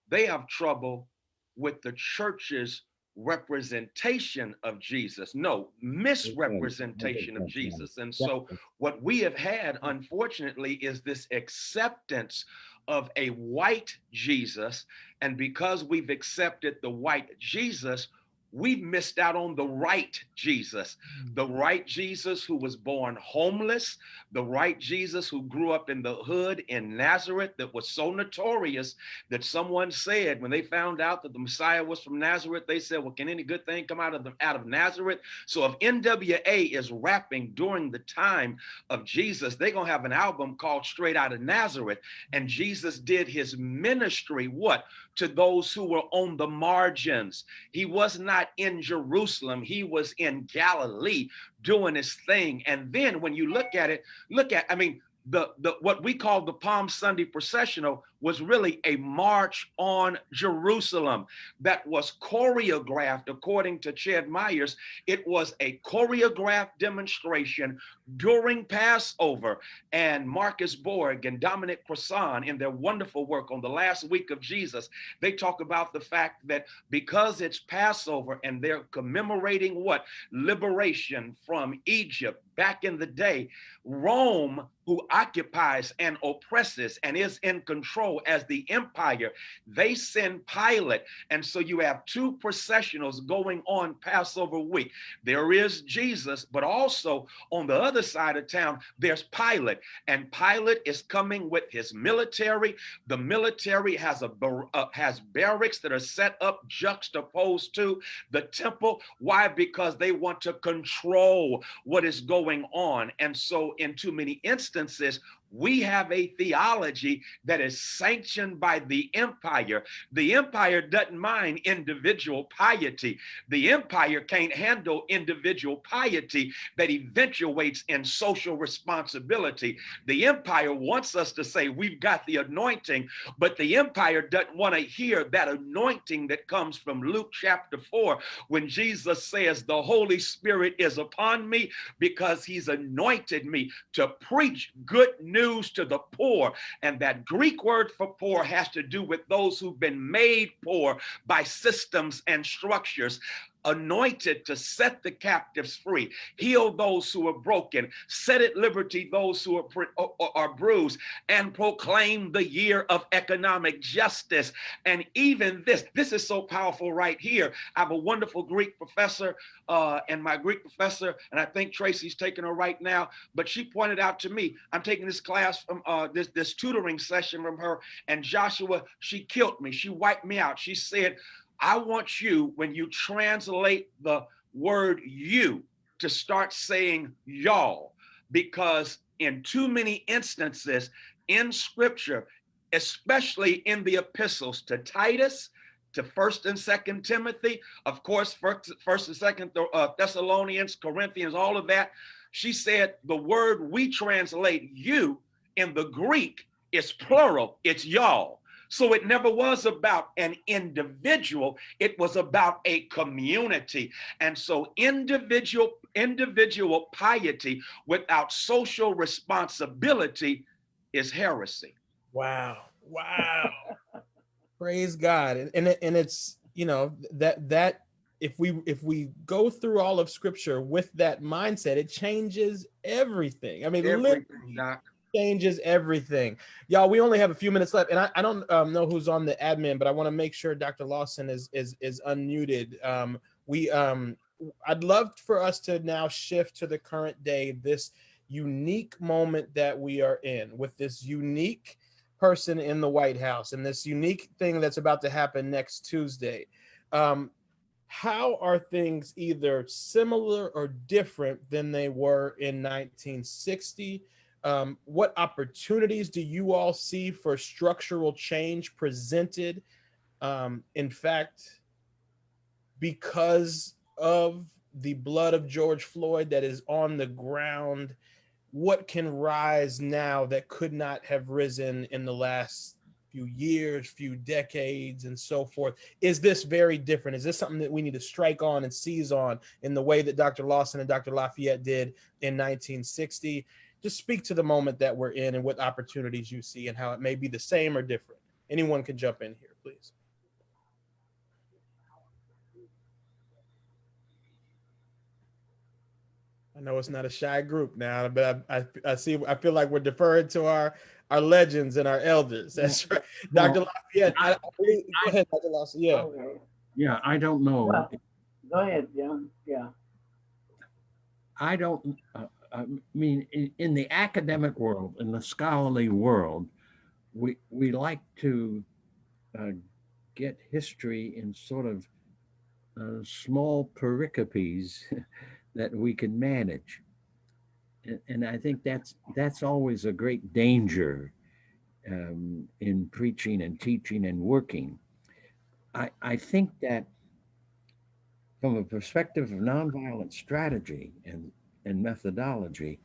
They have trouble with the church's representation of Jesus. No, misrepresentation of Jesus. And so what we have had, unfortunately, is this acceptance of a white Jesus. And because we've accepted the white Jesus, we've missed out on the right Jesus, the right Jesus who was born homeless, the right Jesus who grew up in the hood in Nazareth, that was so notorious that someone said when they found out that the Messiah was from Nazareth, they said, well, can any good thing come out of Nazareth? So if NWA is rapping during the time of Jesus, they're going to have an album called Straight Out of Nazareth. And Jesus did his ministry, what? To those who were on the margins. He was not in Jerusalem. He was in Galilee doing his thing. And then when you look at, I mean, the what we call the Palm Sunday processional was really a march on Jerusalem that was choreographed, according to Ched Myers. It was a choreographed demonstration during Passover. And Marcus Borg and Dominic Crossan, in their wonderful work on the last week of Jesus, they talk about the fact that because it's Passover and they're commemorating what? Liberation from Egypt back in the day, Rome, who occupies and oppresses and is in control as the empire, they send Pilate. And so you have two processionals going on Passover week. There is Jesus, but also on the other side of town, there's Pilate. And Pilate is coming with his military. The military has has barracks that are set up juxtaposed to the temple. Why? Because they want to control what is going on. And so in too many instances, We have a theology that is sanctioned by the empire. The empire doesn't mind individual piety. The empire can't handle individual piety that eventuates in social responsibility. The empire wants us to say we've got the anointing, but the empire doesn't want to hear that anointing that comes from Luke chapter 4, when Jesus says, the Holy Spirit is upon me because he's anointed me to preach good news to the poor. And that Greek word for poor has to do with those who've been made poor by systems and structures. Anointed to set the captives free, heal those who are broken, set at liberty those who are bruised, and proclaim the year of economic justice. And even this is so powerful right here. I have a wonderful Greek professor, and my Greek professor, and I think Traci's taking her right now, but she pointed out to me, I'm taking this class from this tutoring session from her, and Joshua, she killed me. She wiped me out. She said, I want you, when you translate the word you, to start saying y'all, because in too many instances in scripture, especially in the epistles to Titus, to 1st and 2nd Timothy, of course, 1st and 2nd Thessalonians, Corinthians, all of that, she said the word we translate you in the Greek is plural, it's y'all. So it never was about an individual, it was about a community. And so individual piety without social responsibility is heresy. Wow. Wow. Praise God. And it's, you know, that if we go through all of scripture with that mindset, it changes everything. I mean, Everything, literally Doc. changes everything. Y'all, we only have a few minutes left, and I don't know who's on the admin, but I want to make sure Dr. Lawson is unmuted. I'd love for us to now shift to the current day, this unique moment that we are in, with this unique person in the White House and this unique thing that's about to happen next Tuesday. How are things either similar or different than they were in 1960? What opportunities do you all see for structural change presented? In fact, because of the blood of George Floyd that is on the ground, what can rise now that could not have risen in the last few years, few decades, and so forth? Is this very different? Is this something that we need to strike on and seize on in the way that Dr. Lawson and Dr. Lafayette did in 1960? Just speak to the moment that we're in and what opportunities you see and how it may be the same or different. Anyone can jump in here, please. I know it's not a shy group now, but I feel like we're deferring to our legends and our elders. That's right. Well, Dr. Lafayette, go ahead, Dr. Lawson. Yeah. Okay. Yeah, I don't know. Well, go ahead, John. Yeah. I don't, I mean, in the academic world, in the scholarly world, we like to get history in sort of small pericopes that we can manage. And I think that's always a great danger in preaching and teaching and working. I think that from a perspective of nonviolent strategy and methodology,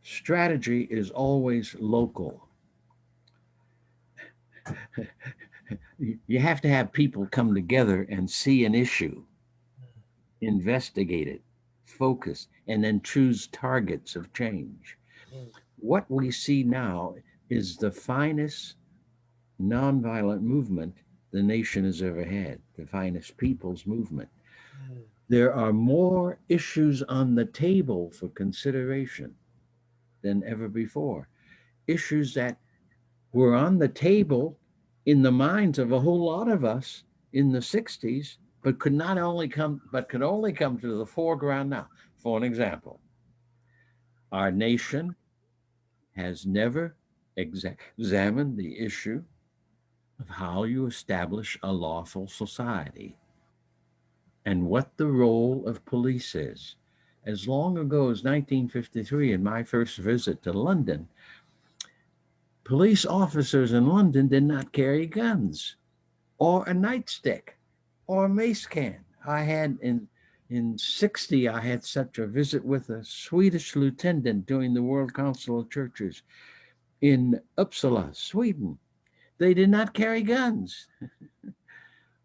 strategy is always local. You have to have people come together and see an issue, investigate it, focus, and then choose targets of change. What we see now is the finest nonviolent movement the nation has ever had, the finest people's movement. There are more issues on the table for consideration than ever before. Issues that were on the table in the minds of a whole lot of us in the 60s, but could only come to the foreground now. For an example, our nation has never examined the issue of how you establish a lawful society and what the role of police is. As long ago as 1953, in my first visit to London, police officers in London did not carry guns or a nightstick or a mace can. I had in 60, I had such a visit with a Swedish lieutenant doing the World Council of Churches in Uppsala, Sweden. They did not carry guns.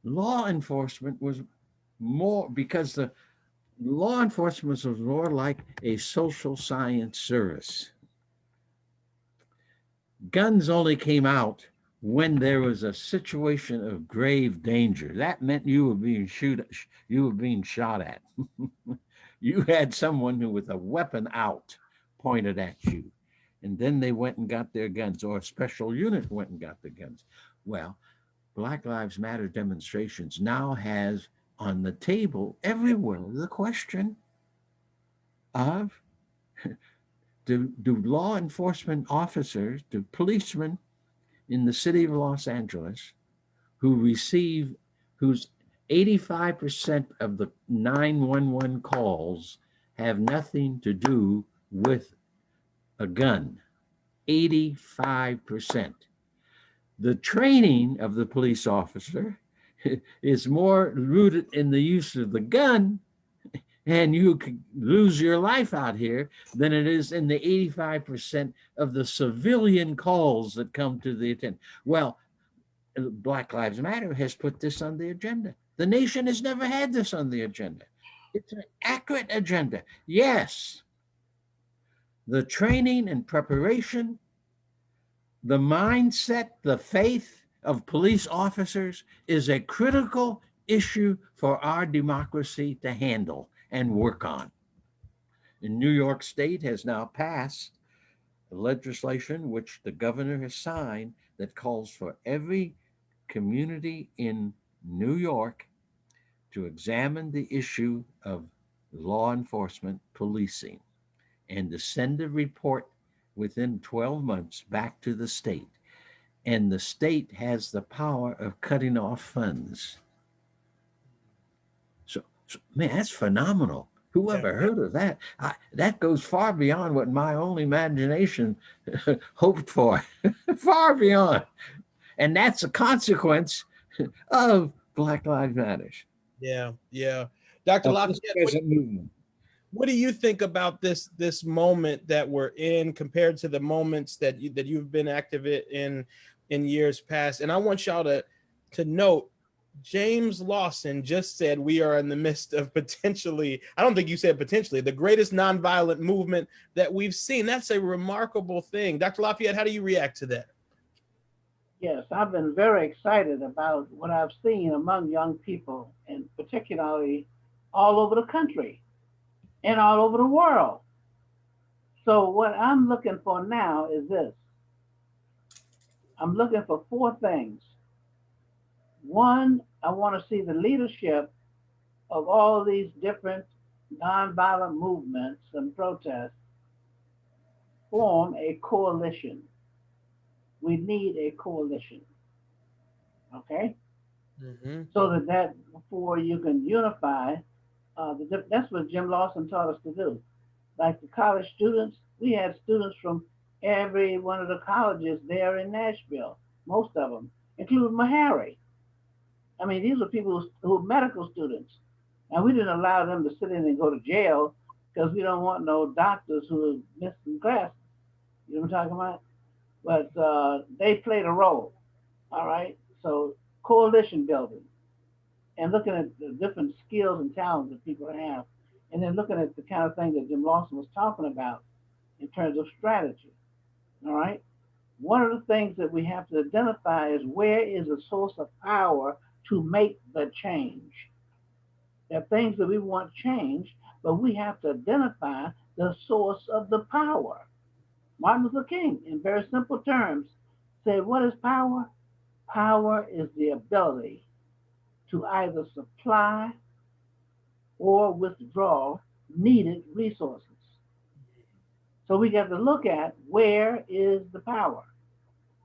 Law enforcement was more, because the law enforcement was more like a social science service. Guns only came out when there was a situation of grave danger. That meant you were being shot at. You had someone who with a weapon out pointed at you. And then they went and got their guns, or a special unit went and got the guns. Well, Black Lives Matter demonstrations now has on the table everywhere the question of do law enforcement officers, do policemen in the city of Los Angeles whose 85% of the 911 calls have nothing to do with a gun. 85%. The training of the police officer is more rooted in the use of the gun, and you could lose your life out here, than it is in the 85% of the civilian calls that come to the attention. Well, Black Lives Matter has put this on the agenda. The nation has never had this on the agenda. It's an accurate agenda. Yes, the training and preparation, the mindset, the faith of police officers is a critical issue for our democracy to handle and work on. And New York State has now passed legislation which the governor has signed that calls for every community in New York to examine the issue of law enforcement policing and to send a report within 12 months back to the state. And the state has the power of cutting off funds. So man, that's phenomenal. Who ever heard of that? That goes far beyond what my own imagination hoped for. Far beyond. And that's a consequence of Black Lives Matter. Yeah, yeah. Dr. Lafayette, what do you think about this moment that we're in compared to the moments that you've been active in years past? And I want y'all to note, James Lawson just said we are in the midst of potentially, I don't think you said potentially, the greatest nonviolent movement that we've seen. That's a remarkable thing. Dr. Lafayette, how do you react to that? Yes, I've been very excited about what I've seen among young people, and particularly all over the country and all over the world. So what I'm looking for now is this. I'm looking for four things. One, I want to see the leadership of all these different nonviolent movements and protests form a coalition. We need a coalition, okay? Mm-hmm. So that before you can unify, that's what Jim Lawson taught us to do. Like the college students, we had students from every one of the colleges there in Nashville, most of them, including Meharry. I mean, these are people who are medical students. And we didn't allow them to sit in and go to jail because we don't want no doctors who are missing classes. You know what I'm talking about? But they played a role, all right? So coalition building and looking at the different skills and talents that people have, and then looking at the kind of thing that Jim Lawson was talking about in terms of strategy, all right? One of the things that we have to identify is where is the source of power to make the change. There are things that we want changed, but we have to identify the source of the power. Martin Luther King, in very simple terms, said, what is power? Power is the ability to either supply or withdraw needed resources. So we got to look at where is the power.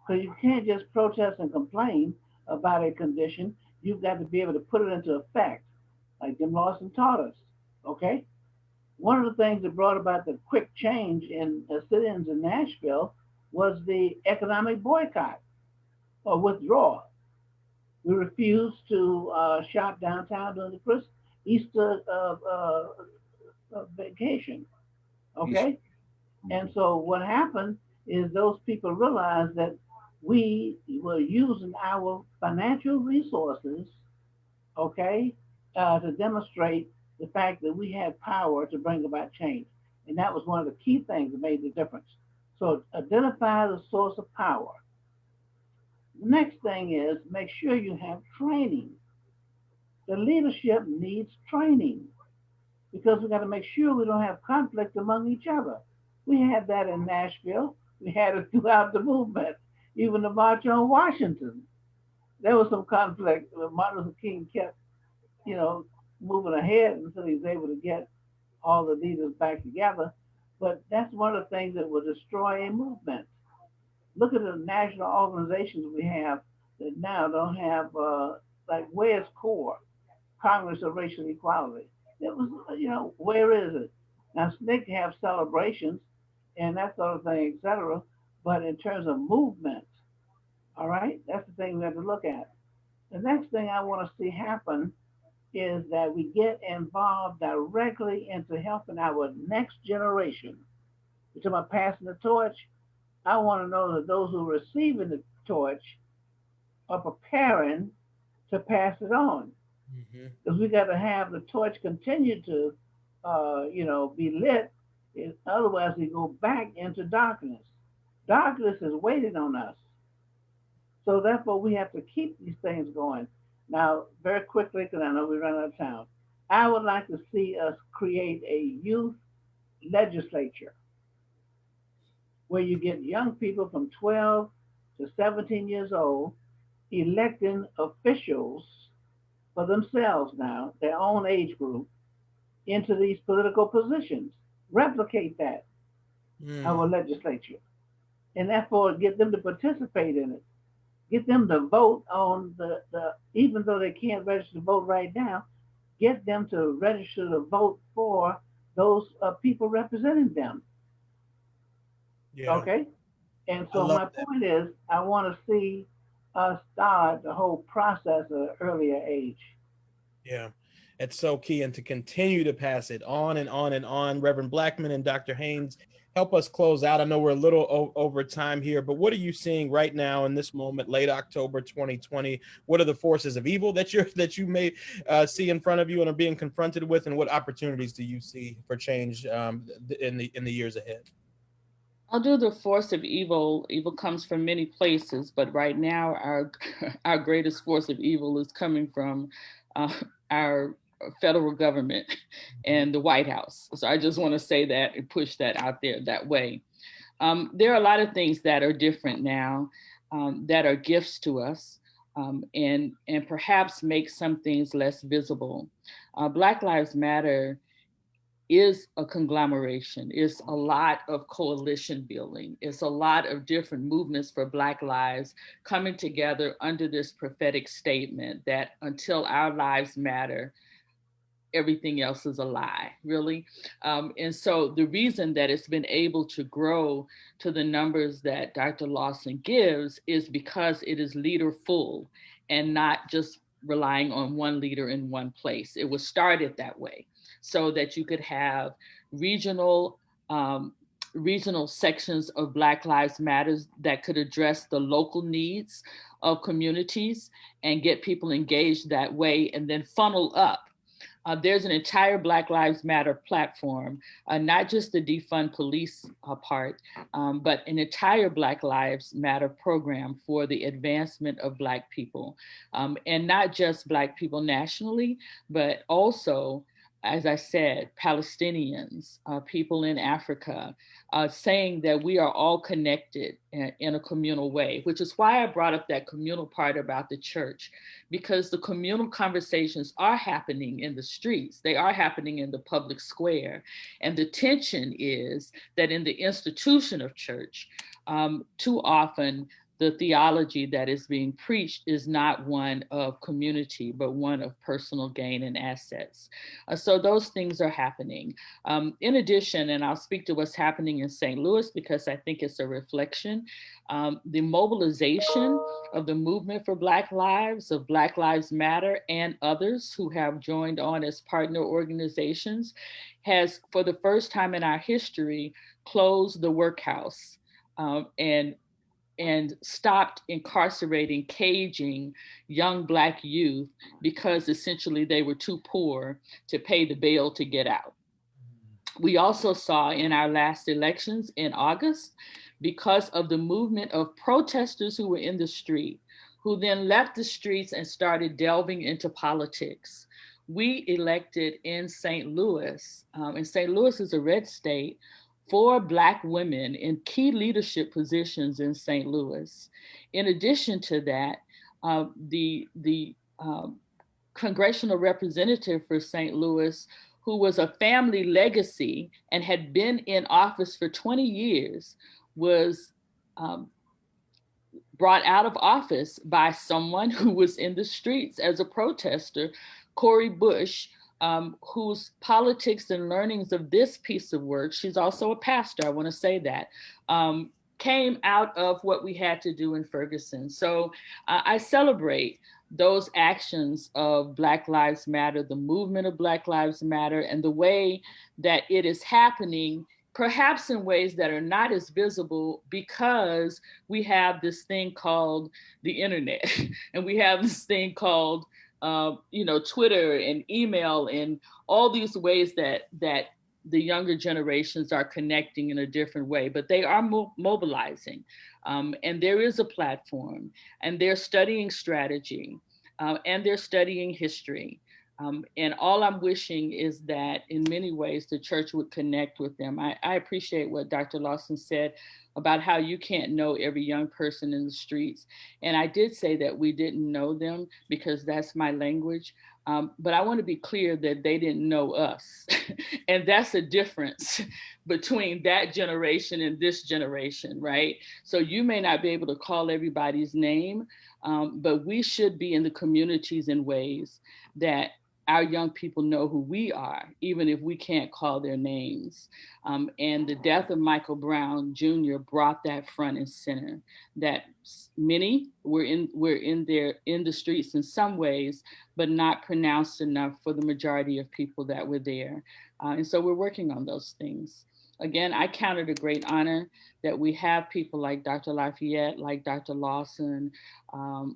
Because you can't just protest and complain about a condition. You've got to be able to put it into effect, like Jim Lawson taught us, okay? One of the things that brought about the quick change in sit-ins in Nashville was the economic boycott or withdrawal. We refused to shop downtown during the Easter vacation, okay? And so what happened is those people realized that we were using our financial resources, okay, to demonstrate the fact that we had power to bring about change. And that was one of the key things that made the difference. So identify the source of power. The next thing is make sure you have training. The leadership needs training because we got to make sure we don't have conflict among each other. We had that in Nashville. We had it throughout the movement, even the March on Washington. There was some conflict. Martin Luther King kept, moving ahead until he was able to get all the leaders back together. But that's one of the things that will destroy a movement. Look at the national organizations we have that now don't have, like, where's CORE, Congress of Racial Equality? It was, where is it? Now, they can have celebrations and that sort of thing, etc. But in terms of movement, all right, that's the thing we have to look at. The next thing I want to see happen is that we get involved directly into helping our next generation. We're talking about passing the torch. I want to know that those who are receiving the torch are preparing to pass it on. Because we got to have the torch continue to, be lit. Otherwise, we go back into darkness. Darkness is waiting on us. So therefore, we have to keep these things going. Now, very quickly, because I know we run out of time, I would like to see us create a youth legislature where you get young people from 12 to 17 years old electing officials for themselves now, their own age group, into these political positions. Replicate that, our legislature. And therefore get them to participate in it. Get them to vote on the even though they can't register to vote right now, get them to register to vote for those people representing them. Yeah. Okay? And so my point is, I want to see us start the whole process at an earlier age. Yeah, it's so key. And to continue to pass it on and on and on. Reverend Blackmon and Dr. Haynes, help us close out. I know we're a little over time here, but what are you seeing right now in this moment, late October 2020? What are the forces of evil that you may see in front of you and are being confronted with, and what opportunities do you see for change in the years ahead? I'll do the force of evil. Evil comes from many places, but right now our greatest force of evil is coming from our federal government and the White House. So I just want to say that and push that out there that way. There are a lot of things that are different now, that are gifts to us, and perhaps make some things less visible. Black Lives Matter is a conglomeration. It's a lot of coalition building. It's a lot of different movements for Black lives coming together under this prophetic statement that until our lives matter, everything else is a lie, really. And so the reason that it's been able to grow to the numbers that Dr. Lawson gives is because it is leader full and not just relying on one leader in one place. It was started that way so that you could have regional sections of Black Lives Matter that could address the local needs of communities and get people engaged that way, and then funnel up. There's an entire Black Lives Matter platform, not just the defund police part, but an entire Black Lives Matter program for the advancement of Black people. And not just Black people nationally, but also, as I said, Palestinians, people in Africa, saying that we are all connected in a communal way, which is why I brought up that communal part about the church, because the communal conversations are happening in the streets. They are happening in the public square. And the tension is that in the institution of church, too often, the theology that is being preached is not one of community, but one of personal gain and assets. So those things are happening. In addition, and I'll speak to what's happening in St. Louis because I think it's a reflection, the mobilization of the movement for Black Lives, of Black Lives Matter, and others who have joined on as partner organizations has, for the first time in our history, closed the workhouse and stopped incarcerating, caging young Black youth because essentially they were too poor to pay the bail to get out. We also saw in our last elections in August, because of the movement of protesters who were in the street, who then left the streets and started delving into politics. We elected in St. Louis, and St. Louis is a red state, 4 Black women in key leadership positions in St. Louis. In addition to that, the congressional representative for St. Louis, who was a family legacy and had been in office for 20 years, was brought out of office by someone who was in the streets as a protester, Cori Bush, whose politics and learnings of this piece of work, she's also a pastor, I want to say that, came out of what we had to do in Ferguson. So I celebrate those actions of Black Lives Matter, the movement of Black Lives Matter, and the way that it is happening, perhaps in ways that are not as visible because we have this thing called the internet and we have this thing called Twitter and email and all these ways that the younger generations are connecting in a different way, but they are mobilizing. And there is a platform, and they're studying strategy, and they're studying history. And all I'm wishing is that in many ways the church would connect with them. I appreciate what Dr. Lawson said about how you can't know every young person in the streets. And I did say that we didn't know them because that's my language. But I want to be clear that they didn't know us. And that's a difference between that generation and this generation, right? So you may not be able to call everybody's name, but we should be in the communities in ways that our young people know who we are, even if we can't call their names. And the death of Michael Brown Jr. brought that front and center, that many were in the streets in some ways, but not pronounced enough for the majority of people that were there. And so we're working on those things. Again, I count it a great honor that we have people like Dr. Lafayette, like Dr. Lawson,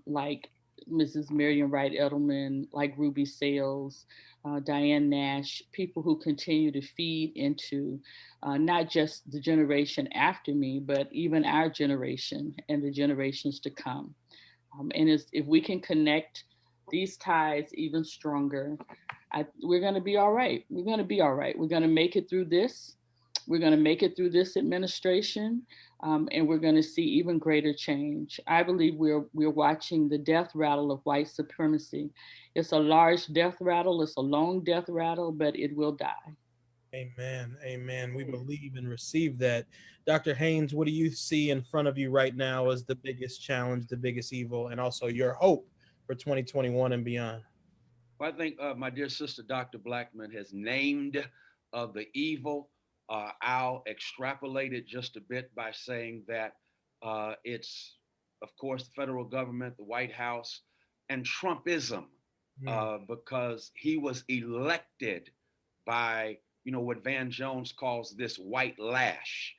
like Mrs. Miriam Wright Edelman, like Ruby Sales, Diane Nash, people who continue to feed into not just the generation after me, but even our generation and the generations to come. And if we can connect these ties even stronger, we're going to be all right. We're going to be all right. We're going to make it through this. We're going to make it through this administration, and we're going to see even greater change. I believe we're watching the death rattle of white supremacy. It's a large death rattle. It's a long death rattle, but it will die. Amen. Amen. We believe and receive that. Dr. Haynes, what do you see in front of you right now as the biggest challenge, the biggest evil, and also your hope for 2021 and beyond? Well, I think my dear sister, Dr. Blackmon, has named the evil. I'll extrapolate it just a bit by saying that it's, of course, the federal government, the White House, and Trumpism, because he was elected by, what Van Jones calls this white lash,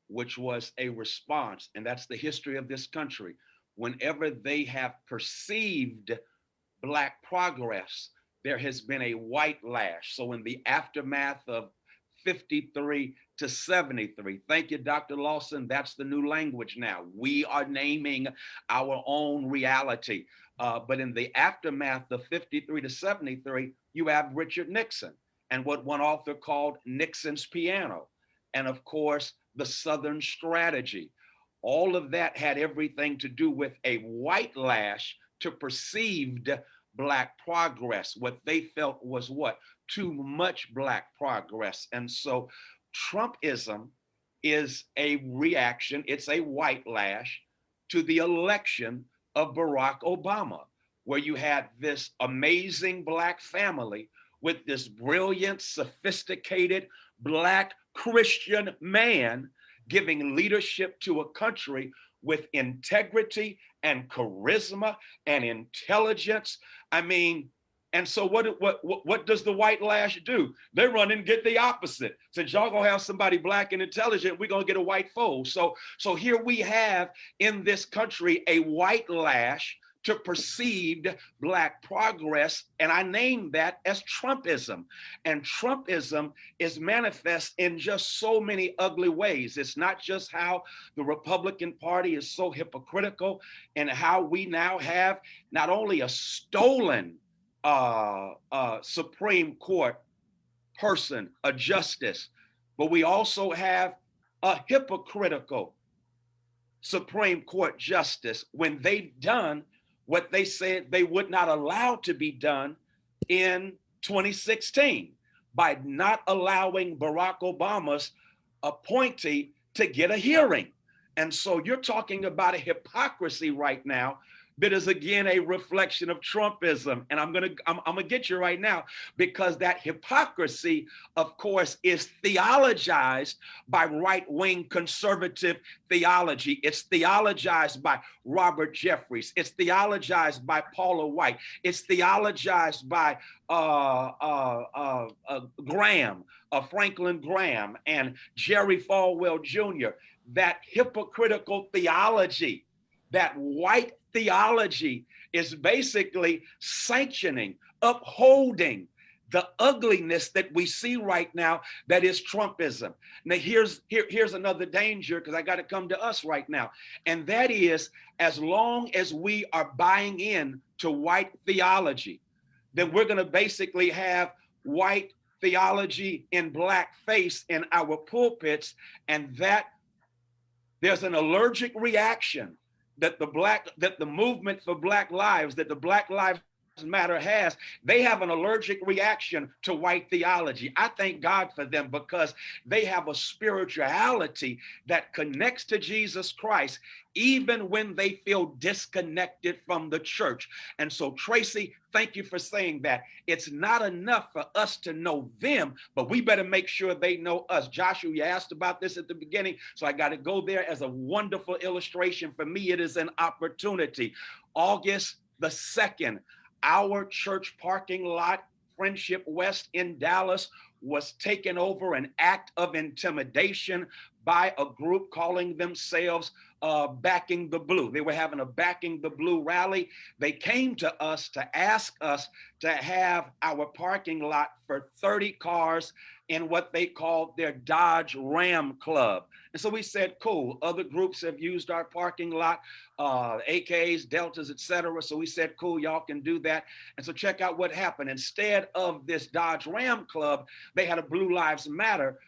which was a response. And that's the history of this country. Whenever they have perceived Black progress, there has been a white lash. So in the aftermath of 53 to 73. Thank you, Dr. Lawson. That's the new language now. We are naming our own reality. But in the aftermath of 53 to 73, you have Richard Nixon and what one author called Nixon's piano. And of course, the Southern strategy. All of that had everything to do with a white lash to perceived Black progress. What they felt was what? Too much Black progress. And so Trumpism is a reaction. It's a white lash to the election of Barack Obama, where you had this amazing Black family with this brilliant, sophisticated Black Christian man giving leadership to a country with integrity and charisma and intelligence. I mean, and so what does the white lash do? They run and get the opposite. Since y'all gonna have somebody Black and intelligent, we're gonna get a white foe. So here we have in this country a white lash to perceived Black progress, and I name that as Trumpism. And Trumpism is manifest in just so many ugly ways. It's not just how the Republican Party is so hypocritical and how we now have not only a stolen Supreme Court person, a justice, but we also have a hypocritical Supreme Court justice when they've done what they said they would not allow to be done in 2016 by not allowing Barack Obama's appointee to get a hearing. And so you're talking about a hypocrisy right now that is again a reflection of Trumpism. And I'm gonna get you right now, because that hypocrisy, of course, is theologized by right-wing conservative theology. It's theologized by Robert Jeffries. It's theologized by Paula White. It's theologized by Graham, Franklin Graham, and Jerry Falwell Jr. That hypocritical theology, that white theology, is basically sanctioning, upholding the ugliness that we see right now that is Trumpism. Now here's another danger, because I got to come to us right now. And that is, as long as we are buying in to white theology, then we're going to basically have white theology in blackface in our pulpits, and that there's an allergic reaction that the movement for Black lives, that the Black Lives Matter has. They have an allergic reaction to white theology. I thank God for them, because they have a spirituality that connects to Jesus Christ, even when they feel disconnected from the church. And so, Traci, thank you for saying that. It's not enough for us to know them, but we better make sure they know us. Joshua, you asked about this at the beginning, so I got to go there as a wonderful illustration. For me, it is an opportunity. August the 2nd, our church parking lot, Friendship West in Dallas, was taken over, an act of intimidation by a group calling themselves Backing the Blue. They were having a Backing the Blue rally. They came to us to ask us to have our parking lot for 30 cars in what they called their Dodge Ram Club. And so we said, cool. Other groups have used our parking lot, AKs, Deltas, etc. So we said, cool, y'all can do that. And so check out what happened. Instead of this Dodge Ram Club, they had a Blue Lives Matter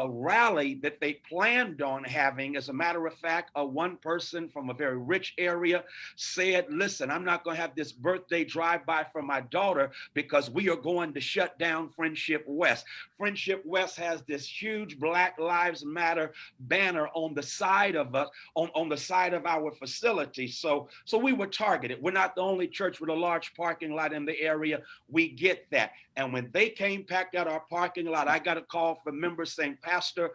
rally that they planned on having. As a matter of fact, one person from a very rich area said, listen, I'm not going to have this birthday drive-by for my daughter, because we are going to shut down Friendship West. Friendship West has this huge Black Lives Matter banner on the side of us, on the side of our facility. So we were targeted. We're not the only church with a large parking lot in the area. We get that. And when they came, packed out our parking lot, I got a call from members saying, Pastor,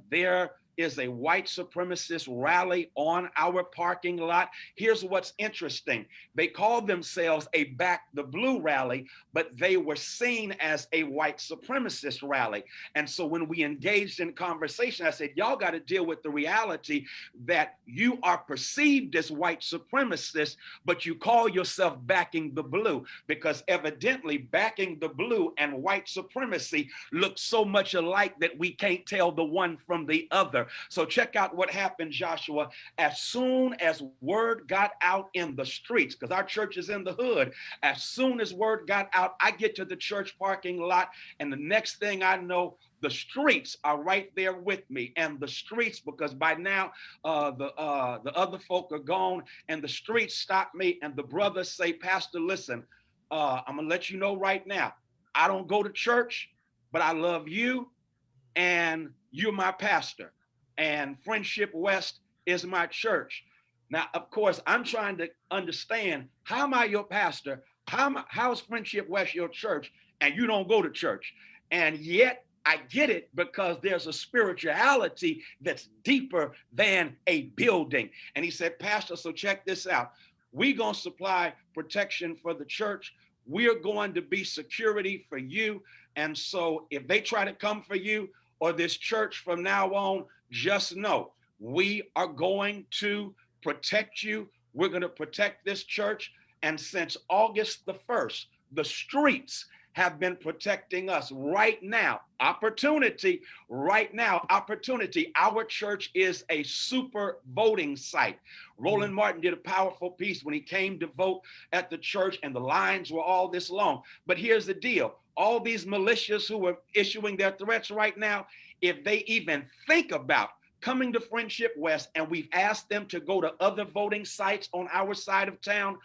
there is a white supremacist rally on our parking lot. Here's what's interesting. They called themselves a Back the Blue rally, but they were seen as a white supremacist rally. And so when we engaged in conversation, I said, y'all got to deal with the reality that you are perceived as white supremacists, but you call yourself Backing the Blue, because evidently Backing the Blue and white supremacy look so much alike that we can't tell the one from the other. So check out what happened, Joshua. As soon as word got out in the streets, because our church is in the hood, as soon as word got out, I get to the church parking lot, and the next thing I know, the streets are right there with me. And the streets, because by now the other folk are gone, and the streets stop me, and the brothers say, Pastor, listen, I'm gonna let you know right now, I don't go to church, but I love you, and you're my pastor, and Friendship West is my church. Now, of course, I'm trying to understand, how am I your pastor? How is Friendship West your church and you don't go to church? And yet I get it, because there's a spirituality that's deeper than a building. And he said, Pastor, so check this out. We're going to supply protection for the church. We're going to be security for you. And so if they try to come for you or this church from now on, just know we are going to protect you. We're going to protect this church. And since August the 1st, the streets have been protecting us. Right now, opportunity, right now, opportunity. Our church is a super voting site. Roland Martin did a powerful piece when he came to vote at the church, and the lines were all this long. But here's the deal. All these militias who are issuing their threats right now, if they even think about coming to Friendship West, and we've asked them to go to other voting sites on our side of town,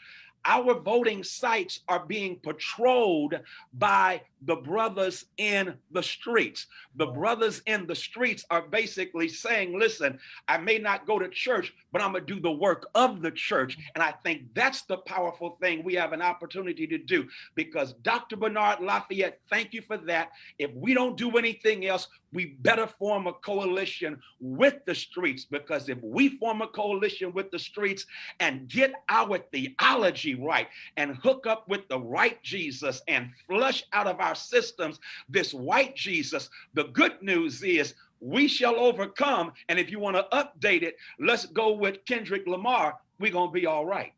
our voting sites are being patrolled by the brothers in the streets. The brothers in the streets are basically saying, listen, I may not go to church, but I'm gonna do the work of the church. And I think that's the powerful thing we have an opportunity to do, because Dr. Bernard Lafayette, thank you for that. If we don't do anything else, we better form a coalition with the streets, because if we form a coalition with the streets and get our theology right and hook up with the right Jesus and flush out of our systems this white Jesus, the good news is we shall overcome. And if you want to update it, let's go with Kendrick Lamar. We're going to be all right.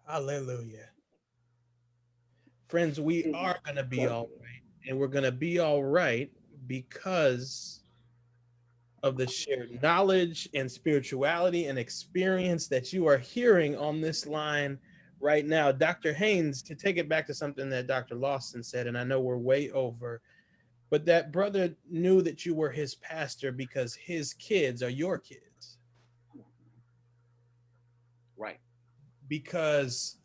Hallelujah. Friends, we are going to be all right. And we're going to be all right because of the shared knowledge and spirituality and experience that you are hearing on this line right now. Dr. Haynes, to take it back to something that Dr. Lawson said, and I know we're way over, but that brother knew that you were his pastor because his kids are your kids. Right. Because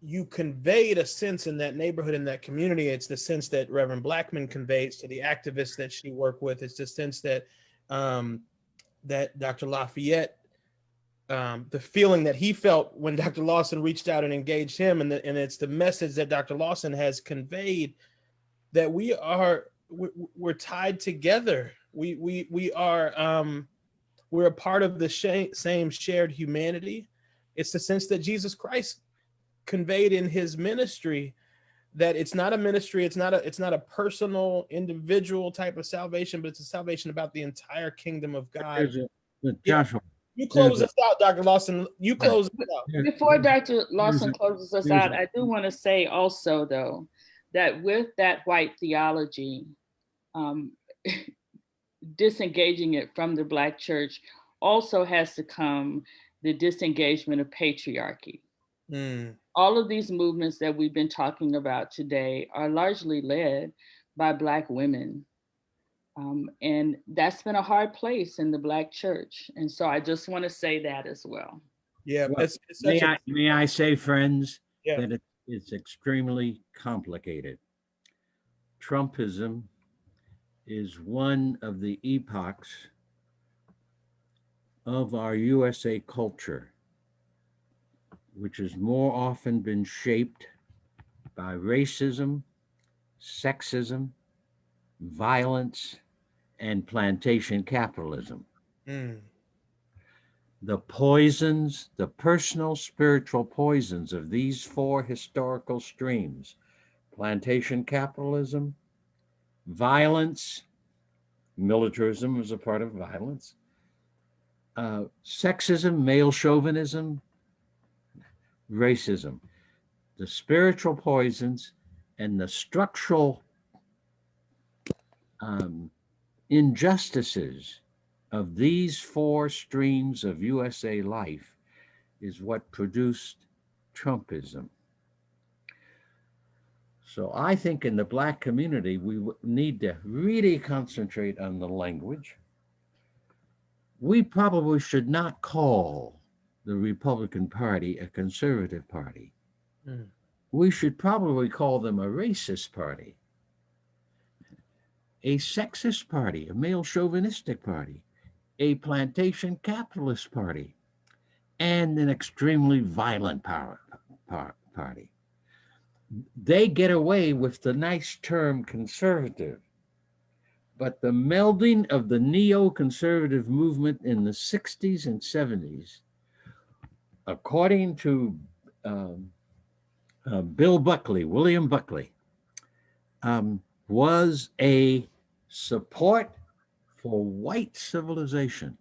you conveyed a sense in that neighborhood, in that community. It's the sense that Reverend Blackmon conveys to the activists that she worked with. It's the sense that that Dr. Lafayette, the feeling that he felt when Dr. Lawson reached out and engaged him, and it's the message that Dr. Lawson has conveyed, that we're tied together. We're a part of the same shared humanity. It's the sense that Jesus Christ conveyed in his ministry, that it's not a ministry, it's not a personal, individual type of salvation, but it's a salvation about the entire kingdom of God. Joshua, you close us out, Dr. Lawson. You close us out. Before Dr. Lawson closes us out, I do want to say also, though, that with that white theology, disengaging it from the Black church also has to come the disengagement of patriarchy. All of these movements that we've been talking about today are largely led by Black women. And that's been a hard place in the Black church. And so I just want to say that as well. Yeah. Well, may I say, friends, that it's extremely complicated. Trumpism is one of the epochs of our USA culture, which has more often been shaped by racism, sexism, violence, and plantation capitalism. The poisons, the personal spiritual poisons of these four historical streams: plantation capitalism, violence, militarism is a part of violence, sexism, male chauvinism, racism, the spiritual poisons, and the structural injustices of these four streams of USA life is what produced Trumpism. So I think in the Black community, we need to really concentrate on the language. We probably should not call the Republican Party a conservative party. We should probably call them a racist party, a sexist party, a male chauvinistic party, a plantation capitalist party and an extremely violent party. They get away with the nice term conservative, but the melding of the neoconservative movement in the 60s and 70s, according to William Buckley, was a support for white civilization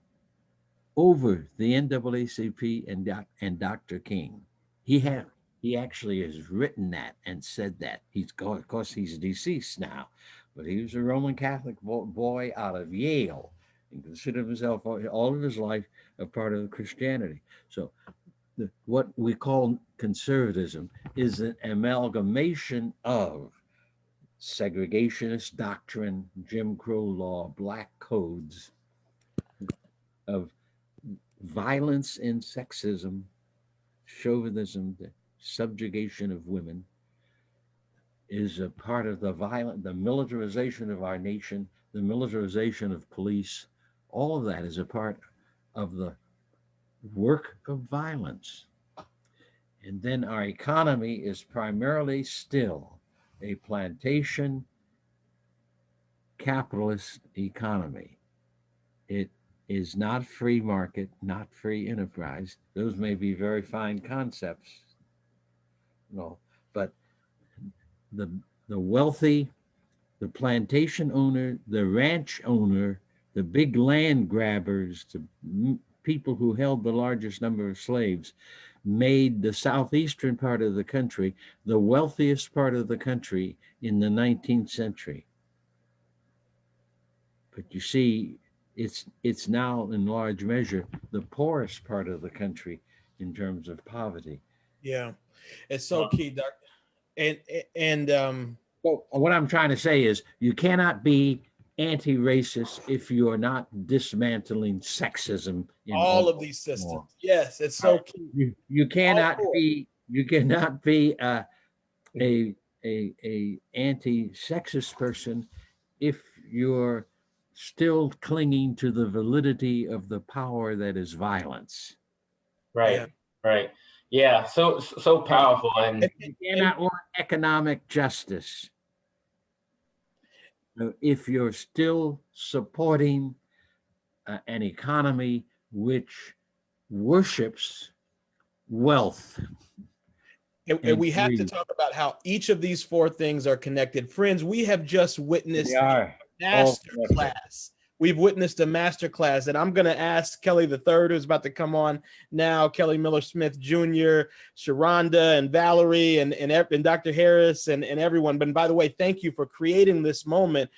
over the NAACP and Dr. King. He actually has written that and said that. Of course, he's deceased now, but he was a Roman Catholic boy out of Yale and considered himself all of his life a part of Christianity. So what we call conservatism is an amalgamation of segregationist doctrine, Jim Crow law, black codes, of violence and sexism, chauvinism, the subjugation of women, is a part of the militarization of our nation, the militarization of police. All of that is a part of the work of violence. And then our economy is primarily still a plantation capitalist economy. It is not free market, not free enterprise. Those may be very fine concepts, but the wealthy, the plantation owner, the ranch owner, the big land grabbers, the people who held the largest number of slaves, made the southeastern part of the country the wealthiest part of the country in the 19th century. But you see, it's now in large measure the poorest part of the country in terms of poverty. Yeah, it's so key, Doc. And well, what I'm trying to say is you cannot be anti-racist if you are not dismantling sexism in all of these systems. Yes, it's so key. You cannot be a anti-sexist person if you're still clinging to the validity of the power that is violence. Right. Yeah. Right. Yeah. So powerful. And you cannot want economic justice if you're still supporting an economy which worships wealth. And we have to talk about how each of these four things are connected. Friends, we have just witnessed a master class. We've witnessed a master class, and I'm going to ask Kelly III, who's about to come on now, Kelly Miller Smith Jr., Sharonda and Valerie and Dr. Harris and everyone. But by the way, thank you for creating this moment.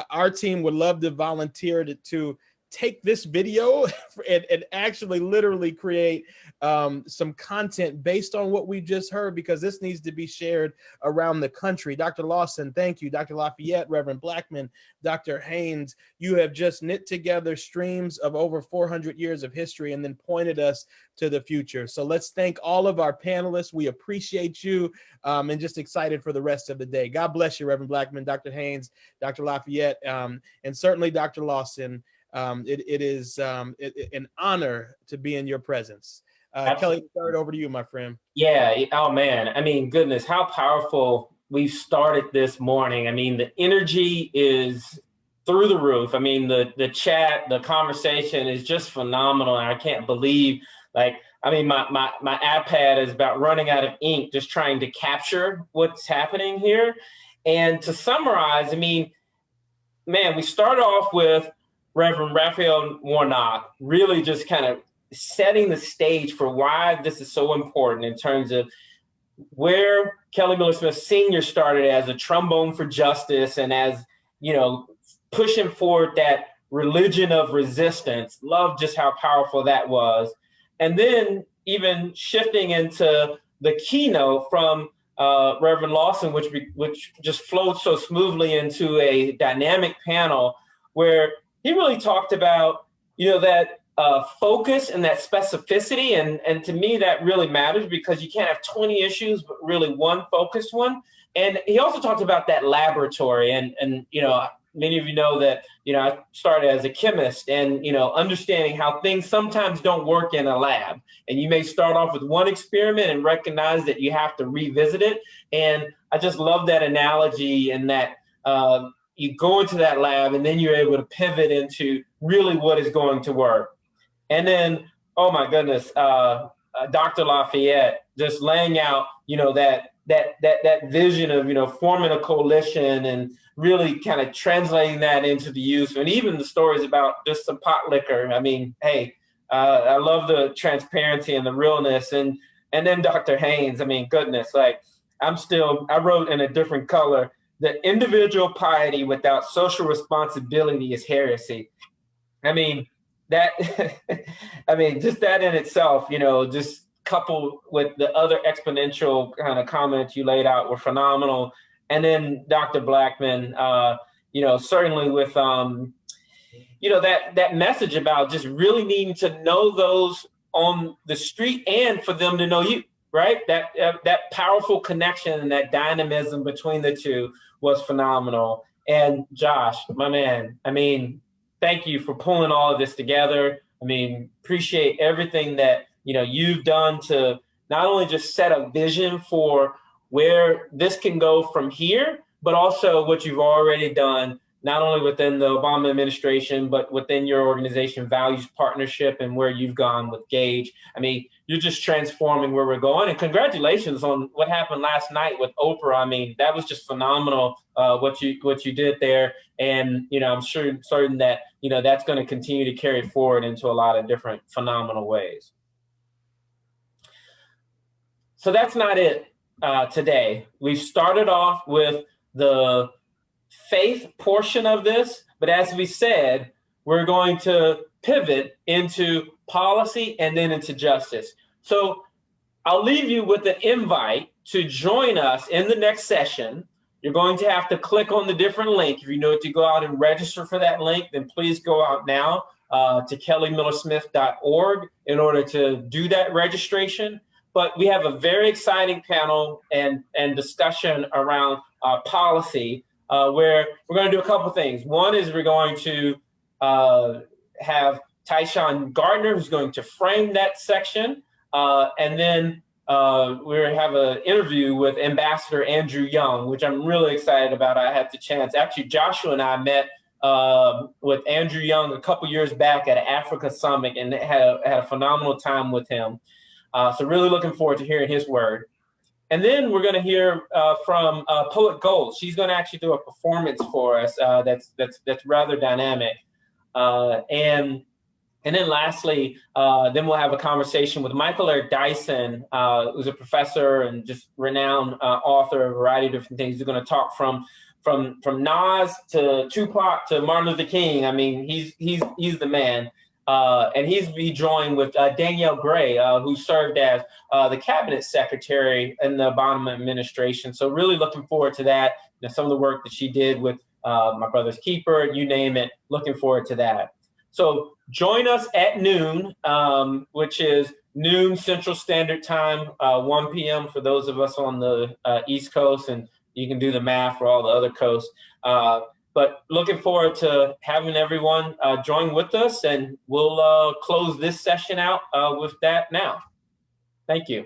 Our team would love to volunteer to take this video and actually literally create some content based on what we just heard, because this needs to be shared around the country. Dr. Lawson, thank you. Dr. Lafayette, Reverend Blackmon, Dr. Haynes, you have just knit together streams of over 400 years of history and then pointed us to the future. So let's thank all of our panelists. We appreciate you and just excited for the rest of the day. God bless you, Reverend Blackmon, Dr. Haynes, Dr. Lafayette, and certainly Dr. Lawson. It is an honor to be in your presence. Kelly III, over to you, my friend. Yeah. Oh, man. I mean, goodness, how powerful we've started this morning. I mean, the energy is through the roof. I mean, the chat, the conversation is just phenomenal. And I can't believe, my iPad is about running out of ink just trying to capture what's happening here. And to summarize, I mean, man, we started off with Reverend Raphael Warnock really just kind of setting the stage for why this is so important in terms of where Kelly Miller Smith Sr. started as a trombone for justice and as, pushing forward that religion of resistance. Love just how powerful that was. And then even shifting into the keynote from Reverend Lawson, which just flowed so smoothly into a dynamic panel where he really talked about, that focus and that specificity. And to me, that really matters because you can't have 20 issues, but really one focused one. And he also talked about that laboratory and many of you know that, I started as a chemist, and, understanding how things sometimes don't work in a lab. And you may start off with one experiment and recognize that you have to revisit it. And I just love that analogy, and that you go into that lab and then you're able to pivot into really what is going to work. And then, oh my goodness, Dr. Lafayette just laying out, that vision of, forming a coalition and really kind of translating that into the youth, and even the stories about just some pot liquor. I mean, hey, I love the transparency and the realness. And then Dr. Haynes, I mean, goodness, like I wrote in a different color, the individual piety without social responsibility is heresy. I mean, that, just that in itself, just coupled with the other exponential kind of comments you laid out were phenomenal. And then Dr. Blackmon, certainly with, that message about just really needing to know those on the street and for them to know you, right? That powerful connection and that dynamism between the two was phenomenal. And Josh, my man, thank you for pulling all of this together. Appreciate everything that, you've done to not only just set a vision for where this can go from here, but also what you've already done, not only within the Obama administration, but within your organization, Values Partnership, and where you've gone with Gage. You're just transforming where we're going. And congratulations on what happened last night with Oprah. That was just phenomenal, what you did there. And, I'm certain that, that's going to continue to carry forward into a lot of different phenomenal ways. So that's not it today. We've started off with the faith portion of this, but as we said, we're going to pivot into policy and then into justice. So I'll leave you with an invite to join us in the next session. You're going to have to click on the different link. If you know to go out and register for that link, then please go out now to kellymillersmith.org in order to do that registration. But we have a very exciting panel and discussion around policy, where we're going to do a couple things. One is we're going to have Tyshawn Gardner, who's going to frame that section. And then we're going to have an interview with Ambassador Andrew Young, which I'm really excited about. I had the chance. Actually, Joshua and I met with Andrew Young a couple years back at an Africa Summit, and had a phenomenal time with him. So really looking forward to hearing his word. And then we're going to hear from Poet Gold. She's going to actually do a performance for us that's rather dynamic. And then lastly, then we'll have a conversation with Michael Eric Dyson, who's a professor and just renowned author of a variety of different things. He's going to talk from Nas to Tupac to Martin Luther King. He's the man. And he's be joined with Danielle Gray, who served as the cabinet secretary in the Obama administration. So really looking forward to that. Some of the work that she did with My Brother's Keeper, you name it, looking forward to that. So join us at noon, which is noon Central Standard Time, 1 p.m. for those of us on the East Coast, and you can do the math for all the other coasts. But looking forward to having everyone join with us, and we'll close this session out with that now. Thank you.